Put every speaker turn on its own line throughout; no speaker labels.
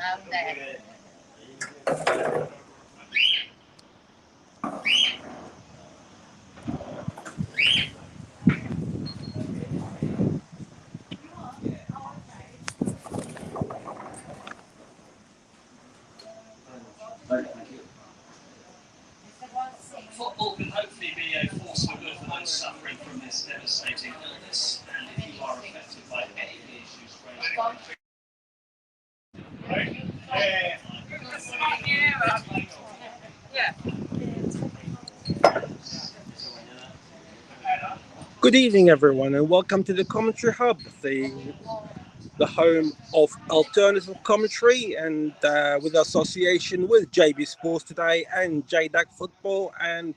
Football can hopefully be a force for good for those suffering from this devastating illness, and if you are affected by any of the issues raised by
Good evening, everyone, and welcome to the Commentary Hub, the home of alternative commentary, and with association with JB Sports today and JDAC Football, and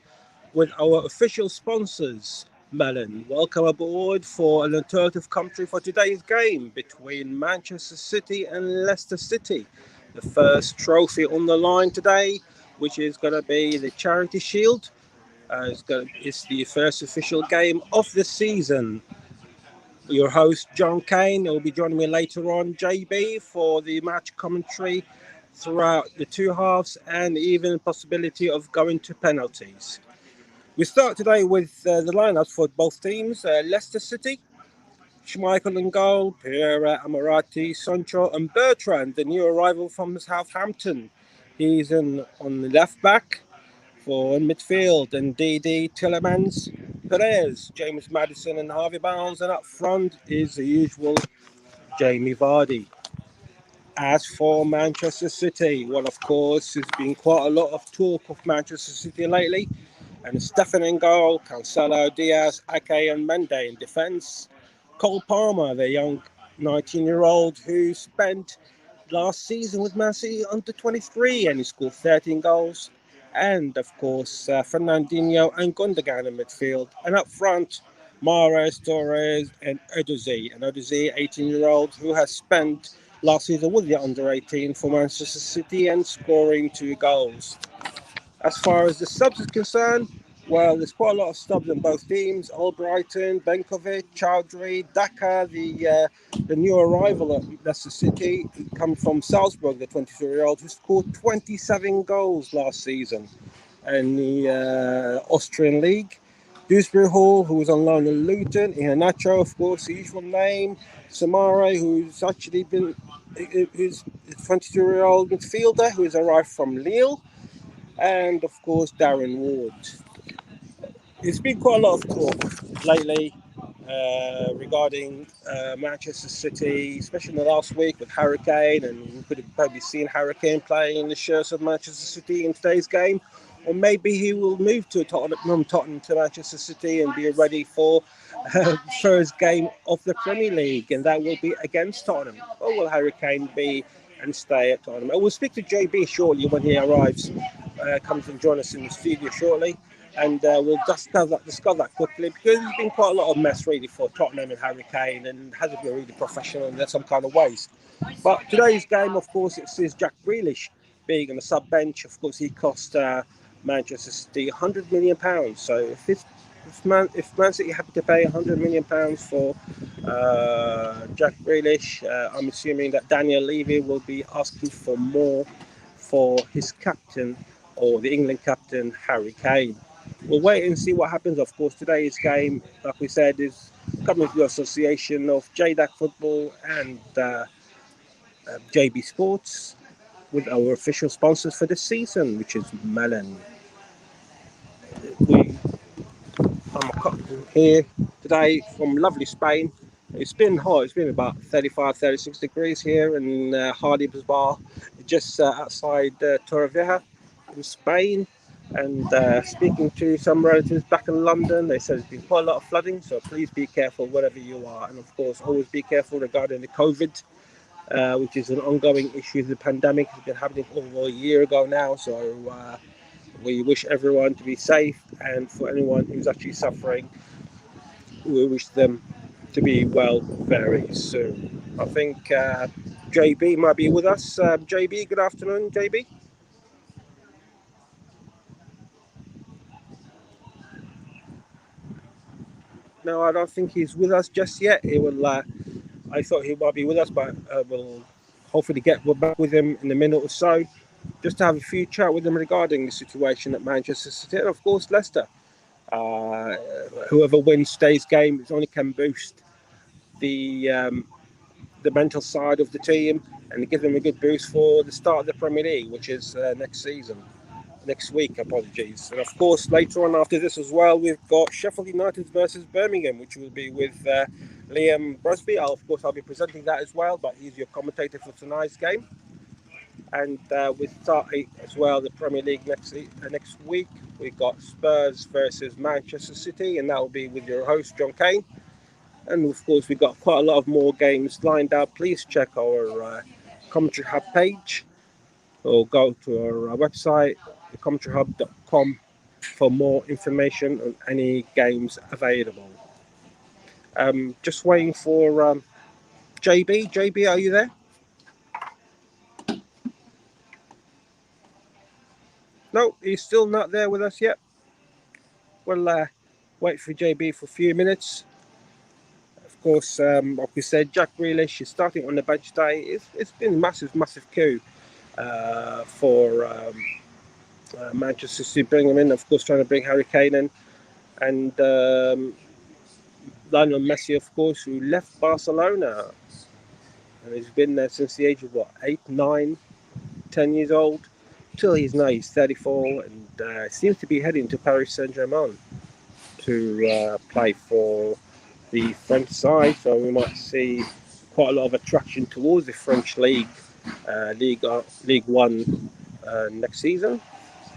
with our official sponsors, Melon. Welcome aboard for an alternative commentary for today's game between Manchester City and Leicester City. The first trophy on the line today, which is going to be the Charity Shield. It's the first official game of the season. Your host, John Kane, will be joining me later on, JB, for the match commentary throughout the two halves and even possibility of going to penalties. We start today with the lineups for both teams. Leicester City, Schmeichel in goal, Pereira, Amarati, Sancho and Bertrand, the new arrival from Southampton. He's on the left back. For in midfield, and DD, Tillemans, Perez, James Maddison and Harvey Barnes, and up front is the usual Jamie Vardy. As for Manchester City, well, of course, there's been quite a lot of talk of Manchester City lately, and Stefan in goal, Cancelo, Diaz, Ake and Mendy in defence. Cole Palmer, the young 19-year-old who spent last season with Man City under 23 and he scored 13 goals. And, of course, Fernandinho and Gundogan in midfield. And up front, Mahrez, Torres and Odozie. And Odozie, 18-year-old, who has spent last season with the under-18 for Manchester City and scoring 2 goals. As far as the subs is concerned, well, there's quite a lot of subs in both teams. Albrighton, Benkovic, Chowdhury, Daka, the new arrival at Leicester City, come from Salzburg, the 23-year-old, who scored 27 goals last season in the Austrian League. Dewsbury Hall, who was on loan at Luton. Iheanacho, of course, the usual name. Samare, who's actually been who's a 22-year-old midfielder who has arrived from Lille. And, of course, Darren Ward. There's been quite a lot of talk lately regarding Manchester City, especially in the last week with Harry Kane, and we could have probably seen Harry Kane playing in the shirts of Manchester City in today's game, or maybe he will move to Tottenham to Manchester City and be ready for first game of the Premier League, and that will be against Tottenham. Or will Harry Kane be and stay at Tottenham? I will speak to JB shortly when he arrives, comes and join us in the studio shortly. And we'll discuss that quickly, because there's been quite a lot of mess really for Tottenham and Harry Kane, and hasn't been really professional in some kind of ways. But today's game, of course, it sees Jack Grealish being on the sub bench. Of course, he cost Manchester City £100 million. So if Man City happy to pay £100 million for Jack Grealish, I'm assuming that Daniel Levy will be asking for more for his captain, or the England captain, Harry Kane. We'll wait and see what happens. Of course, today's game, like we said, is coming through the association of JDAC Football and JB Sports, with our official sponsors for this season, which is Melon. I'm here today from lovely Spain. It's been hot. It's been about 35, 36 degrees here in Hardy's Bar, just outside Torrevieja in Spain. And speaking to some relatives back in London, they said there's been quite a lot of flooding, so please be careful wherever you are. And of course, always be careful regarding the COVID, which is an ongoing issue. The pandemic has been happening over a year ago now, so we wish everyone to be safe, and for anyone who's actually suffering, we wish them to be well very soon. I think JB might be with us. JB, good afternoon, JB. No, I don't think he's with us just yet. He will. I thought he might be with us, but we'll hopefully get back with him in a minute or so, just to have a few chat with him regarding the situation at Manchester City and of course Leicester. Whoever wins today's game, it only can boost the mental side of the team and give them a good boost for the start of the Premier League, which is next week, apologies. And of course, later on after this as well, we've got Sheffield United versus Birmingham, which will be with Liam Brusby. I'll be presenting that as well, but he's your commentator for tonight's game. And we start as well the Premier League next week. We've got Spurs versus Manchester City, and that will be with your host, John Kane. And of course, we've got quite a lot of more games lined up. Please check our Commentary Hub page or go to our website, commentaryhub.com, for more information on any games available. Just waiting for JB. JB, are you there? No, he's still not there with us yet. We'll wait for JB for a few minutes. Of course, like we said, Jack Grealish is starting on the bench today. It's been a massive coup for Manchester City bring him in. Of course, trying to bring Harry Kane in, and Lionel Messi, of course, who left Barcelona, and he's been there since the age of 8, 9, 10 years old, till he's 34, and seems to be heading to Paris Saint-Germain to play for the French side. So we might see quite a lot of attraction towards the French League, League One next season.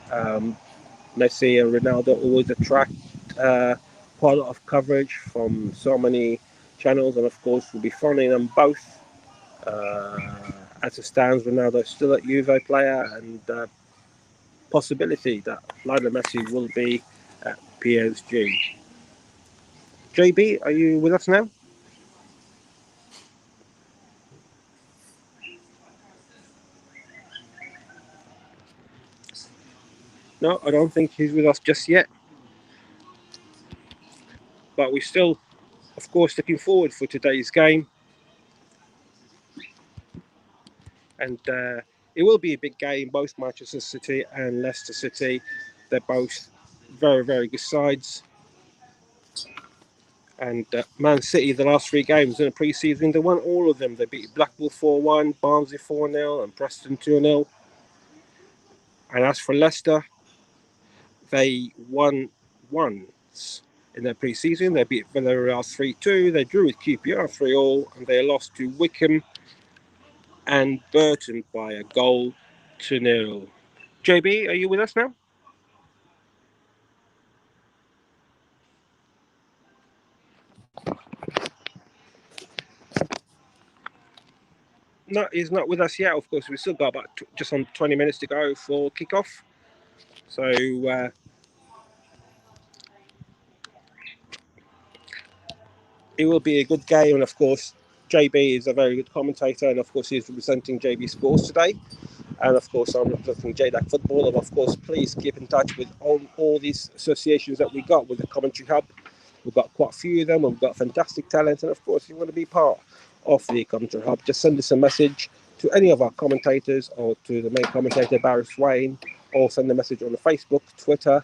Messi and Ronaldo always attract quite a lot of coverage from so many channels, and of course we'll be following them both. As it stands, Ronaldo is still at Juve player, and possibility that Lionel Messi will be at PSG. JB, are you with us now? No, I don't think he's with us just yet. But we're still, of course, looking forward for today's game. And it will be a big game, both Manchester City and Leicester City. They're both very, very good sides. And Man City, the last 3 games in the pre-season, they won all of them. They beat Blackpool 4-1, Barnsley 4-0, and Preston 2-0. And as for Leicester, they won once in their pre-season. They beat Villarreal 3-2. They drew with QPR 3-all, and they lost to Wycombe and Burton by a goal to 0. JB, are you with us now? No, he's not with us yet. Of course, we've still got about just on 20 minutes to go for kickoff. So it will be a good game. And of course, JB is a very good commentator. And of course, he's representing JB Sports today. And of course, I'm representing JDAC Football. And of course, please keep in touch with all these associations that we got with the Commentary Hub. We've got quite a few of them. We've got fantastic talent. And of course, if you want to be part of the Commentary Hub, just send us a message to any of our commentators or to the main commentator, Barry Swain, or send a message on the Facebook, Twitter,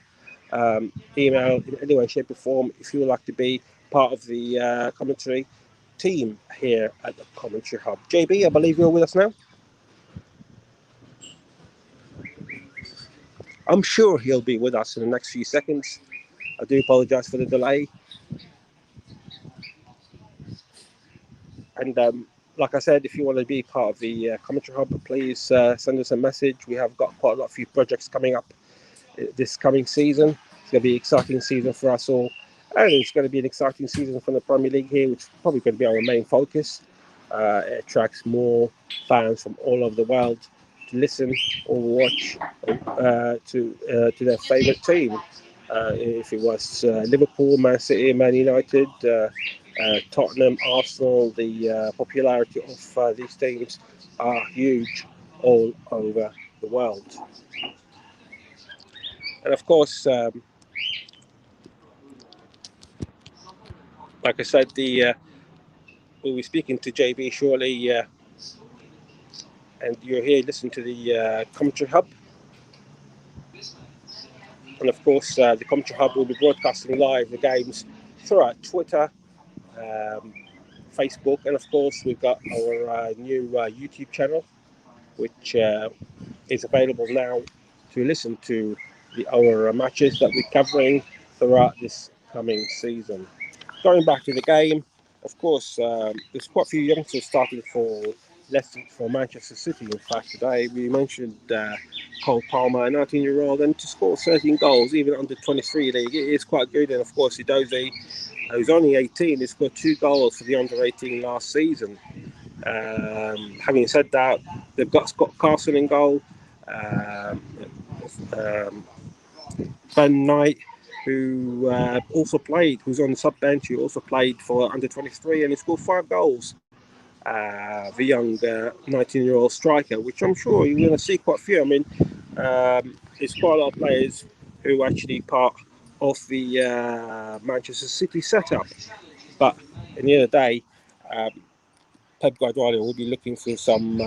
email, in any way, shape or form, if you would like to be part of the commentary team here at the Commentary Hub. JB, I believe you're with us now. I'm sure he'll be with us in the next few seconds. I do apologise for the delay. And like I said, if you want to be part of the Commentary Hub, please send us a message. We have got quite a lot of few projects coming up this coming season. It's going to be an exciting season for us all. And it's going to be an exciting season for the Premier League here, which is probably going to be our main focus. It attracts more fans from all over the world to listen or watch to their favourite team. If it was Liverpool, Man City, Man United, Tottenham, Arsenal, the popularity of these teams are huge all over the world. And of course, like I said, we'll be speaking to JB shortly and you're here listening to the Commentary Hub. And of course, the Commentary Hub will be broadcasting live the games throughout Twitter, Facebook, and of course, we've got our new YouTube channel, which is available now to listen to our matches that we're covering throughout this coming season. Going back to the game, of course, there's quite a few youngsters starting for Manchester City. In fact, today we mentioned Cole Palmer, a 19-year-old, and to score 13 goals, even under 23 league, it is quite good. And of course, Idoze, who's only 18, he scored 2 goals for the under 18 last season. Having said that, they've got Scott Carson in goal, Ben Knight, who also played, who's on the sub bench, who also played for under 23, and he scored 5 goals. The young 19-year-old striker, which I'm sure you're going to see quite a few. I mean, there's quite a lot of players who are actually part of the Manchester City setup. But at the end of the day, Pep Guardiola will be looking for some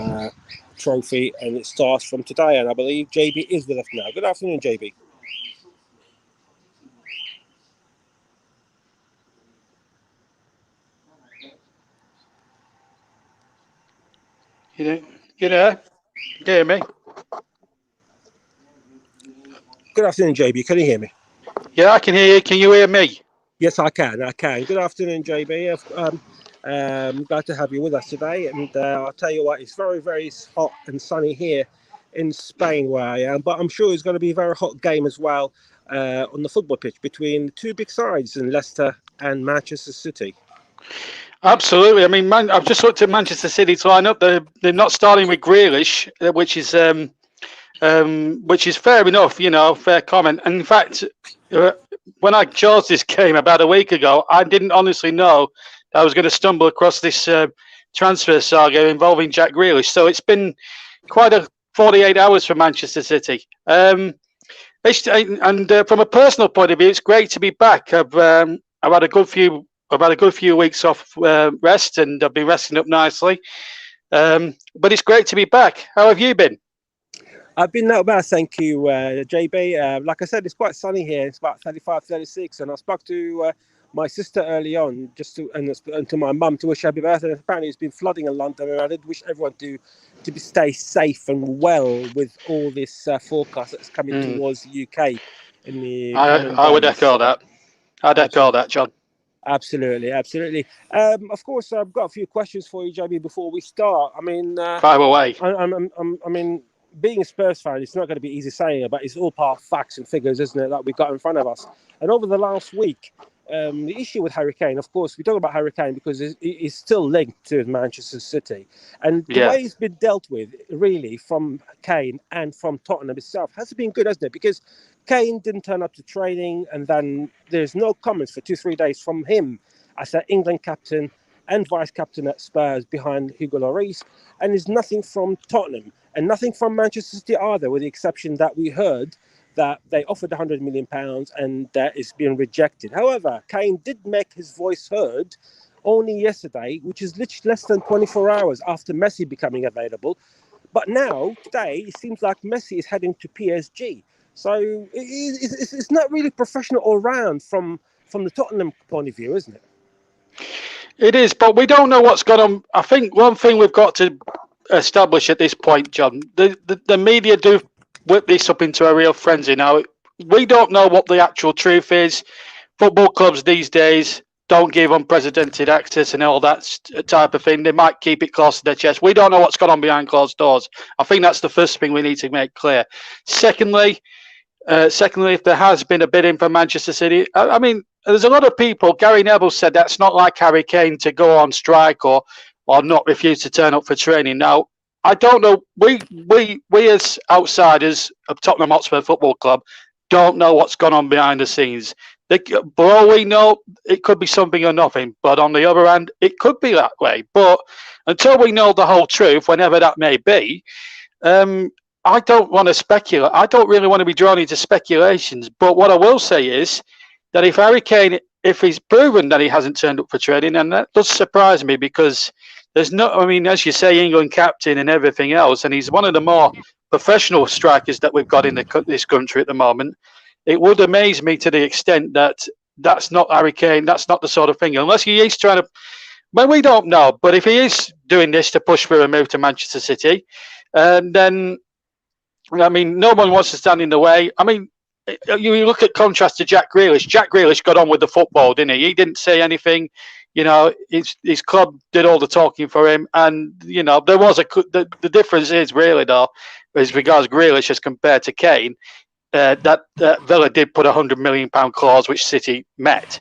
trophy, and it starts from today. And I believe JB is with us now. Good afternoon, JB.
You there? You hear me?
Good afternoon, JB. Can you hear me?
Yeah, I can hear you. Can you hear me?
Yes, I can. Good afternoon, JB. Glad to have you with us today. And I'll tell you what, it's very, very hot and sunny here in Spain where I am. But I'm sure it's going to be a very hot game as well on the football pitch between the two big sides in Leicester and Manchester City.
Absolutely. I mean, I've just looked at Manchester City's lineup. They're not starting with Grealish, which is fair enough, fair comment. And in fact, when I chose this game about a week ago, I didn't honestly know that I was going to stumble across this transfer saga involving Jack Grealish. So it's been quite a 48 hours for Manchester City. And from a personal point of view, it's great to be back. I've had a good few weeks off rest, and I've been resting up nicely. But it's great to be back. How have you been?
I've been not bad, thank you, JB. Like I said, it's quite sunny here. It's about 35, 36, and I spoke to my sister early on, and to my mum to wish her happy birthday. Apparently, it's been flooding in London, and I did wish everyone to stay safe and well with all this forecast that's coming towards the UK.
I would echo that. I'd echo that, John.
Absolutely. Of course, I've got a few questions for you, JB, before we start. I mean,
fire away.
I mean, being a Spurs fan, it's not going to be easy saying it, but it's all part of facts and figures, isn't it, that we've got in front of us. And over the last week, the issue with Harry Kane, of course, we talk about Harry Kane because it's still linked to Manchester City. And the way it's been dealt with, really, from Kane and from Tottenham itself, has been good, hasn't it? Because Kane didn't turn up to training, and then there's no comments for 2-3 days from him as an England captain and vice captain at Spurs behind Hugo Lloris. And there's nothing from Tottenham and nothing from Manchester City either, with the exception that we heard that they offered £100 million and that is being rejected. However, Kane did make his voice heard only yesterday, which is literally less than 24 hours after Messi becoming available. But now, today, it seems like Messi is heading to PSG. So it's not really professional all round from the Tottenham point of view, isn't it?
It is, but we don't know what's going on. I think one thing we've got to establish at this point, John, the media do whip this up into a real frenzy now. We don't know what the actual truth is. Football clubs these days don't give unprecedented access and all that type of thing. They might keep it close to their chest. We don't know what's going on behind closed doors. I think that's the first thing we need to make clear. Secondly, if there has been a bidding for Manchester City, I mean, there's a lot of people. Gary Neville said that's not like Harry Kane to go on strike or not refuse to turn up for training. Now, I don't know. We as outsiders of Tottenham Hotspur Football Club don't know what's gone on behind the scenes. For all we know, it could be something or nothing. But on the other hand, it could be that way. But until we know the whole truth, whenever that may be, I don't want to speculate. I don't really want to be drawn into speculations. But what I will say is that if Harry Kane, if he's proven that he hasn't turned up for training, and that does surprise me because there's no. I mean, as you say, England captain and everything else, and he's one of the more professional strikers that we've got in this country at the moment. It would amaze me to the extent that that's not Harry Kane. That's not the sort of thing, unless he is trying to. Well, we don't know, but if he is doing this to push for a move to Manchester City, then I mean, no one wants to stand in the way. I mean, you look at contrast to Jack Grealish. Jack Grealish got on with the football, didn't he? He didn't say anything. You know, his club did all the talking for him, and you know there was the difference is really though, as regards Grealish as compared to Kane, that Villa did put £100 million clause which City met.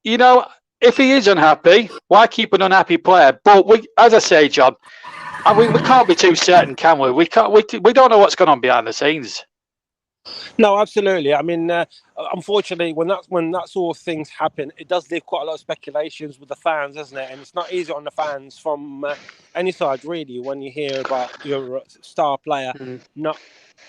You know, if he is unhappy, why keep an unhappy player? But as I say, John, we can't be too certain, can we? We can't. We don't know what's going on behind the scenes.
No, absolutely. I mean, unfortunately, when that sort of things happen, it does leave quite a lot of speculations with the fans, doesn't it? And it's not easy on the fans from any side, really, when you hear about your star player not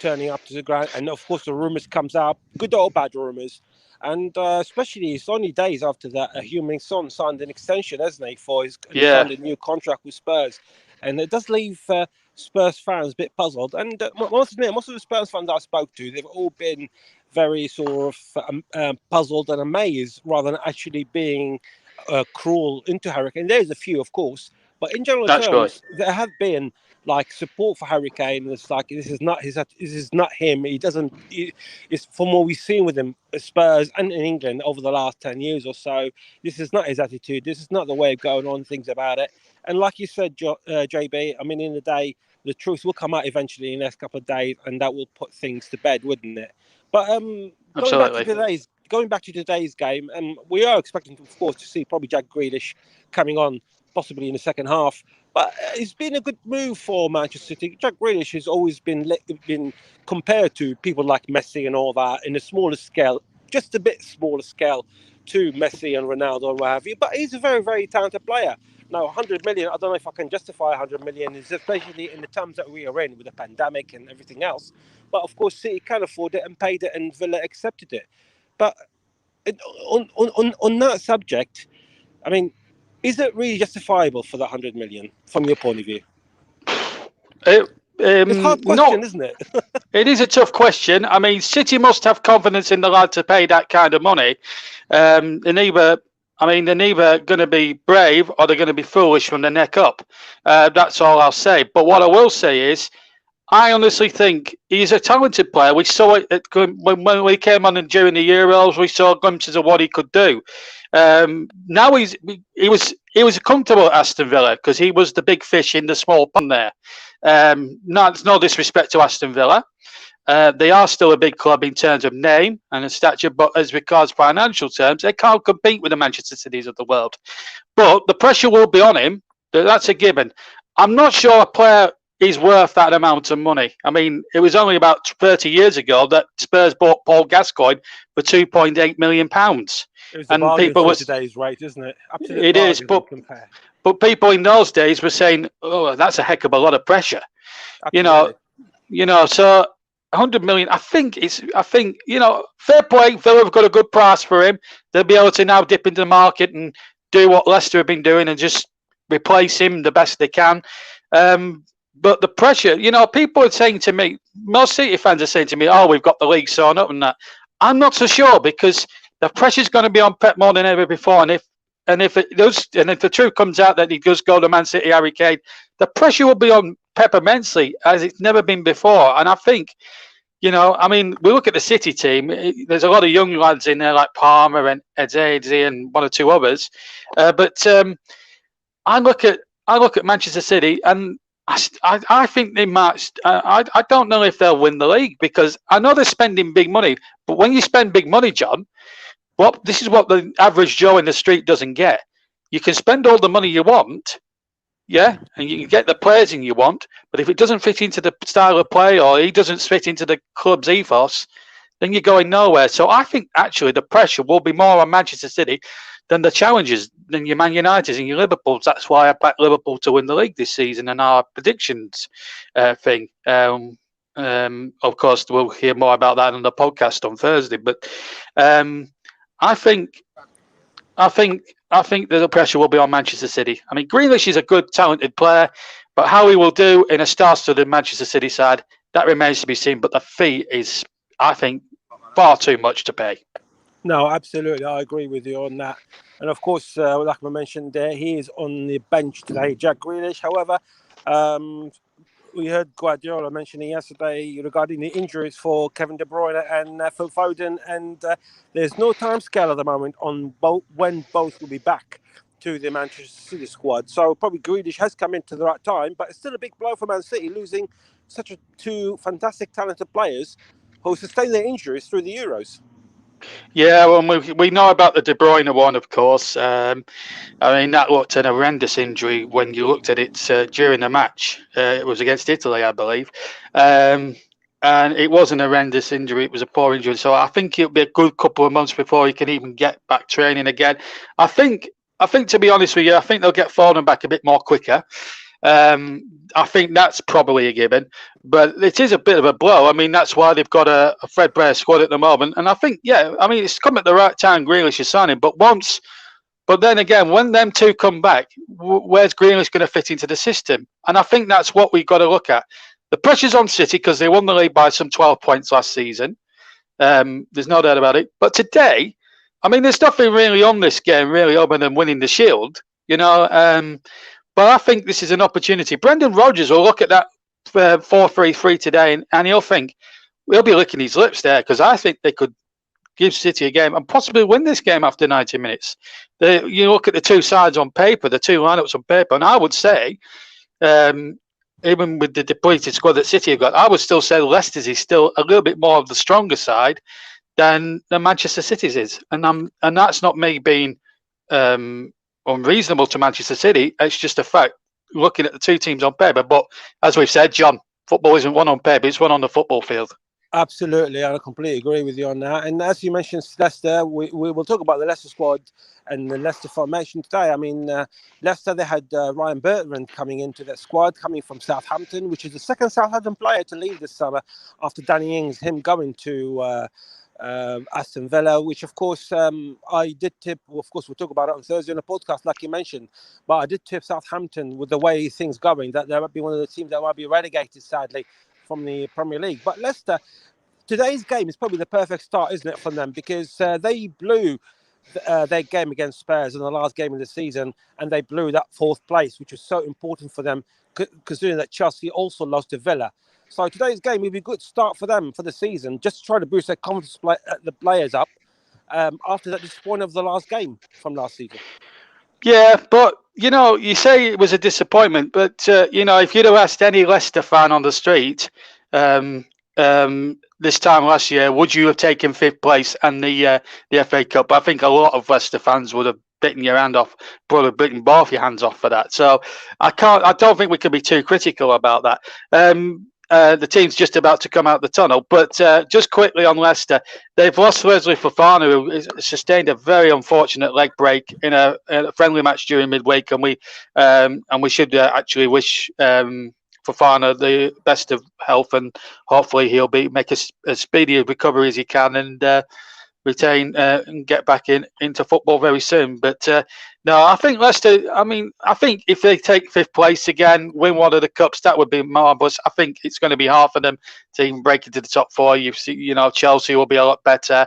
turning up to the ground. And of course, the rumours comes out, good or bad rumours. And especially, it's only days after that, Heung-min Son signed an extension, hasn't he, signed a new contract with Spurs. And it does leave Spurs fans a bit puzzled. And most of the Spurs fans I spoke to, they've all been very sort of puzzled and amazed rather than actually being cruel into Harry Kane. There's a few, of course. But in general terms, there have been like support for Harry Kane. It's like this is not him. He doesn't. It's from what we've seen with him, Spurs and in England over the last 10 years or so. This is not his attitude. This is not the way of going on things about it. And like you said, JB, I mean, in the day, the truth will come out eventually in the next couple of days, and that will put things to bed, wouldn't it? But going back to today's game, we are expecting, of course, to see probably Jack Grealish coming on possibly in the second half. But it's been a good move for Manchester City. Jack Grealish has always been compared to people like Messi and all that in a smaller scale, just a bit smaller scale to Messi and Ronaldo and what have you. But he's a very, very talented player. Now, 100 million, I don't know if I can justify 100 million, especially in the times that we are in with the pandemic and everything else. But of course, City can afford it and paid it, and Villa accepted it. But on that subject, I mean, is it really justifiable for that 100 million from your point of view? It's a hard question, isn't it?
It is a tough question. I mean, City must have confidence in the lad to pay that kind of money. They're neither going to be brave or they're going to be foolish from the neck up. That's all I'll say. But what I will say is, I honestly think he's a talented player. We saw it when we came on during the Euros. We saw glimpses of what he could do. Now he was comfortable at Aston Villa because he was the big fish in the small pond there. No disrespect to Aston Villa. They are still a big club in terms of name and stature, but as regards financial terms, they can't compete with the Manchester Cities of the world. But the pressure will be on him. That's a given. I'm not sure a player is worth that amount of money. I mean, it was only about 30 years ago that Spurs bought Paul Gascoigne for £2.8 million.
And people was today's rate, isn't it?
Absolutely, it is, but people in those days were saying, "Oh, that's a heck of a lot of pressure." Absolutely. You know. So 100 million. I think fair play. Villa have got a good price for him. They'll be able to now dip into the market and do what Leicester have been doing and just replace him the best they can. But the pressure, people are saying to me, most City fans are saying to me, "Oh, we've got the league sewn up and that." I'm not so sure because the pressure's going to be on Pep more than ever before, and if the truth comes out that he does go to Man City, Harry Kane, the pressure will be on Pep immensely as it's never been before. And I think, we look at the City team. There's a lot of young lads in there like Palmer and Eze and one or two others, but I look at Manchester City and I think they might. I don't know if they'll win the league because I know they're spending big money, but when you spend big money, John. This is what the average Joe in the street doesn't get. You can spend all the money you want, and you can get the players in you want, but if it doesn't fit into the style of play or he doesn't fit into the club's ethos, then you're going nowhere. So I think actually the pressure will be more on Manchester City than the challenges, than your Man United and your Liverpools. That's why I backed Liverpool to win the league this season and our predictions thing. Of course, we'll hear more about that on the podcast on Thursday, but I think I think that the pressure will be on Manchester City. I mean, Grealish is a good, talented player, but how he will do in a star-studded Manchester City side, that remains to be seen. But the fee is, I think, far too much to pay.
No, absolutely. I agree with you on that. And of course, like I mentioned, he is on the bench today, Jack Grealish. However, um, we heard Guardiola mentioning yesterday regarding the injuries for Kevin De Bruyne and Phil Foden, and there's no time scale at the moment on when both will be back to the Manchester City squad. So probably Grealish has come into the right time, but it's still a big blow for Man City losing two fantastic, talented players who sustained their injuries through the Euros.
Yeah, well, we know about the De Bruyne one, of course. I mean, that looked an horrendous injury when you looked at it during the match. It was against Italy, I believe. And it was an horrendous injury. It was a poor injury. So I think it'll be a good couple of months before he can even get back training again. I think, to be honest with you, I think they'll get Foden back a bit more quicker. I think that's probably a given, but it is a bit of a blow. I mean, that's why they've got a threadbare squad at the moment. And I think, yeah, I mean, it's come at the right time, Grealish is signing. But then again, when them two come back, where's Grealish going to fit into the system? And I think that's what we've got to look at. The pressure's on City because they won the league by some 12 points last season. There's no doubt about it. But today, I mean, there's nothing really on this game, really, other than winning the Shield, you know. But I think this is an opportunity. Brendan Rodgers will look at that 4-3-3 today, and he'll think, he'll be licking his lips there, because I think they could give City a game and possibly win this game after 90 minutes. You look at the two sides on paper, the two lineups on paper, and I would say, even with the depleted squad that City have got, I would still say Leicester's is still a little bit more of the stronger side than Manchester City's is. And that's not me being unreasonable to Manchester City. It's just a fact, looking at the two teams on paper. But as we've said, John, football isn't one on paper, it's one on the football field.
Absolutely, I completely agree with you on that. And as you mentioned, Leicester, we will talk about the Leicester squad and the Leicester formation today. I mean, Leicester, they had Ryan Bertrand coming into their squad, coming from Southampton, which is the second Southampton player to leave this summer after Danny Ings, him going to Aston Villa, which of course I did tip. Of course, we'll talk about it on Thursday on the podcast, like you mentioned. But I did tip Southampton with the way things going that they might be one of the teams that might be relegated, sadly, from the Premier League. But Leicester, today's game is probably the perfect start, isn't it, for them? Because they blew their game against Spurs in the last game of the season, and they blew that fourth place, which was so important for them, considering that Chelsea also lost to Villa. So today's game will be a good start for them for the season, just to try to boost their confidence, the players up after that disappointment of the last game from last season.
Yeah, but, you say it was a disappointment, but, if you'd have asked any Leicester fan on the street this time last year, would you have taken fifth place and the FA Cup? I think a lot of Leicester fans would have bitten your hand off, probably bitten both your hands off for that. So I don't think we can be too critical about that. The team's just about to come out the tunnel. But just quickly on Leicester, they've lost Wesley Fofana, who sustained a very unfortunate leg break in a friendly match during midweek, and we should actually wish Fofana the best of health, and hopefully he'll make as speedy a recovery as he can and retain and get back into football very soon. But no, I think Leicester, I think if they take fifth place again, win one of the cups, that would be marvellous. I think it's going to be hard for them to even break into the top four. Chelsea will be a lot better.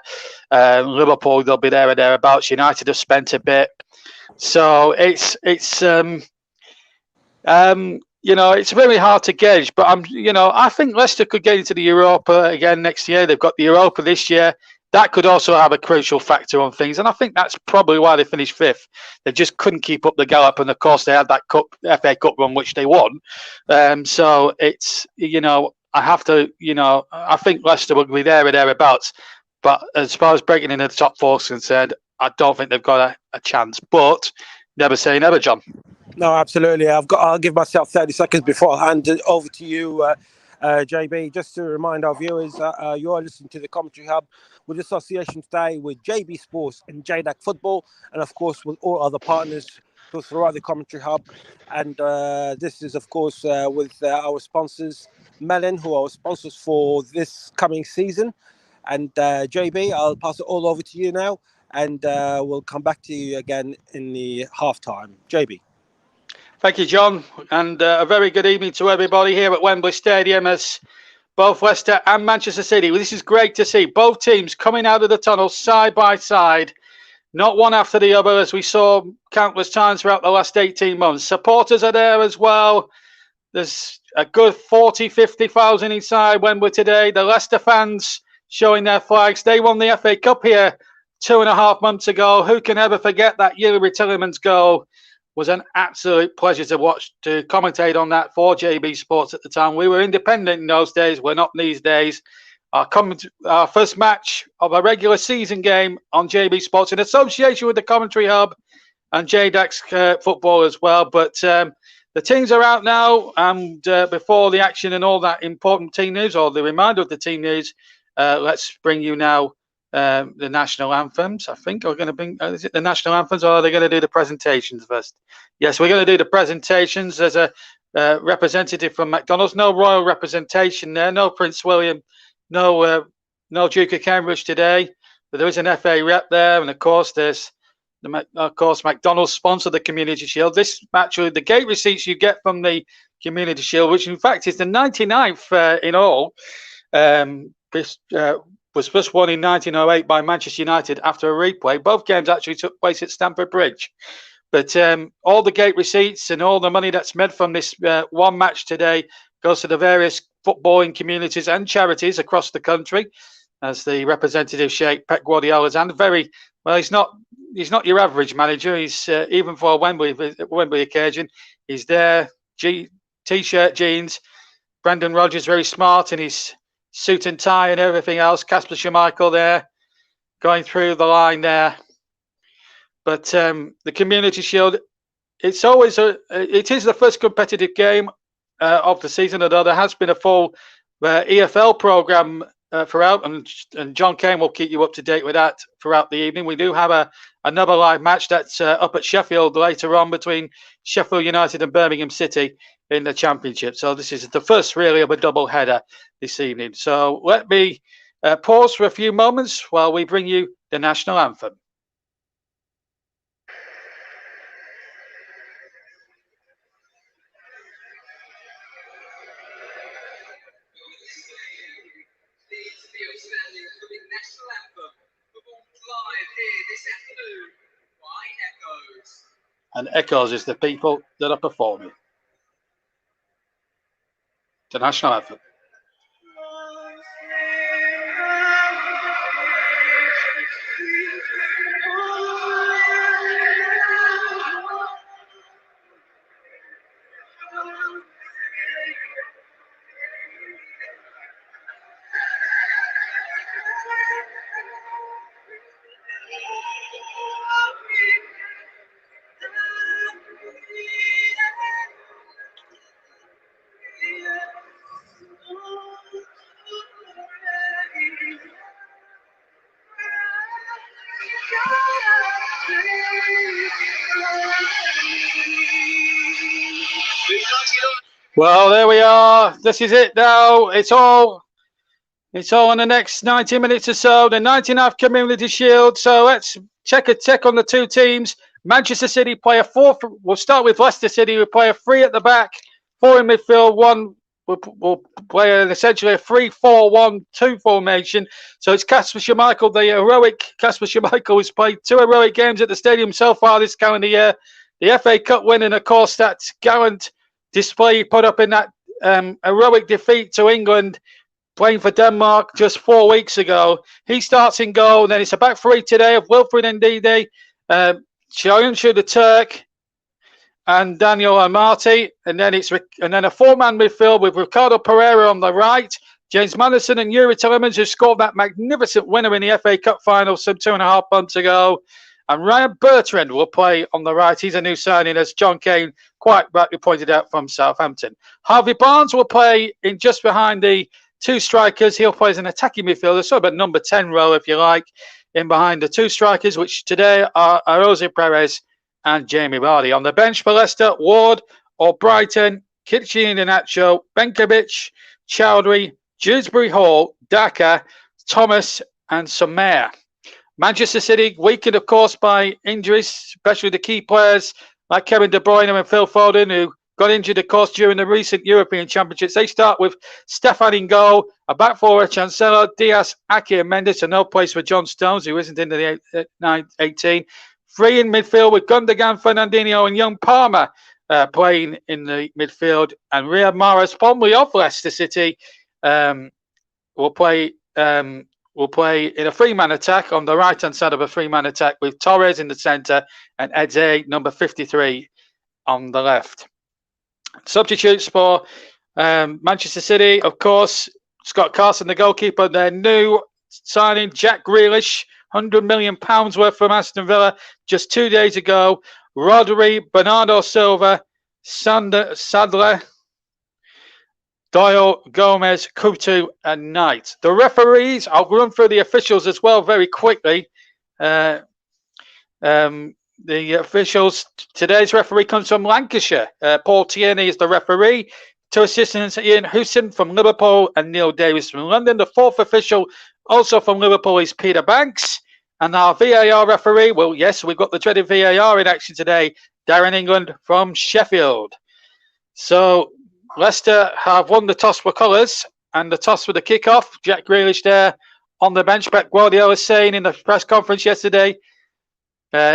Liverpool, they'll be there or thereabouts. United have spent a bit. So it's very hard to gauge. But I think Leicester could get into the Europa again next year. They've got the Europa this year. That could also have a crucial factor on things, and I think that's probably why they finished fifth. They just couldn't keep up the gallop, and of course they had that FA Cup run which they won. So it's I think Leicester will be there or thereabouts. But as far as breaking into the top four is concerned, I don't think they've got a chance. But never say never, John.
No, absolutely. I'll give myself 30 seconds before I hand it over to you, JB. Just to remind our viewers, you are listening to the Commentary Hub with association today with JB Sports and JDAC Football, and of course with all other partners throughout the Commentary Hub. And this is, of course, with our sponsors, Melon, who are our sponsors for this coming season. And JB, I'll pass it all over to you now. and we'll come back to you again in the halftime. JB.
Thank you, John, and a very good evening to everybody here at Wembley Stadium as both Leicester and Manchester City. This is great to see both teams coming out of the tunnel side by side, not one after the other, as we saw countless times throughout the last 18 months. Supporters are there as well. There's a good 40, 50,000 inside Wembley today. The Leicester fans showing their flags. They won the FA Cup here 2.5 months ago. Who can ever forget that Yuri Tillemans goal? Was an absolute pleasure to watch, to commentate on that for JB Sports at the time. We were independent in those days. We're not these days. Our first match of a regular season game on JB Sports in association with the Commentary Hub and JDAX Football as well. But the teams are out now, and before the action and all that important team news, or the reminder of the team news, let's bring you now the national anthems. I think we're going to bring, is it the national anthems, or are they going to do the presentations first? Yes, we're going to do the presentations. There's a representative from McDonald's. No royal representation there. No Prince William. No Duke of Cambridge today. But there is an FA rep there, and of course there's McDonald's sponsor the Community Shield. This actually, the gate receipts you get from the Community Shield, which in fact is the 99th in all. Was first won in 1908 by Manchester United after a replay. Both games actually took place at Stamford Bridge. But all the gate receipts and all the money that's made from this one match today goes to the various footballing communities and charities across the country. As the representative Sheikh Pep Guardiola's, and very well, he's not your average manager. He's even for a Wembley occasion, he's there. T-shirt, jeans. Brendan Rodgers very smart in his suit and tie and everything else. Kasper Schmeichel there, going through the line there. But the Community Shield, it is the first competitive game of the season, although there has been a full EFL programme throughout, and John Kane will keep you up to date with that throughout the evening. We do have another live match that's up at Sheffield later on between Sheffield United and Birmingham City in the Championship. So this is the first really of a double header this evening. So let me pause for a few moments while we bring you the national anthem. And Echoes is the people that are performing the national anthem. Well, there we are. This is it now. It's all in the next 90 minutes or so. The 99th Community Shield. So let's check on the two teams. Manchester City play a 4. We'll start with Leicester City. We play a 3 at the back, 4 in midfield, 1. We'll play essentially a 3-4-1-2 formation. So it's Kasper Schmeichel, the heroic Kasper Schmeichel, who's played 2 heroic games at the stadium so far this calendar year. The FA Cup win, and of course that gallant display he put up in that heroic defeat to England, playing for Denmark just 4 weeks ago. He starts in goal. Then it's a back 3 today of Wilfred Ndidi, Şahinshu the Turk, and Daniel Amati. And then a 4-man midfield with Ricardo Pereira on the right, James Maddison and Yuri Tillemans, who scored that magnificent winner in the FA Cup final some 2.5 months ago. And Ryan Bertrand will play on the right. He's a new signing, as John Kane quite rightly pointed out, from Southampton. Harvey Barnes will play in just behind the 2 strikers. He'll play as an attacking midfielder, sort of a number 10 role, if you like, in behind the 2 strikers, which today are Jose Perez and Jamie Vardy. On the bench for Leicester, Ward or Brighton, Kitchi Iheanacho, Benkovic, Chowdhury, Dewsbury Hall, Daka, Thomas and Somer. Manchester City weakened, of course, by injuries, especially the key players like Kevin De Bruyne and Phil Foden, who got injured, of course, during the recent European Championships. They start with Stefan in goal, a back four, Cancelo, Diaz, Ake and Mendes, and no place for John Stones, who isn't in the 18. Three in midfield with Gundogan, Fernandinho and young Palmer playing in the midfield. And Riyad Mahrez, formerly of Leicester City, will play in a three-man attack on the right-hand side of a three-man attack with Torres in the centre and Eze, number 53, on the left. Substitutes for Manchester City, of course, Scott Carson, the goalkeeper. Their new signing, Jack Grealish, £100 million worth from Aston Villa just 2 days ago. Rodri, Bernardo Silva, Sadler, Doyle, Gomez, Kutu, and Knight. The referees, I'll run through the officials as well very quickly. The officials, today's referee comes from Lancashire. Paul Tierney is the referee. Two assistants, Ian Hewson from Liverpool and Neil Davis from London. The fourth official, also from Liverpool, is Peter Banks. And our VAR referee, well, yes, we've got the dreaded VAR in action today, Darren England from Sheffield. So Leicester have won the toss for colours and the toss for the kick-off. Jack Grealish there on the bench. Pep Guardiola saying in the press conference yesterday,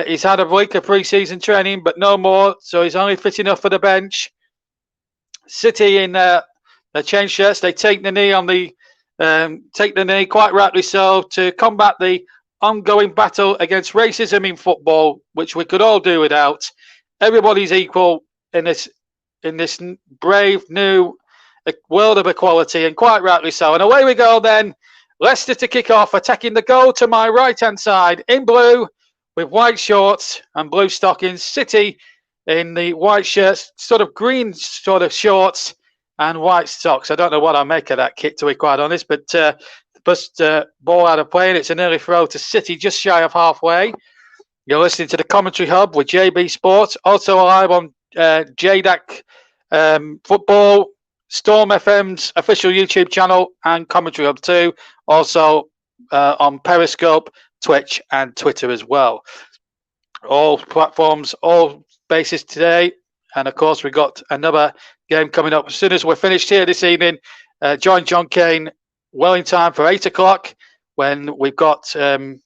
he's had a week of pre-season training, but no more, so he's only fit enough for the bench. City in their change shirts. They take the knee, quite rightly so, to combat the ongoing battle against racism in football, which we could all do without. Everybody's equal in this brave new world of equality, and quite rightly so. And away we go then. Leicester to kick off, attacking the goal to my right-hand side in blue with white shorts and blue stockings. City in the white shirts, sort of green sort of shorts and white socks. I don't know what I make of that kit, to be quite honest, but first ball out of play, and it's an early throw to City just shy of halfway. You're listening to the Commentary Hub with JB Sports, also live on JDAC Football, Storm FM's official YouTube channel, and Commentary Hub 2, also on Periscope, Twitch, and Twitter as well. All platforms, all bases today. And of course, we've got another game coming up as soon as we're finished here this evening. Join John Kane well in time for 8 o'clock when we've got a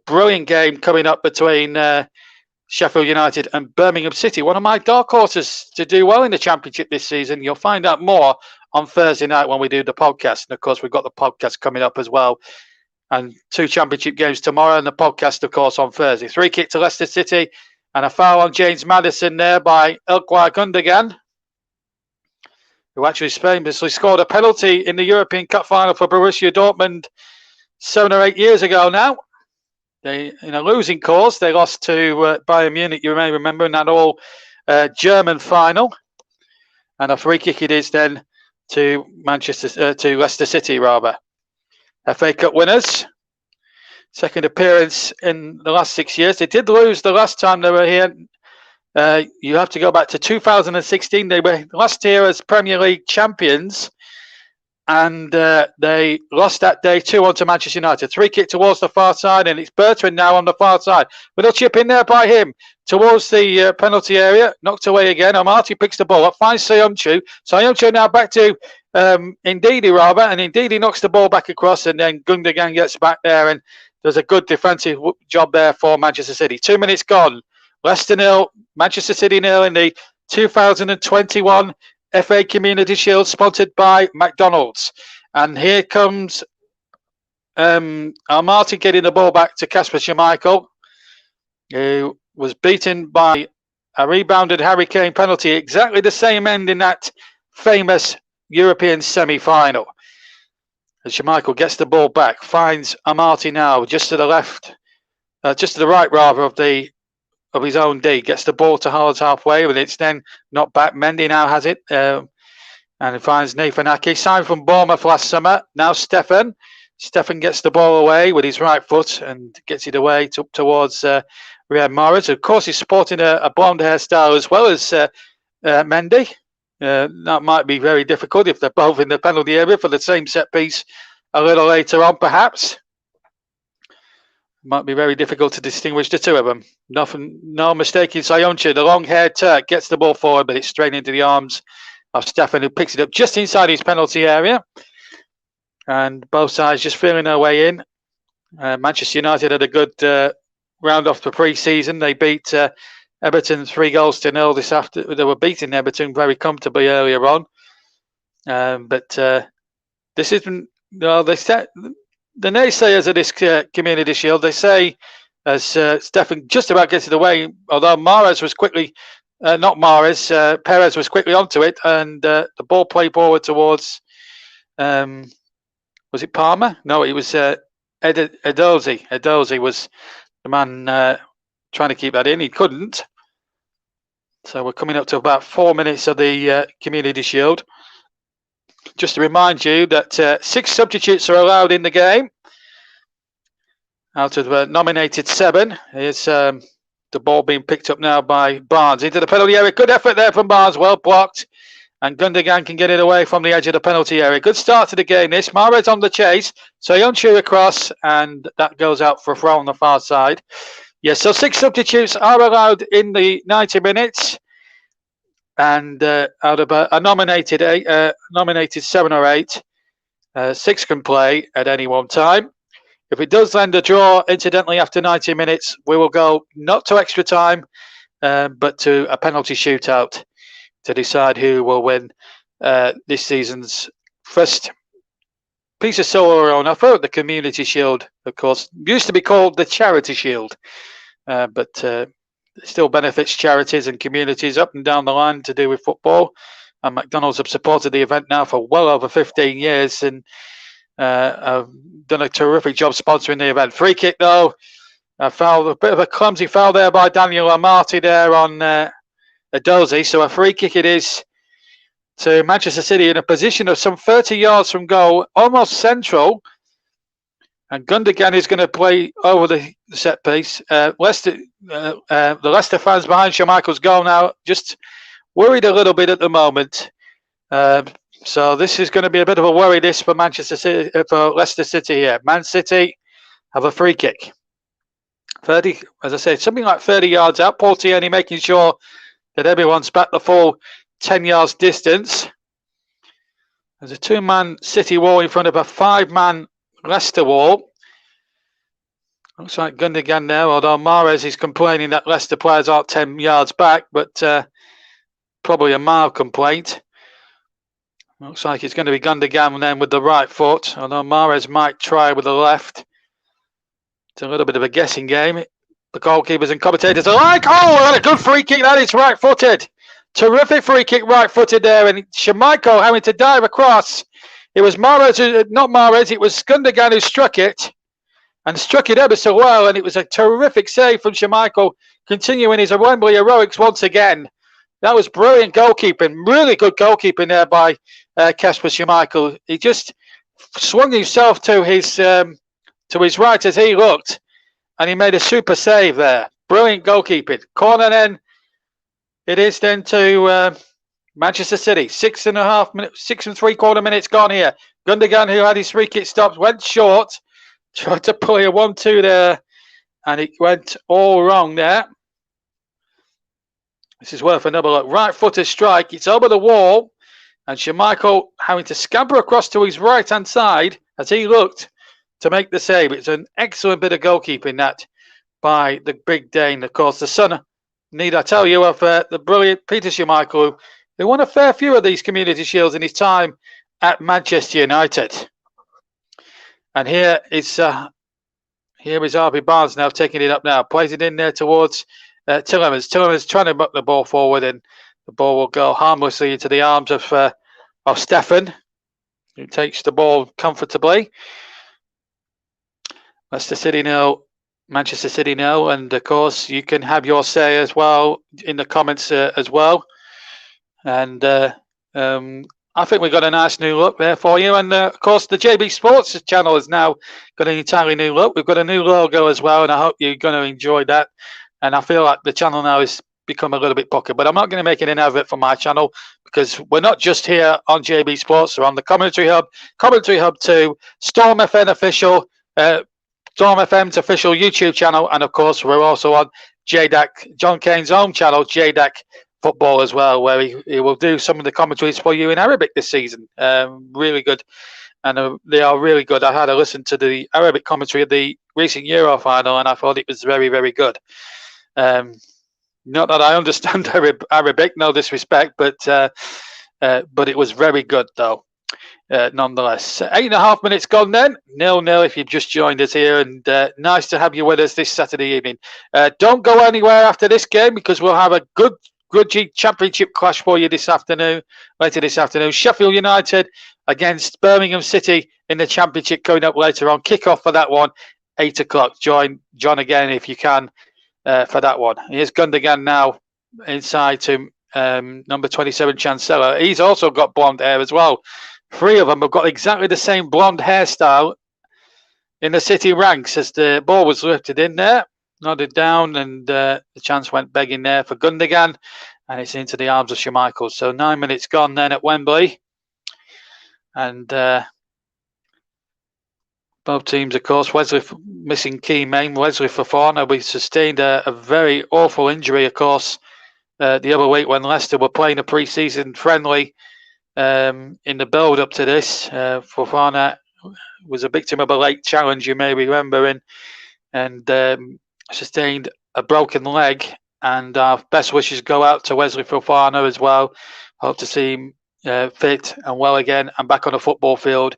brilliant game coming up between Sheffield United and Birmingham City, one of my dark horses to do well in the Championship this season. You'll find out more on Thursday night when we do the podcast. And of course, we've got the podcast coming up as well. And 2 Championship games tomorrow and the podcast, of course, on Thursday. 3 kick to Leicester City and a foul on James Maddison there by Ilkay Gundogan, who actually famously scored a penalty in the European Cup final for Borussia Dortmund 7 or 8 years ago now. They, in a losing cause, they lost to Bayern Munich, you may remember, in that all German final. And a free kick it is then to Leicester City, rather. FA Cup winners. Second appearance in the last 6 years. They did lose the last time they were here. You have to go back to 2016. They were last year as Premier League champions. And they lost that day 2-1 to Manchester United. 3 kick towards the far side, and it's Bertrand now on the far side. With a chip in there by him towards the penalty area. Knocked away again. Amati picks the ball up, finds Sayumchu. Sayumchu now back to Ndidi, rather. And Ndidi knocks the ball back across, and then Gundogan gets back there. And there's a good defensive job there for Manchester City. 2 minutes gone. Leicester 0, Manchester City 0 in the 2021 FA Community Shield, sponsored by McDonald's. And here comes Martin getting the ball back to Kasper Schmeichel, who was beaten by a rebounded Harry Kane penalty, exactly the same end in that famous European semi-final. And Schmeichel gets the ball back, finds Amati now just to the left, just to the right rather of his own D, gets the ball to Haaland's halfway, but it's then not back. Mendy now has it, and he finds Nathan Ake, signed from Bournemouth last summer. Now Stefan gets the ball away with his right foot and gets it away towards Riyad Mahrez. Of course, he's sporting a blonde hairstyle as well as Mendy. That might be very difficult if they're both in the penalty area for the same set piece a little later on, perhaps. Might be very difficult to distinguish the two of them. No mistaking Sayoncha. The long-haired Turk gets the ball forward, but it's straight into the arms of Stefan, who picks it up just inside his penalty area. And both sides just feeling their way in. Manchester United had a good round off the pre-season. They beat Everton 3-0 this afternoon. They were beating Everton very comfortably earlier on. But this isn't. No, they said the naysayers of this Community Shield. They say as Stefan just about gets it away, although Perez was quickly onto it, and the ball played forward towards. Was it Palmer? No, it was Edozie. Edozie was the man trying to keep that in. He couldn't. So we're coming up to about 4 minutes of the Community Shield. Just to remind you that 6 substitutes are allowed in the game. Out of the nominated 7. Here's the ball being picked up now by Barnes. Into the penalty area. Good effort there from Barnes. Well blocked. And Gundogan can get it away from the edge of the penalty area. Good start to the game, this. Mahrez on the chase. Sayoncha across. And that goes out for a throw on the far side. Yes, so 6 substitutes are allowed in the 90 minutes. And out of a nominated 7 or 8, 6 can play at any one time. If it does end a draw, incidentally, after 90 minutes, we will go not to extra time, but to a penalty shootout to decide who will win this season's first piece of silver honor for the Community Shield. Of course, used to be called the Charity Shield, but it still benefits charities and communities up and down the line to do with football. And McDonald's have supported the event now for well over 15 years and have done a terrific job sponsoring the event. Free kick though, a bit of a clumsy foul there by Daniel Amati there on Edozie. So a free kick it is to Manchester City in a position of some 30 yards from goal, almost central. And Gundogan is going to play over the set piece. The Leicester fans behind Schmeichel's goal now just worried a little bit at the moment. So this is going to be a bit of a worry this for Manchester City, for Leicester City here. Man City have a free kick. 30, as I said, something like 30 yards out. Paul Tierney making sure that everyone's back the full 10 yards distance. There's a 2-man City wall in front of a 5-man Leicester wall. Looks like Gundogan now, although Mahrez is complaining that Leicester players aren't 10 yards back, but probably a mild complaint. Looks like it's going to be Gundogan then with the right foot, although Mahrez might try with the left. It's a little bit of a guessing game. The goalkeepers and commentators are like, oh, what a good free kick, that is right-footed. Terrific free kick, right-footed there, and Schmeichel having to dive across. It was Mahrez, not Mahrez, it was Gundogan who struck it, and struck it ever so well, and it was a terrific save from Schmeichel, continuing his Wembley heroics once again. That was brilliant goalkeeping, really good goalkeeping there by Kasper Schmeichel. He just swung himself to his right as he looked, and he made a super save there. Brilliant goalkeeping. Corner then. It is then to Manchester City. 6 3/4 minutes gone here. Gundogan, who had his free kick stopped, went short. Tried to play a 1-2 there, and it went all wrong there. This is worth another look. Right-footed strike. It's over the wall, and Schmeichel having to scamper across to his right-hand side as he looked to make the save. It's an excellent bit of goalkeeping that by the big Dane. Of course, the son, need I tell you, of the brilliant Peter Schmeichel, who won a fair few of these Community Shields in his time at Manchester United. And here is RB Barnes now taking it up now. Plays it in there towards Tillemans. Tillemans trying to muck the ball forward, and the ball will go harmlessly into the arms of Stefan, who takes the ball comfortably. Leicester City nil, Manchester City nil, and of course you can have your say as well in the comments as well. And I think we've got a nice new look there for you. And of course the JB Sports channel has now got an entirely new look. We've got a new logo as well, and I hope you're going to enjoy that. And I feel like the channel now has become a little bit pocket, but I'm not going to make it an advert for my channel, because we're not just here on JB Sports. We're on the Commentary Hub 2, Storm FN Official, Storm FM's official YouTube channel, and of course we're also on JDAC, John Kane's own channel, JDAC Football as well, where he will do some of the commentaries for you in Arabic this season. Really good, and they are really good. I had a listen to the Arabic commentary of the recent Euro final, and I thought it was very, very good. Not that I understand Arabic, no disrespect, but it was very good though. Nonetheless, 8.5 minutes gone then, 0-0 if you've just joined us here, and nice to have you with us this Saturday evening. Don't go anywhere after this game, because we'll have a good championship clash for you later this afternoon. Sheffield United against Birmingham City in the championship coming up later on. Kick off for that one, 8 o'clock. Join John again if you can for that one. Here's Gundogan now inside to number 27 Chancellor. He's also got blonde hair as well. 3 of them have got exactly the same blonde hairstyle in the City ranks as the ball was lifted in there, nodded down, and the chance went begging there for Gundogan, and it's into the arms of Schmeichel. So 9 minutes gone then at Wembley, and both teams, of course, Wesley missing key man Wesley Fofana. We sustained a very awful injury, of course, the other week when Leicester were playing a pre-season friendly. In the build-up to this, Fofana was a victim of a late challenge, you may remember, and sustained a broken leg. And our best wishes go out to Wesley Fofana as well. Hope to see him fit and well again and back on a football field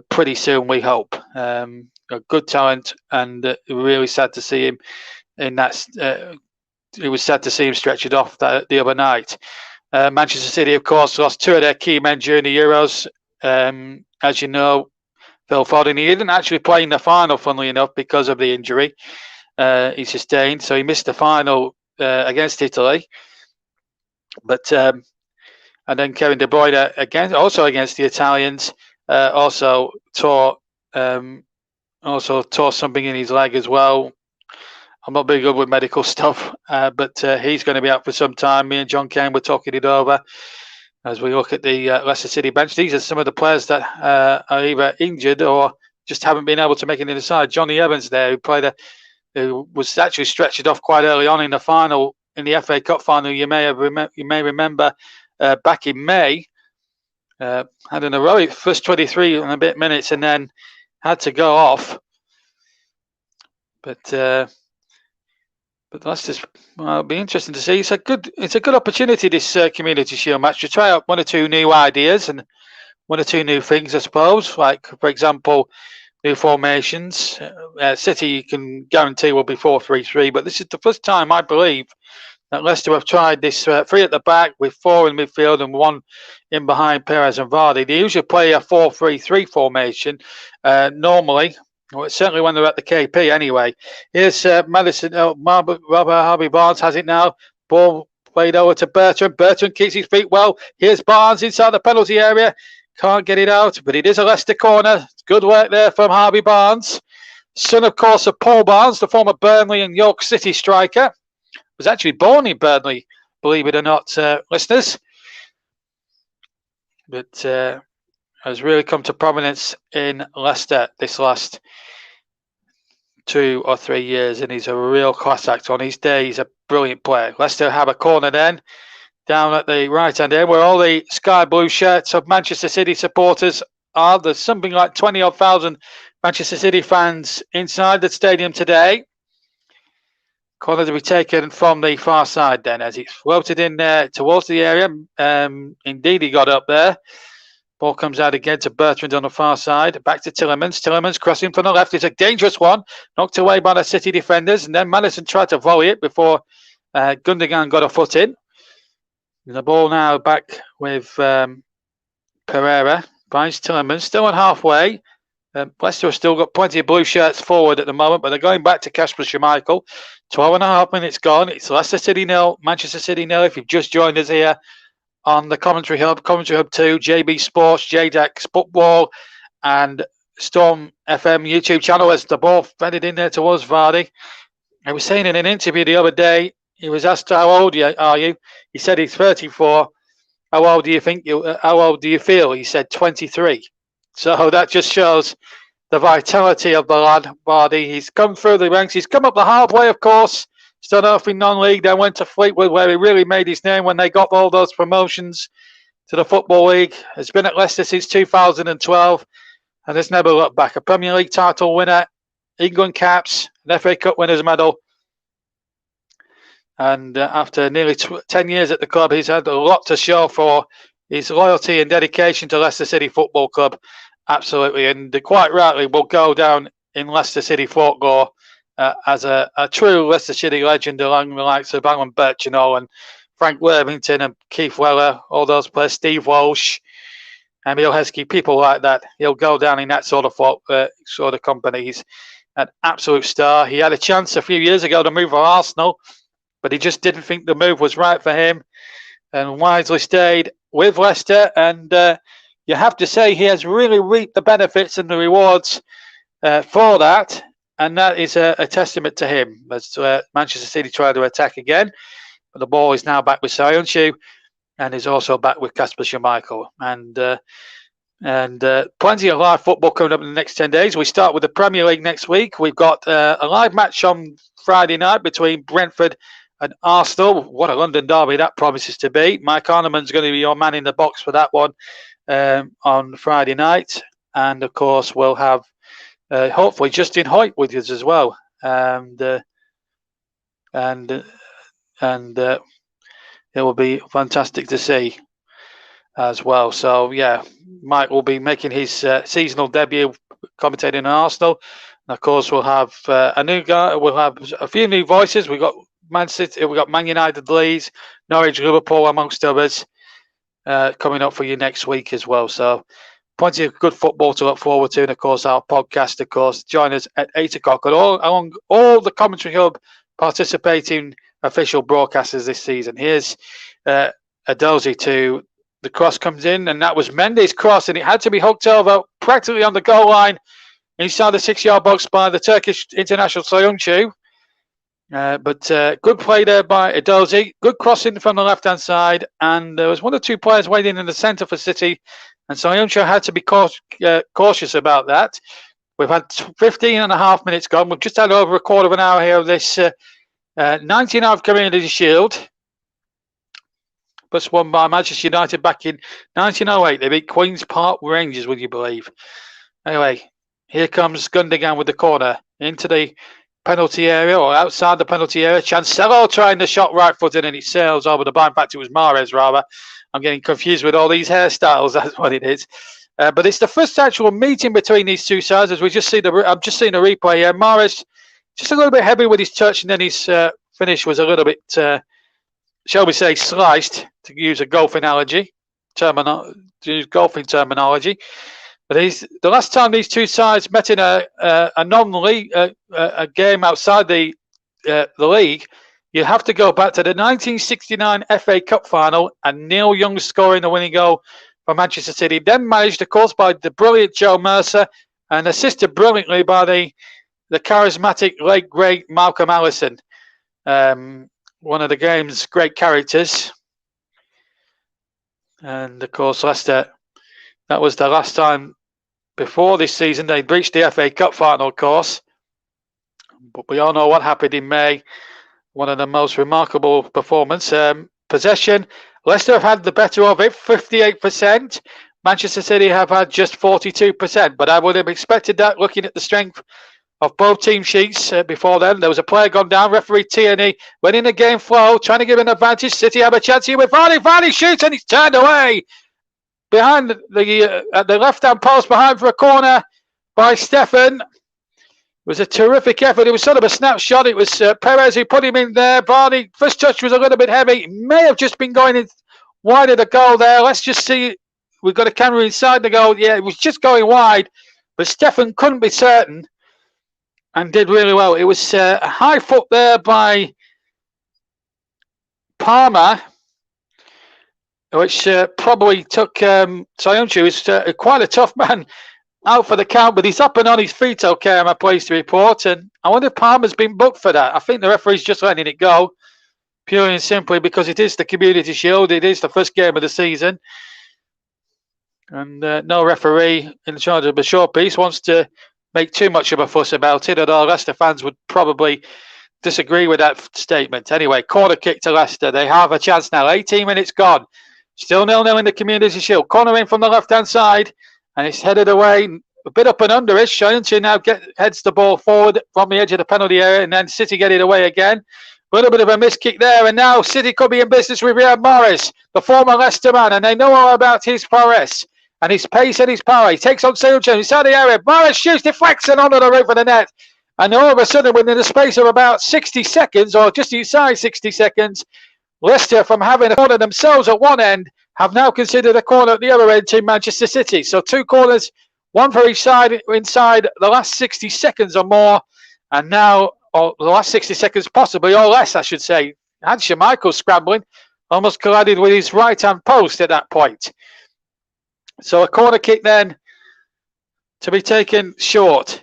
pretty soon, we hope. A good talent, and really sad to see him in that. It was sad to see him stretch it off the other night. Manchester City, of course, lost 2 of their key men during the Euros. As you know, Phil Foden, he didn't actually play in the final, funnily enough, because of the injury he sustained. So he missed the final against Italy. But and then Kevin De Bruyne also against the Italians, also tore something in his leg as well. I'm not very good with medical stuff, but he's going to be out for some time. Me and John Kane were talking it over as we look at the Leicester City bench. These are some of the players that are either injured or just haven't been able to make it inside. Johnny Evans there, who was actually stretched off quite early on in the final, in the FA Cup final. You may remember back in May, had an heroic first 23 and a bit minutes, and then had to go off. But that's just, it'll be interesting to see. It's a good opportunity, this Community Shield match, to try out 1 or 2 new ideas and 1 or 2 new things, I suppose. Like, for example, new formations. City, you can guarantee, will be 4-3-3, but this is the first time, I believe, that Leicester have tried this 3 at the back with 4 in midfield and 1 in behind Perez and Vardy. They usually play a 4-3-3 formation normally. Well, certainly when they're at the KP anyway. Here's Madison. Robert Harvey Barnes has it now. Ball played over to Bertrand. Bertrand keeps his feet well. Here's Barnes inside the penalty area. Can't get it out, but it is a Leicester corner. Good work there from Harvey Barnes. Son, of course, of Paul Barnes, the former Burnley and York City striker. Was actually born in Burnley, believe it or not, listeners. But has really come to prominence in Leicester this last 2 or 3 years, and he's a real class act. On his day, he's a brilliant player. Leicester have a corner then, down at the right-hand end, where all the sky blue shirts of Manchester City supporters are. There's something like 20-odd thousand Manchester City fans inside the stadium today. Corner to be taken from the far side then, as it's floated in there towards the area. Indeed, he got up there. Ball comes out again to Bertrand on the far side. Back to Tielemans. Tielemans crossing from the left. It's a dangerous one. Knocked away by the City defenders. And then Maddison tried to volley it before Gundogan got a foot in. And the ball now back with Pereira. Finds Tielemans. Still on halfway. Leicester have still got plenty of blue shirts forward at the moment, but they're going back to Kasper Schmeichel. 12.5 minutes gone. It's Leicester City 0, Manchester City 0. If you've just joined us here on the Commentary Hub 2, JB Sports, JDAX Football, and Storm FM YouTube channel, as the ball fended in there towards Vardy. I was saying in an interview the other day, he was asked, how old are you? He said he's 34. How old do you feel? He said 23. So that just shows the vitality of the lad, Vardy. He's come through the ranks. He's come up the hard way, of course. Started off in non-league, then went to Fleetwood, where he really made his name when they got all those promotions to the Football League. Has been at Leicester since 2012 and has never looked back. A Premier League title winner, England caps, an FA Cup winners medal. And after nearly 10 years at the club, he's had a lot to show for his loyalty and dedication to Leicester City Football Club. Absolutely. And quite rightly will go down in Leicester City folklore as a true Leicester City legend, along the likes of Alan Birchenow and Frank Worthington and Keith Weller, all those players, Steve Walsh, Emil Heskey, people like that. He'll go down in that sort of company. He's an absolute star. He had a chance a few years ago to move for Arsenal, but he just didn't think the move was right for him and wisely stayed with Leicester. And you have to say he has really reaped the benefits and the rewards for that. And that is a testament to him. As Manchester City try to attack again, but the ball is now back with Soyuncu and is also back with Kasper Schmeichel. And plenty of live football coming up in the next 10 days. We start with the Premier League next week. We've got a live match on Friday night between Brentford and Arsenal. What a London derby that promises to be. Mike Arneman's going to be your man in the box for that one on Friday night. And, of course, we'll have hopefully Justin Hoyt with us as well. And it will be fantastic to see as well. So, yeah, Mike will be making his seasonal debut commentating on Arsenal. And, of course, we'll have a new guy. We'll have a few new voices. We've got Man City, we've got Man United, Leeds, Norwich, Liverpool, amongst others, coming up for you next week as well. So, plenty of good football to look forward to. And, of course, our podcast, of course, join us at 8 o'clock. And along all the Commentary Hub participating official broadcasters this season. Here's a dozy to the cross comes in, and that was Mendy's cross, and it had to be hooked over practically on the goal line inside the 6-yard box by the Turkish international Soyuncu. But good play there by Edozie. Good crossing from the left-hand side, and there was one or two players waiting in the centre for City, and Soyuncu had to be cautious about that. We've had 15 and a half minutes gone. We've just had over a quarter of an hour here of this 19th Community Shield. Plus won by Manchester United back in 1908. They beat Queen's Park Rangers, would you believe? Anyway, here comes Gundogan with the corner into the penalty area, or outside the penalty area. Cancelo trying the shot right-footed, and it sails over the bar. In fact, it was Mahrez, rather. I'm getting confused with all these hairstyles. That's what it is. But it's the first actual meeting between these two sides, as we just see I'm just seeing a replay here. Mahrez just a little bit heavy with his touch, and then his finish was a little bit, shall we say, sliced, to use a golf analogy, golfing terminology. But the last time these two sides met in a non-league a game outside the league, you have to go back to the 1969 FA Cup final, and Neil Young scoring the winning goal for Manchester City. Then managed, of course, by the brilliant Joe Mercer, and assisted brilliantly by the charismatic late great Malcolm Allison, one of the game's great characters. And of course, Leicester, that was the last time before this season they'd reached the FA Cup final, of course. But we all know what happened in May. One of the most remarkable performances. Possession, Leicester have had the better of it, 58%. Manchester City have had just 42%. But I would have expected that, looking at the strength of both team sheets before then. There was a player gone down. Referee Tierney went in the game flow, trying to give an advantage. City have a chance here with Vardy. Vardy shoots, and it's turned away behind the left-hand post, behind for a corner by Stefan. It was a terrific effort. It was sort of a snapshot. It was Perez who put him in there. Vardy, first touch was a little bit heavy. It may have just been going in wide of the goal there. Let's just see. We've got a camera inside the goal. Yeah, it was just going wide, but Stefan couldn't be certain and did really well. It was a high foot there by Palmer, which probably took Soyuncu, who's quite a tough man, out for the count, but he's up and on his feet, okay, I'm pleased to report. And I wonder if Palmer's been booked for that. I think the referee's just letting it go, purely and simply because it is the Community Shield. It is the first game of the season. And no referee in charge of a short piece wants to make too much of a fuss about it, although Leicester fans would probably disagree with that statement. Anyway, corner kick to Leicester. They have a chance now. 18 minutes gone. Still 0-0 in the Community Shield. Corner in from the left-hand side, and it's headed away. A bit up and under-ish. Shayunchi now heads the ball forward from the edge of the penalty area, and then City get it away again. A little bit of a miss kick there, and now City could be in business with Riyad Mahrez, the former Leicester man, and they know all about his prowess and his pace and his power. He takes on Shayunchi inside the area. Mahrez shoots, deflects, and onto the roof of the net. And all of a sudden, within the space of about 60 seconds, or just inside 60 seconds, Leicester, from having a corner themselves at one end, have now considered a corner at the other end to Manchester City. So 2 corners, one for each side, inside the last 60 seconds or more. And now, or the last 60 seconds possibly, or less, I should say. Had Schmeichel scrambling, almost collided with his right-hand post at that point. So a corner kick then to be taken short.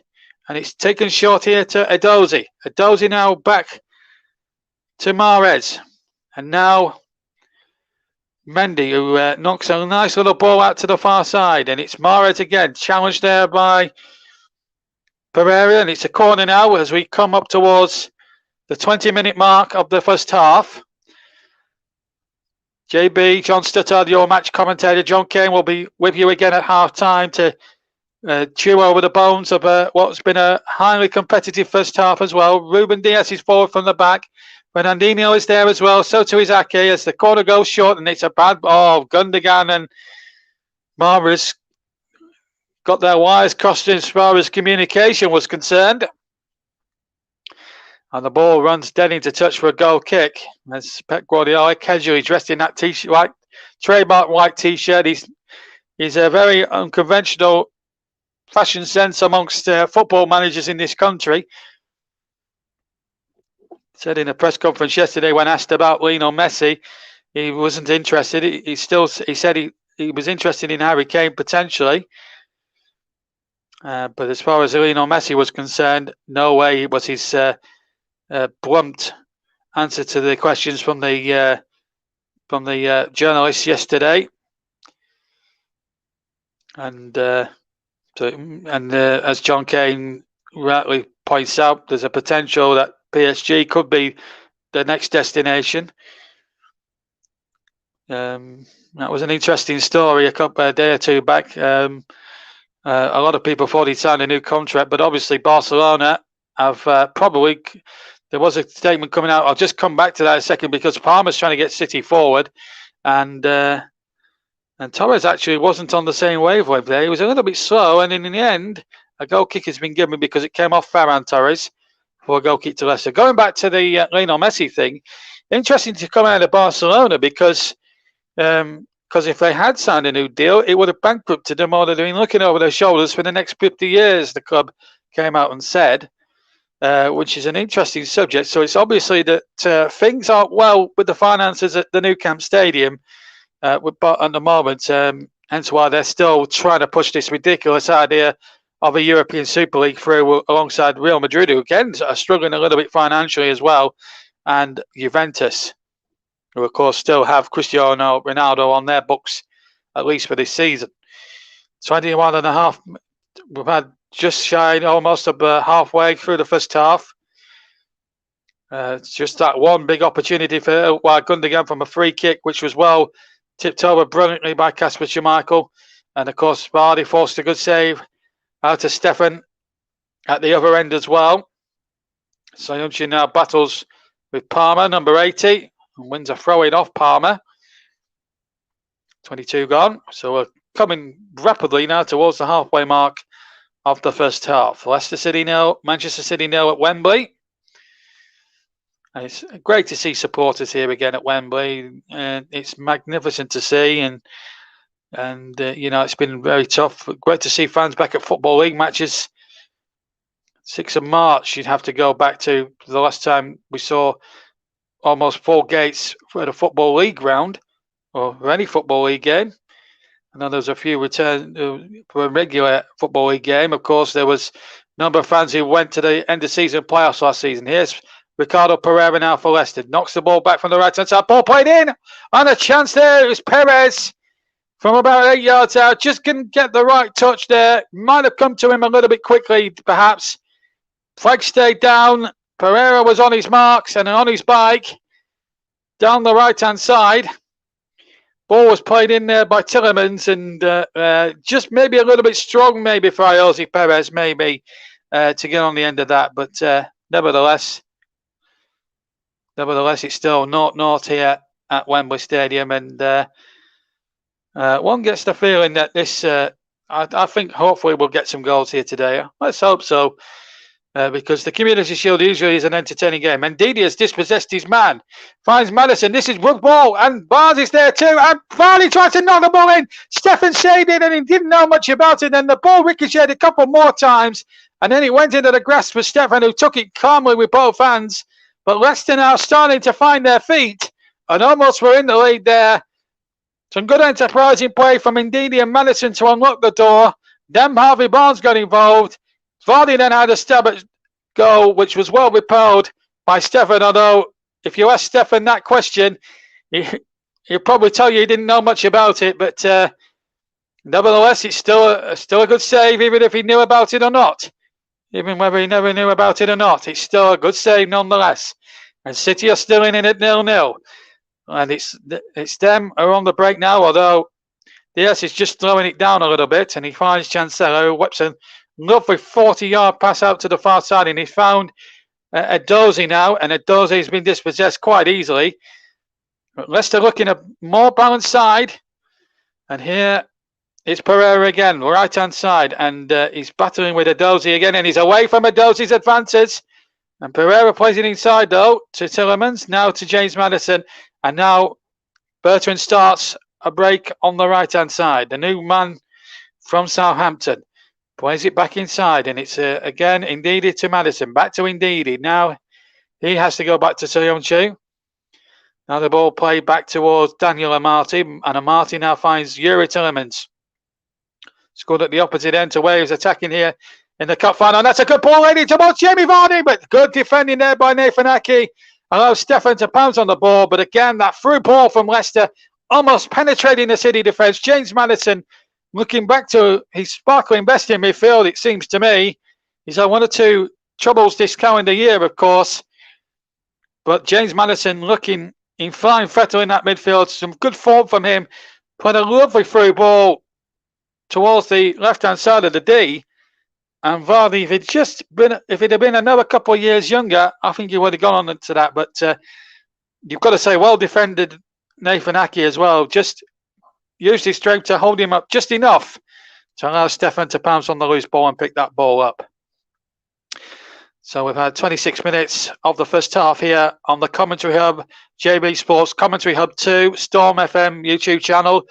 And it's taken short here to Edozie. Edozie now back to Mahrez. And now Mendy, who knocks a nice little ball out to the far side. And it's Mahrez again, challenged there by Pereira. And it's a corner now as we come up towards the 20-minute mark of the first half. JB, John Stuttard, your match commentator. John Kane will be with you again at half-time to chew over the bones of what's been a highly competitive first half as well. Ruben Dias is forward from the back. Fernandinho is there as well. So too is Ake as the corner goes short, and it's a bad ball. Gundogan and Mahrez got their wires crossed as far as communication was concerned. And the ball runs dead into touch for a goal kick. As Pep Guardiola, casually dressed in that t-shirt, trademark white t-shirt. He's a very unconventional fashion sense amongst football managers in this country. Said in a press conference yesterday when asked about Lionel Messi, he wasn't interested. He said he was interested in Harry Kane potentially. But as far as Lionel Messi was concerned, no way was his blunt answer to the questions from the journalists yesterday. And as John Kane rightly points out, there's a potential that PSG could be the next destination. That was an interesting story a day or two back. A lot of people thought he'd signed a new contract, but obviously Barcelona have probably. There was a statement coming out. I'll just come back to that in a second because Parma's trying to get City forward, and Torres actually wasn't on the same wavelength there. He was a little bit slow, and in the end, a goal kick has been given because it came off Ferran Torres for a goal kick to Leicester. Going back to the Lionel Messi thing, interesting to come out of Barcelona because if they had signed a new deal, it would have bankrupted them or they'd been looking over their shoulders for the next 50 years, the club came out and said, which is an interesting subject. So it's obviously that things aren't well with the finances at the Nou Camp Stadium at the moment, hence why they're still trying to push this ridiculous idea of a European Super League through alongside Real Madrid, who again are struggling a little bit financially as well, and Juventus, who of course still have Cristiano Ronaldo on their books, at least for this season. 21 and a half, we've had just shy almost of halfway through the first half. It's just that one big opportunity for Gundogan from a free kick, which was well tipped over brilliantly by Kasper Schmeichel. And of course, Vardy forced a good save out to Stefan at the other end as well. Sayunchi now battles with Palmer, number 80, and wins a throw-in off Palmer. 22 gone. So we're coming rapidly now towards the halfway mark of the first half. Leicester City 0, Manchester City 0 at Wembley. And it's great to see supporters here again at Wembley, and it's magnificent to see. And it's been very tough. Great to see fans back at Football League matches. 6th of March, you'd have to go back to the last time we saw almost full gates at a Football League ground or any Football League game. I know there's a few return for a regular Football League game. Of course, there was a number of fans who went to the end of season playoffs last season. Here's Ricardo Pereira now for Leicester. Knocks the ball back from the right-hand side. Ball played in. And a chance there. It was Perez from about 8 yards out. Just couldn't get the right touch there. Might have come to him a little bit quickly, perhaps. Flag stayed down. Pereira was on his marks and on his bike down the right-hand side. Ball was played in there by Tillemans, and just maybe a little bit strong, maybe for Jose Perez, maybe to get on the end of that. But nevertheless, it's still 0-0 here at Wembley Stadium, and one gets the feeling that this. I think hopefully we'll get some goals here today. Let's hope so. Because the Community Shield usually is an entertaining game. And Didi has dispossessed his man. Finds Madison. This is good ball. And Barnes is there too. And Vardy tries to knock the ball in. Stefan saved it and he didn't know much about it. And the ball ricocheted a couple more times. And then it went into the grasp of Stefan, who took it calmly with both hands. But Leicester now starting to find their feet. And almost were in the lead there. Some good enterprising play from Ndidi and Madison to unlock the door. Then Harvey Barnes got involved. Vardy then had a stab at goal, which was well repelled by Stefan. Although, if you ask Stefan that question, he'll probably tell you he didn't know much about it. But nevertheless, it's still a good save, even if he knew about it or not. Even whether he never knew about it or not, it's still a good save nonetheless. And City are still in it at 0-0. And it's them who are on the break now. Although Diaz is just throwing it down a little bit, and he finds Chancellor, who whips a lovely 40-yard pass out to the far side, and he's found Edozie now, and Edozie has been dispossessed quite easily. But Leicester looking a more balanced side, and here it's Pereira again, right-hand side, and he's battling with Edozie again, and he's away from Edozie's advances. And Pereira plays it inside, though, to Tillemans, now to James Madison, and now Bertrand starts a break on the right-hand side. The new man from Southampton plays it back inside, and it's again Ndidi to Madison. Back to Ndidi. Now he has to go back to Soyuncu. Now the ball played back towards Daniel Amati, and Amati now finds Yuri Tillemans. Scored at the opposite end to Wales, attacking here in the cup final. And that's a good ball leading towards Jamie Vardy, but good defending there by Nathan Ake. Allows Stefan to pounce on the ball, but again that through ball from Leicester, almost penetrating the City defence. James Madison, looking back to his sparkling best in midfield, it seems to me. He's had one or two troubles this calendar year, of course. But James Madison looking in fine fettle in that midfield. Some good form from him. Played a lovely through ball towards the left-hand side of the D. And Vardy, if it had been another couple of years younger, I think he would have gone on to that. But you've got to say, well defended Nathan Ake as well. Just used his strength to hold him up just enough to allow Stefan to pounce on the loose ball and pick that ball up. So we've had 26 minutes of the first half here on the Commentary Hub, JB Sports Commentary Hub 2, Storm FM YouTube channel,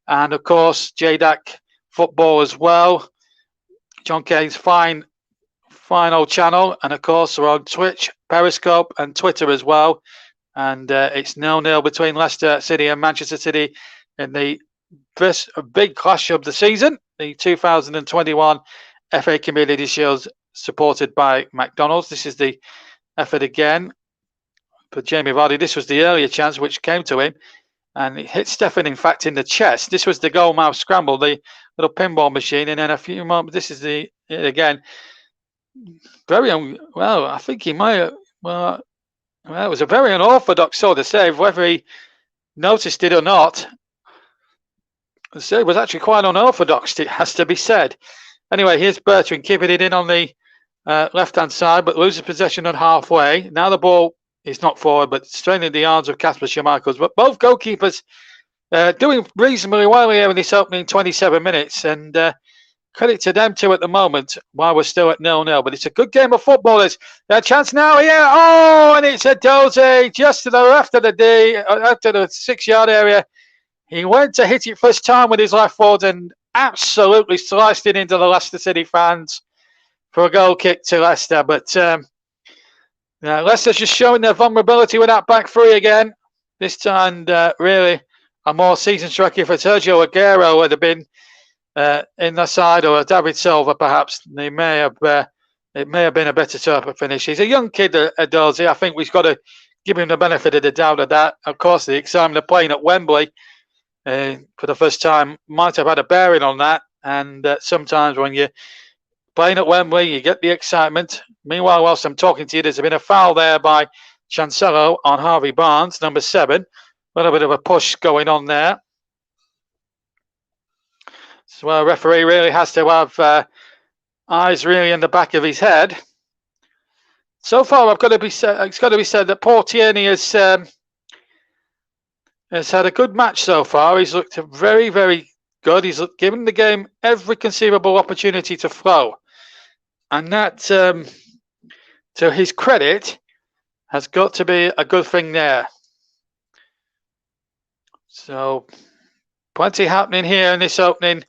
and of course JDAC Football as well. John Kane's fine old channel, and of course we're on Twitch, Periscope and Twitter as well. And it's 0-0 between Leicester City and Manchester City in the first big clash of the season, the 2021 FA Community Shield, supported by McDonald's. This is the effort again for Jamie Vardy. This was the earlier chance which came to him, and it hit Stefan, in fact, in the chest. This was the goal mouth scramble, the little pinball machine, and then a few moments. This is the again. Well, I think he might have. Well, it was a very unorthodox sort of save, whether he noticed it or not. The save was actually quite unorthodox, it has to be said. Anyway, here's Bertrand keeping it in on the left-hand side, but loses possession at halfway. Now the ball is not forward, but straining the arms of Kasper Schmeichel. But both goalkeepers doing reasonably well here in this opening 27 minutes, and credit to them too at the moment while we're still at 0-0. But it's a good game of football. There's a chance now here. Oh, and it's Edozie just to the left of the D, after the 6-yard area. He went to hit it first time with his left foot and absolutely sliced it into the Leicester City fans for a goal kick to Leicester. But Leicester's just showing their vulnerability with that back three again. This time, really, a more seasoned striker for Sergio Aguero would have been in the side, or David Silva perhaps. It may have been a better type of finish. He's a young kid, Edozie. I think we've got to give him the benefit of the doubt of that. Of course, the excitement of playing at Wembley for the first time might have had a bearing on that. And sometimes when you're playing at Wembley, you get the excitement. Meanwhile, whilst I'm talking to you, there's been a foul there by Chancelo on Harvey Barnes, number 7. A little bit of a push going on there. So a referee really has to have eyes really in the back of his head. So far, it's got to be said that Paul Tierney has had a good match so far. He's looked very, very good. He's given the game every conceivable opportunity to flow. And that, to his credit, has got to be a good thing there. So, plenty happening here in this opening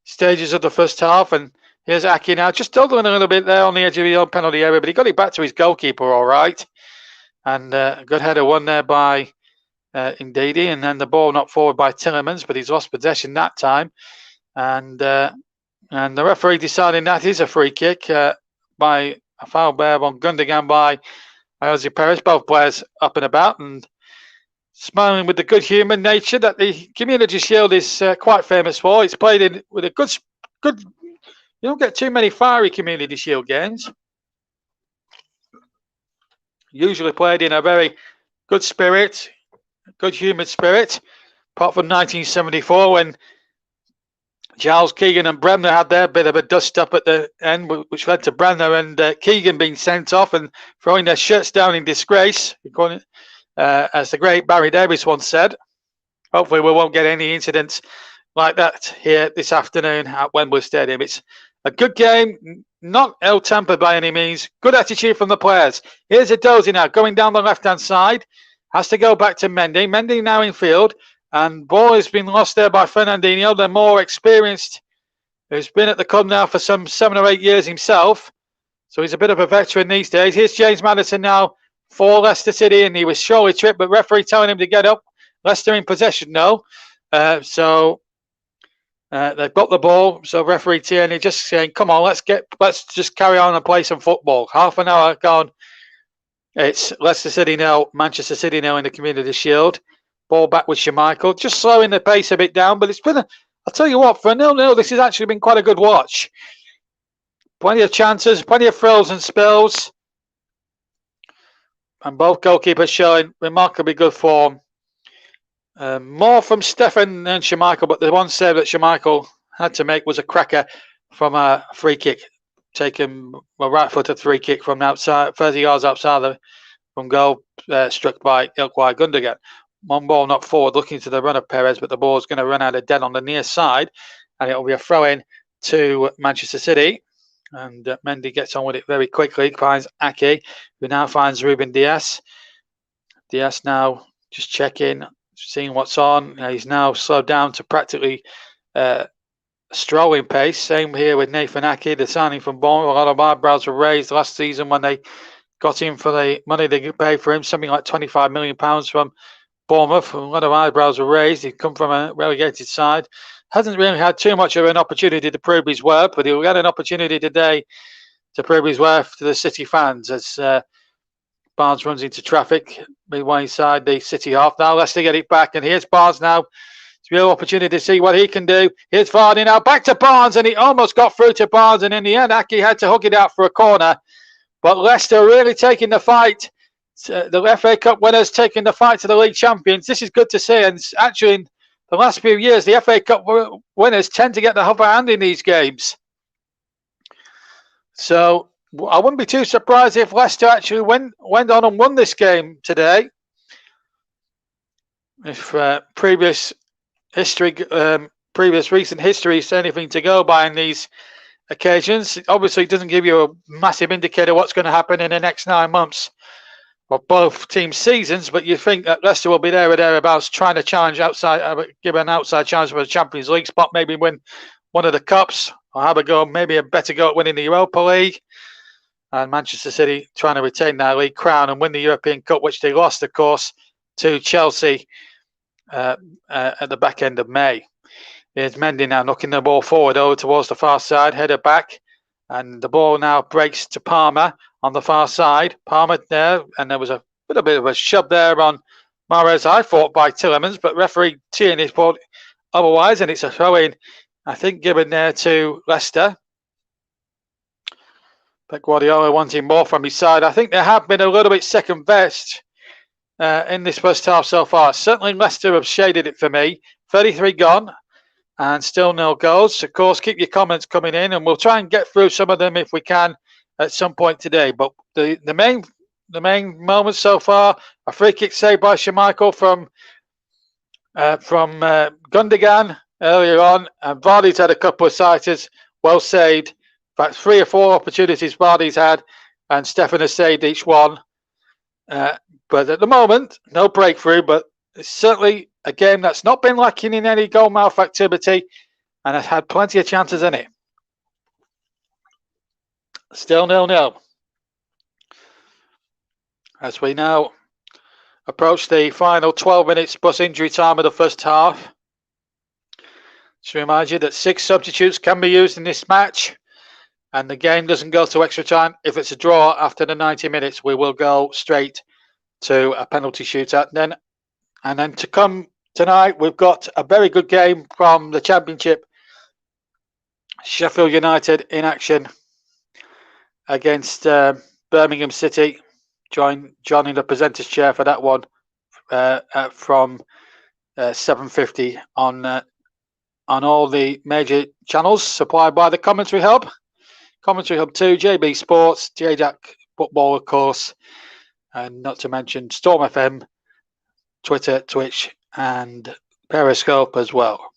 stages of the first half. And here's Aki now, just dawdling a little bit there on the edge of the own penalty area, but he got it back to his goalkeeper all right. And a good header won there by Ndidi, and then the ball knocked forward by Tillemans, but he's lost possession that time. And the referee deciding that is a free kick by a foul there on Gundogan by Jose Perez. Both players up and about and smiling with the good human nature that the Community Shield is quite famous for. It's played in with a good. You don't get too many fiery Community Shield games. Usually played in a very good spirit, good humoured spirit. Apart from 1974 when Giles, Keegan and Bremner had their bit of a dust up at the end, which led to Bremner and Keegan being sent off and throwing their shirts down in disgrace, as the great Barry Davis once said. Hopefully we won't get any incidents like that here this afternoon at Wembley Stadium. It's a good game, not ill-tempered by any means. Good attitude from the players. Here's a Dozy now going down the left-hand side. Has to go back to Mendy. Mendy now in field. And ball has been lost there by Fernandinho, the more experienced, who's been at the club now for some 7 or 8 years himself. So he's a bit of a veteran these days. Here's James Maddison now for Leicester City, and he was surely tripped, but referee telling him to get up. Leicester in possession now. So they've got the ball. So referee Tierney just saying, come on, let's just carry on and play some football. Half an hour gone. It's Leicester City 0, Manchester City 0 in the Community Shield. Ball back with Schmeichel, just slowing the pace a bit down, but it's been I'll tell you what, for a 0-0, this has actually been quite a good watch. Plenty of chances, plenty of frills and spills. And both goalkeepers showing remarkably good form. More from Stefan than Schmeichel, but the one save that Schmeichel had to make was a cracker from a free kick. Taken a right-footed free kick from outside, 30 yards outside from goal, struck by Ilkay Gundogan. One ball not forward, looking to the run of Perez, but the ball's going to run out of dead on the near side, and it'll be a throw-in to Manchester City. And Mendy gets on with it very quickly, finds Ake, who now finds Ruben Dias. Dias now just checking, seeing what's on. He's now slowed down to practically strolling pace. Same here with Nathan Ake, the signing from Bournemouth. A lot of eyebrows were raised last season when they got him for the money they could pay for him, something like £25 million from Bournemouth. A lot of eyebrows were raised. He'd come from a relegated side. Hasn't really had too much of an opportunity to prove his worth, but he'll get an opportunity today to prove his worth to the City fans as Barnes runs into traffic midway inside the City half. Now Leicester get it back, and here's Barnes now. It's a real opportunity to see what he can do. Here's Vardy now, back to Barnes, and he almost got through to Barnes, and in the end, Ake had to hook it out for a corner. But Leicester really taking the fight. The FA Cup winners taking the fight to the league champions. This is good to see, and actually in the last few years, the FA Cup winners tend to get the upper hand in these games. So I wouldn't be too surprised if Leicester actually went on and won this game today. If previous recent history is anything to go by in these occasions, obviously it doesn't give you a massive indicator what's going to happen in the next 9 months of both teams' seasons, but you think that Leicester will be there or thereabouts trying to challenge give an outside challenge for the Champions League spot, maybe win one of the cups, or have a go, maybe a better go at winning the Europa League. And Manchester City trying to retain their league crown and win the European Cup, which they lost, of course, to Chelsea at the back end of May. Here's Mendy now knocking the ball forward over towards the far side, header back, and the ball now breaks to Palmer on the far side. Palmer there, and there was a bit of a shove there on Mahrez, I thought, by Tillemans, but referee Tierney otherwise, and it's a throw-in, I think, given there to Leicester. Pep Guardiola wanting more from his side. I think they have been a little bit second best in this first half so far. Certainly Leicester have shaded it for me. 33 gone and still no goals. Of course, keep your comments coming in and we'll try and get through some of them if we can at some point today. But the main moments so far, a free kick saved by Schmeichel from Gundogan earlier on, and Vardy's had a couple of sighters, well saved. In fact, 3 or 4 opportunities Vardy's had, and Stefan has saved each one. But at the moment, no breakthrough, but it's certainly a game that's not been lacking in any goal-mouth activity, and has had plenty of chances in it. Still 0-0. As we now approach the final 12 minutes plus injury time of the first half. Just remind you that 6 substitutes can be used in this match, and the game doesn't go to extra time. If it's a draw after the 90 minutes, we will go straight to a penalty shootout. And then to come tonight, we've got a very good game from the Championship. Sheffield United in action against Birmingham City. Joining the presenter's chair for that one from 7:50 on all the major channels supplied by the Commentary Hub. Commentary Hub 2, JB Sports, JJack Football, of course, and not to mention Storm FM, Twitter, Twitch, and Periscope as well.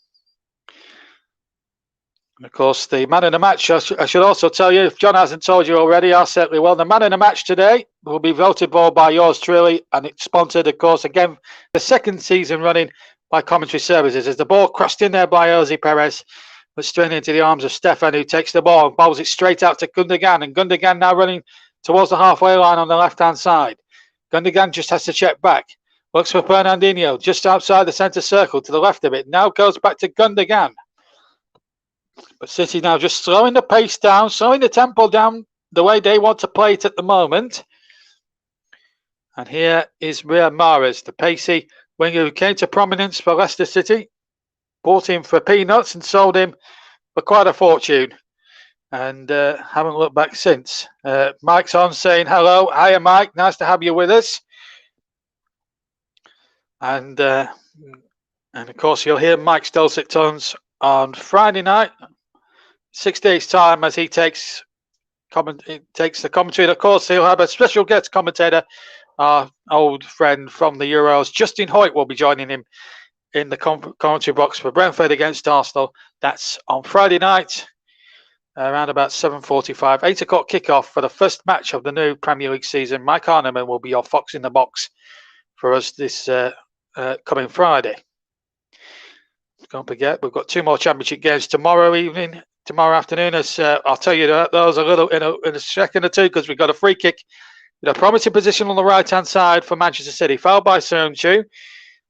And of course, the man of the match, I should also tell you, if John hasn't told you already, I certainly will. The man of the match today will be voted for by yours truly, and it's sponsored, of course, again, the second season running by Commentary Services. As the ball crossed in there by Jose Perez, but straight into the arms of Stefan, who takes the ball and bowls it straight out to Gundogan. And Gundogan now running towards the halfway line on the left-hand side. Gundogan just has to check back. Looks for Fernandinho just outside the centre circle to the left of it. Now goes back to Gundogan. But City now just slowing the pace down, slowing the tempo down the way they want to play it at the moment. And here is Riyad Mahrez, the pacey winger who came to prominence for Leicester City. Bought him for peanuts and sold him for quite a fortune. And haven't looked back since. Mike's on saying hello. Hiya, Mike. Nice to have you with us. And of course, you'll hear Mike's dulcet tones on Friday night, 6 days' time, as he takes the commentary. And of course, he'll have a special guest commentator, our old friend from the Euros, Justin Hoyt, will be joining him in the commentary box for Brentford against Arsenal. That's on Friday night, around about 7:45, 8 o'clock kickoff for the first match of the new Premier League season. Mike Arneman will be your fox in the box for us this coming Friday. Don't forget, we've got 2 more Championship games tomorrow afternoon. As I'll tell you those a little in a second or two, because we've got a free kick in a promising position on the right-hand side for Manchester City, fouled by Seung-Chu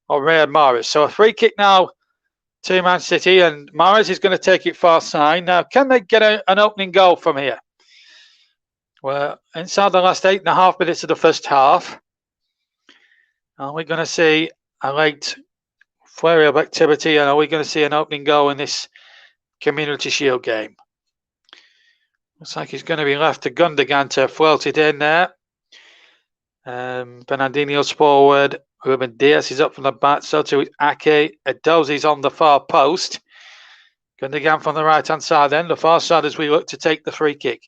or Riyad Mahrez. So a free kick now to Man City, and Mahrez is going to take it far side. Now, can they get an opening goal from here? Well, inside the last 8.5 minutes of the first half, are we going to see a late flurry of activity, and are we going to see an opening goal in this Community Shield game? Looks like he's going to be left to Gundogan to float it in there. Fernandinho's forward. Ruben Diaz is up from the back. So too is Ake. Edozi's on the far post. Gundogan from the right-hand side then. The far side as we look to take the free kick.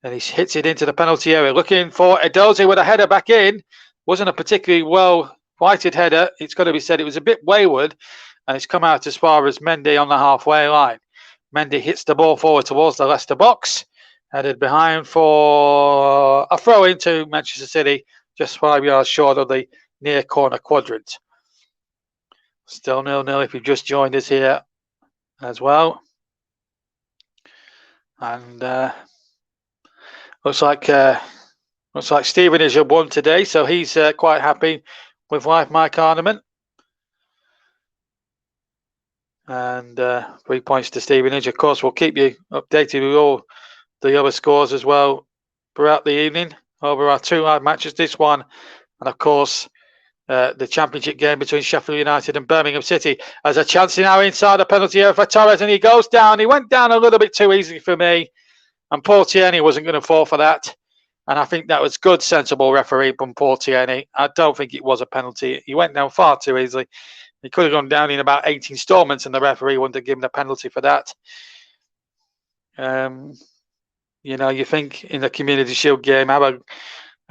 And he hits it into the penalty area. Looking for Edozi with a header back in. Wasn't a particularly well-flighted header. It's got to be said it was a bit wayward. And it's come out as far as Mendy on the halfway line. Mendy hits the ball forward towards the Leicester box. Headed behind for a throw into Manchester City. Just 5 yards short of the near corner quadrant. Still 0-0 if you've just joined us here as well. And looks like Stevenage have won today, so he's quite happy with life, Mike Arneman. And 3 points to Stevenage. Of course, we'll keep you updated with all the other scores as well throughout the evening over our 2 live matches, this one, and of course the championship game between Sheffield United and Birmingham City. As a chance now inside the penalty area for Torres, and he goes down. He went down a little bit too easily for me, and Paul Tierney wasn't going to fall for that. And I think that was good, sensible referee from Paul Tierney. I don't think it was a penalty. He went down far too easily. He could have gone down in about 8 installments, and the referee wouldn't have given a penalty for that. You think in the Community Shield game, have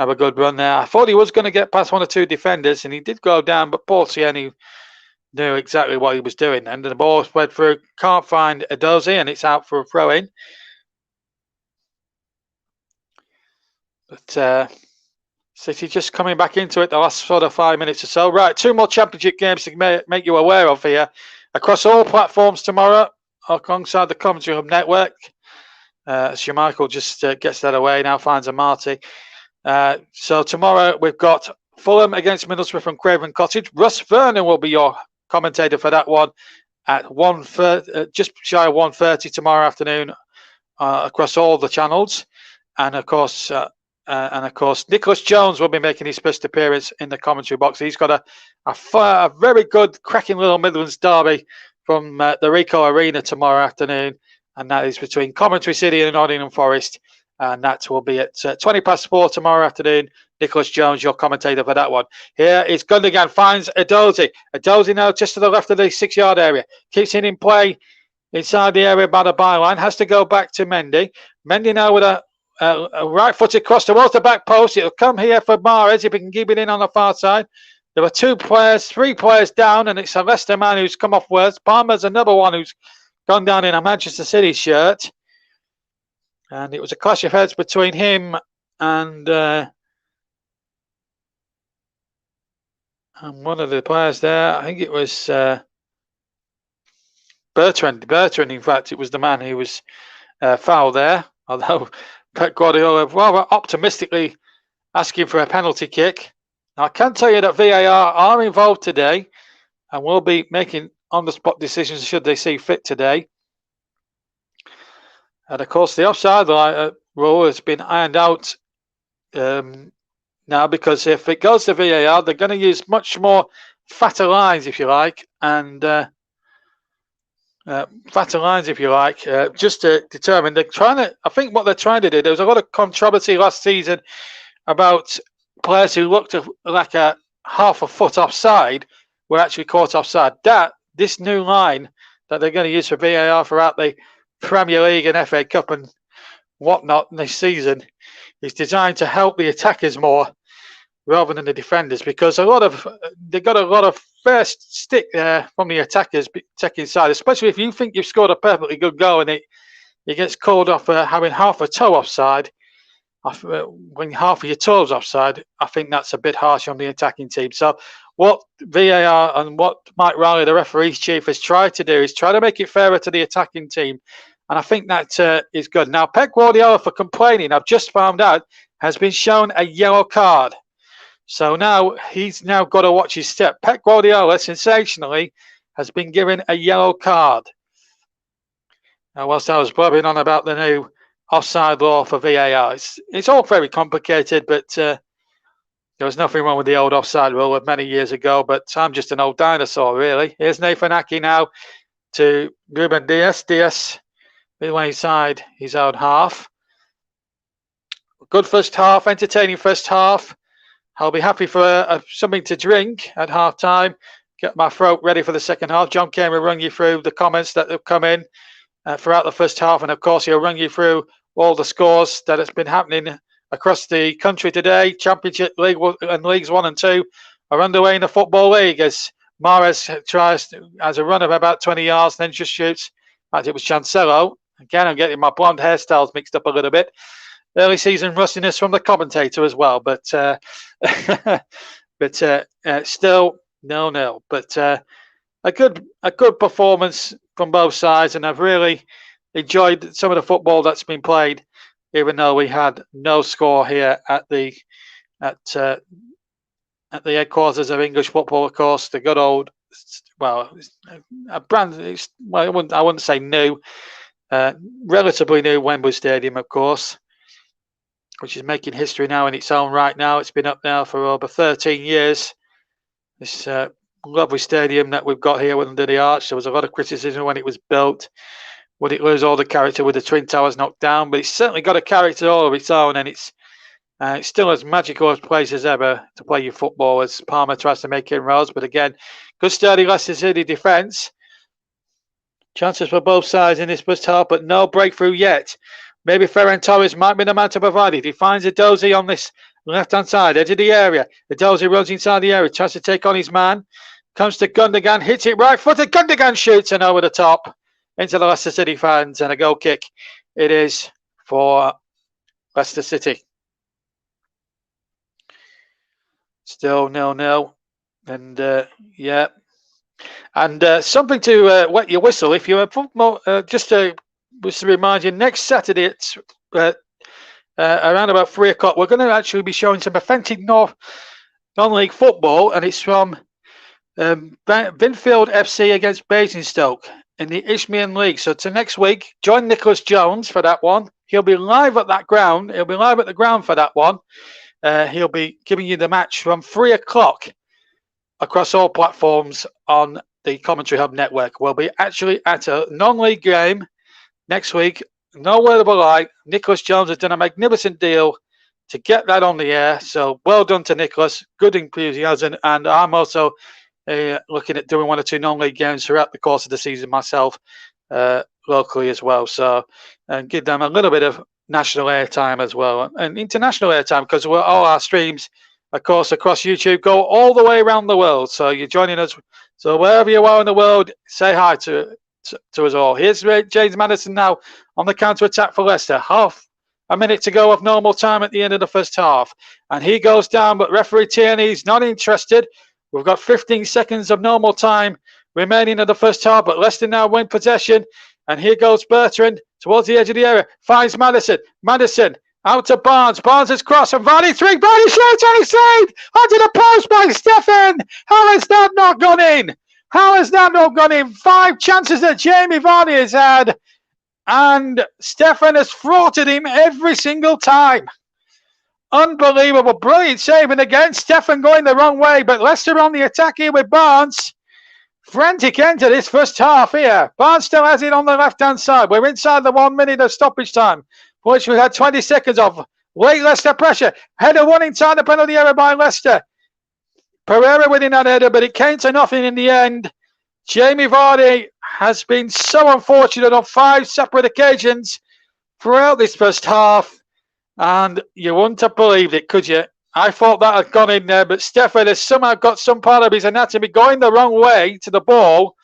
a good run there. I thought he was going to get past 1 or 2 defenders, and he did go down, but Paul Tierney knew exactly what he was doing. And the ball spread through. Can't find Edozie, and it's out for a throw-in. But City just coming back into it the last sort of 5 minutes or so. Right, 2 more championship games to make you aware of here. Across all platforms tomorrow, alongside the Commentary Hub Network. Michael just gets that away, now finds a Marty. So tomorrow we've got Fulham against Middlesbrough from Craven Cottage. Russ Vernon will be your commentator for that one at just shy of 1:30 tomorrow afternoon across all the channels. And of course, Nicholas Jones will be making his first appearance in the commentary box. He's got a very good, cracking little Midlands derby from the Rico Arena tomorrow afternoon, and that is between Coventry City and Nottingham Forest, and that will be at 4:20 tomorrow afternoon. Nicholas Jones, your commentator for that one. Here is Gundogan, finds Edozie. Edozie now just to the left of the 6-yard area. Keeps it in play inside the area by the byline. Has to go back to Mendy. Mendy now with a right-footed cross towards the back post. It'll come here for Mahrez if he can keep it in on the far side. There were 3 players down, and it's a Leicester man who's come off worse. Palmer's another one who's gone down in a Manchester City shirt. And it was a clash of heads between him and one of the players there. I think it was Bertrand. Bertrand, in fact, it was the man who was fouled there. Although Pep Guardiola rather optimistically asking for a penalty kick. Now, I can tell you that VAR are involved today and will be making on-the-spot decisions should they see fit today. And of course, the offside rule has been ironed out now, because if it goes to VAR, they're going to use much more fatter lines, if you like, and just to determine. I think what they're trying to do, there was a lot of controversy last season about players who looked like a half a foot offside were actually caught offside. This new line that they're going to use for VAR throughout the Premier League and FA Cup and whatnot this season is designed to help the attackers more rather than the defenders, because they got a lot of first stick there from the attackers taking side, especially if you think you've scored a perfectly good goal and it gets called off for having half a toe offside. When half of your toes offside, I think that's a bit harsh on the attacking team. So what VAR and what Mike Riley, the referee's chief, has tried to do is try to make it fairer to the attacking team. And I think that is good. Now, Pep Guardiola, for complaining, I've just found out, has been shown a yellow card. So now he's got to watch his step. Pep Guardiola, sensationally, has been given a yellow card. Now, whilst I was blabbing on about the new offside law for VAR, it's all very complicated, but there was nothing wrong with the old offside rule of many years ago, but I'm just an old dinosaur, really. Here's Nathan Ake now to Ruben Dias. Dias midway inside his own half. Good first half, entertaining first half. I'll be happy for something to drink at half time. Get my throat ready for the second half. John Kane will run you through the comments that have come in throughout the first half, and of course he'll run you through all the scores that has been happening across the country today. Championship League and Leagues 1 and 2 are underway in the Football League as Mahrez has a run of about 20 yards, then just shoots. In fact, it was Cancelo. Again, I'm getting my blonde hairstyles mixed up a little bit. Early season rustiness from the commentator as well, but still 0-0. But a good performance from both sides, and I've really enjoyed some of the football that's been played, even though we had no score here at the headquarters of English football. Of course, the good old, a brand. I wouldn't say new, relatively new Wembley Stadium, of course, which is making history now in its own right. Now it's been up now for over 13 years, This lovely stadium that we've got here under the arch. There was a lot of criticism when it was built. Would it lose all the character with the Twin Towers knocked down? But it's certainly got a character all of its own, and it's still as magical a place as ever to play your football as Palmer tries to make inroads. But again, good sturdy Leicester City defence. Chances for both sides in this first half, but no breakthrough yet. Maybe Ferran Torres might be the man to provide it. He finds Edozie on this left-hand side, edge of the area. Edozie runs inside the area, tries to take on his man. Comes to Gundogan, hits it right-footed. Gundogan shoots and over the top into the Leicester City fans, and a goal kick it is for Leicester City. Still 0-0, and yeah. And something to wet your whistle if you're a football. Just to remind you, next Saturday it's around about 3 o'clock. We're going to actually be showing some authentic non-league football, and it's from Binfield FC against Basingstoke in the Isthmian League. So to next week, join Nicholas Jones for that one. He'll be live at that ground. He'll be live at the ground for that one. He'll be giving you the match from 3 o'clock across all platforms on the Commentary Hub network. We'll be actually at a non-league game next week. No word of a lie. Nicholas Jones has done a magnificent deal to get that on the air. So well done to Nicholas. Good enthusiasm. And I'm also looking at doing 1 or 2 non-league games throughout the course of the season myself, locally as well. So, and give them a little bit of national airtime as well, and international airtime, because all our streams, of course, across YouTube go all the way around the world. So you're joining us. So wherever you are in the world, say hi to us all. Here's James Maddison now on the counter-attack for Leicester. Half a minute to go of normal time at the end of the first half. And he goes down, but referee Tierney's not interested. We've got 15 seconds of normal time remaining in the first half, but Leicester now win possession. And here goes Bertrand towards the edge of the area. Finds Maddison. Maddison out to Barnes. Barnes has crossed and Vardy through. Vardy shoots and he's saved onto the post by Stefan. How has that not gone in? How has that not gone in? 5 chances that Jamie Vardy has had. And Stefan has thwarted him every single time. Unbelievable. Brilliant save. And again, Stefan going the wrong way. But Leicester on the attack here with Barnes. Frantic end to this first half here. Barnes still has it on the left-hand side. We're inside the 1 minute of stoppage time, which we had 20 seconds of. Late Leicester pressure. Header won inside the penalty area by Leicester. Pereira winning that header, but it came to nothing in the end. Jamie Vardy has been so unfortunate on 5 separate occasions throughout this first half. And you wouldn't have believed it, could you? I thought that had gone in there, but Stefan has somehow got some part of his anatomy going the wrong way to the ball,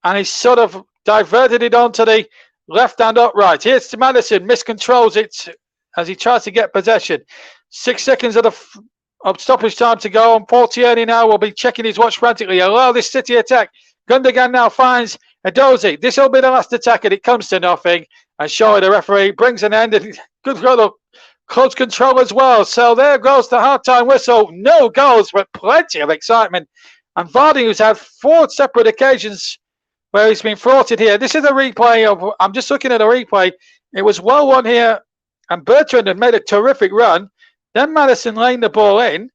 and he's sort of diverted it onto the left-hand upright. Here's to Maddison, miscontrols it as he tries to get possession. 6 seconds of stoppage time to go, and Paul Tierney now will be checking his watch frantically. Allow this City attack. Gundogan now finds Edozie. This will be the last attack, and it comes to nothing. And surely the referee brings an end, and good close control as well. So there goes the half-time whistle. No goals, but plenty of excitement. And Vardy, who's had 4 separate occasions where he's been thwarted here. This is a replay of, I'm just looking at a replay. It was well won here, and Bertrand had made a terrific run. Then Maddison laying the ball in.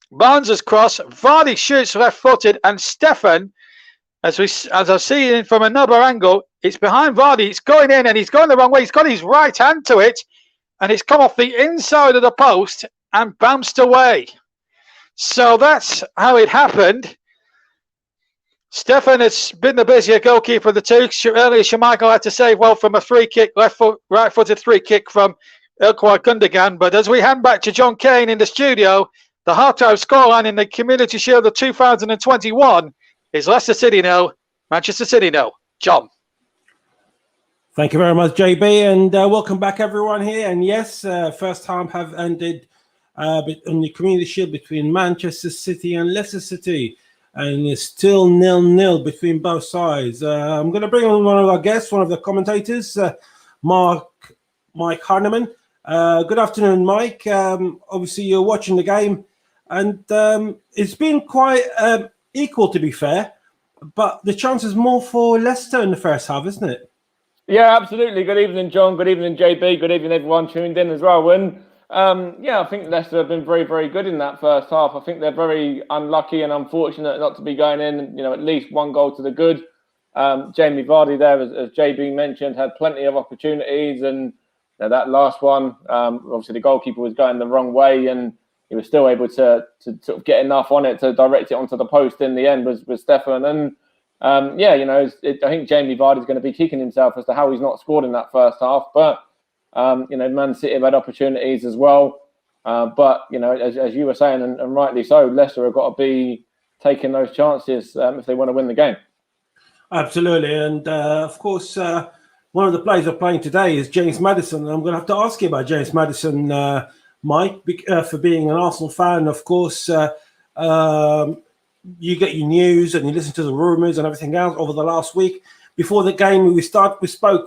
Barnes has crossed. Vardy shoots left-footed, and Stefan, as I see it from another angle, it's behind Vardy. It's going in, and he's going the wrong way. He's got his right hand to it. And it's come off the inside of the post and bounced away. So that's how it happened. Stefan has been the busier goalkeeper of the two. Earlier, Schmeichel had to save well from a free kick, right-footed free kick from Ilkay Gundogan. But as we hand back to John Kane in the studio, the half-time scoreline in the Community Shield of 2021 is Leicester City 0, Manchester City 0. John.
Thank you very much, JB, and welcome back, everyone here. And yes, first time have ended on the Community Shield between Manchester City and Leicester City, and it's still 0-0 between both sides. I'm going to bring on one of our guests, one of the commentators, Mike Harneman. Good afternoon, Mike. Obviously, you're watching the game, and it's been quite equal, to be fair, but the chance is more for Leicester in the first half, isn't it?
Yeah, absolutely. Good evening, John. Good evening, JB. Good evening, everyone tuned in as well. And Yeah, I think Leicester have been very, very good in that first half. I think they're very unlucky and unfortunate not to be going in, at least one goal to the good. Jamie Vardy there, as JB mentioned, had plenty of opportunities, and that last one, obviously the goalkeeper was going the wrong way, and he was still able to sort of get enough on it to direct it onto the post in the end was Stefan. And I think Jamie Vardy's going to be kicking himself as to how he's not scored in that first half, but. Man City have had opportunities as well. But as you were saying, and rightly so, Leicester have got to be taking those chances if they want to win the game.
Absolutely. And of course, one of the players are playing today is James Maddison. I'm going to have to ask you about James Maddison, Mike, for being an Arsenal fan. Of course, you get your news and you listen to the rumours and everything else over the last week. Before the game, I spoke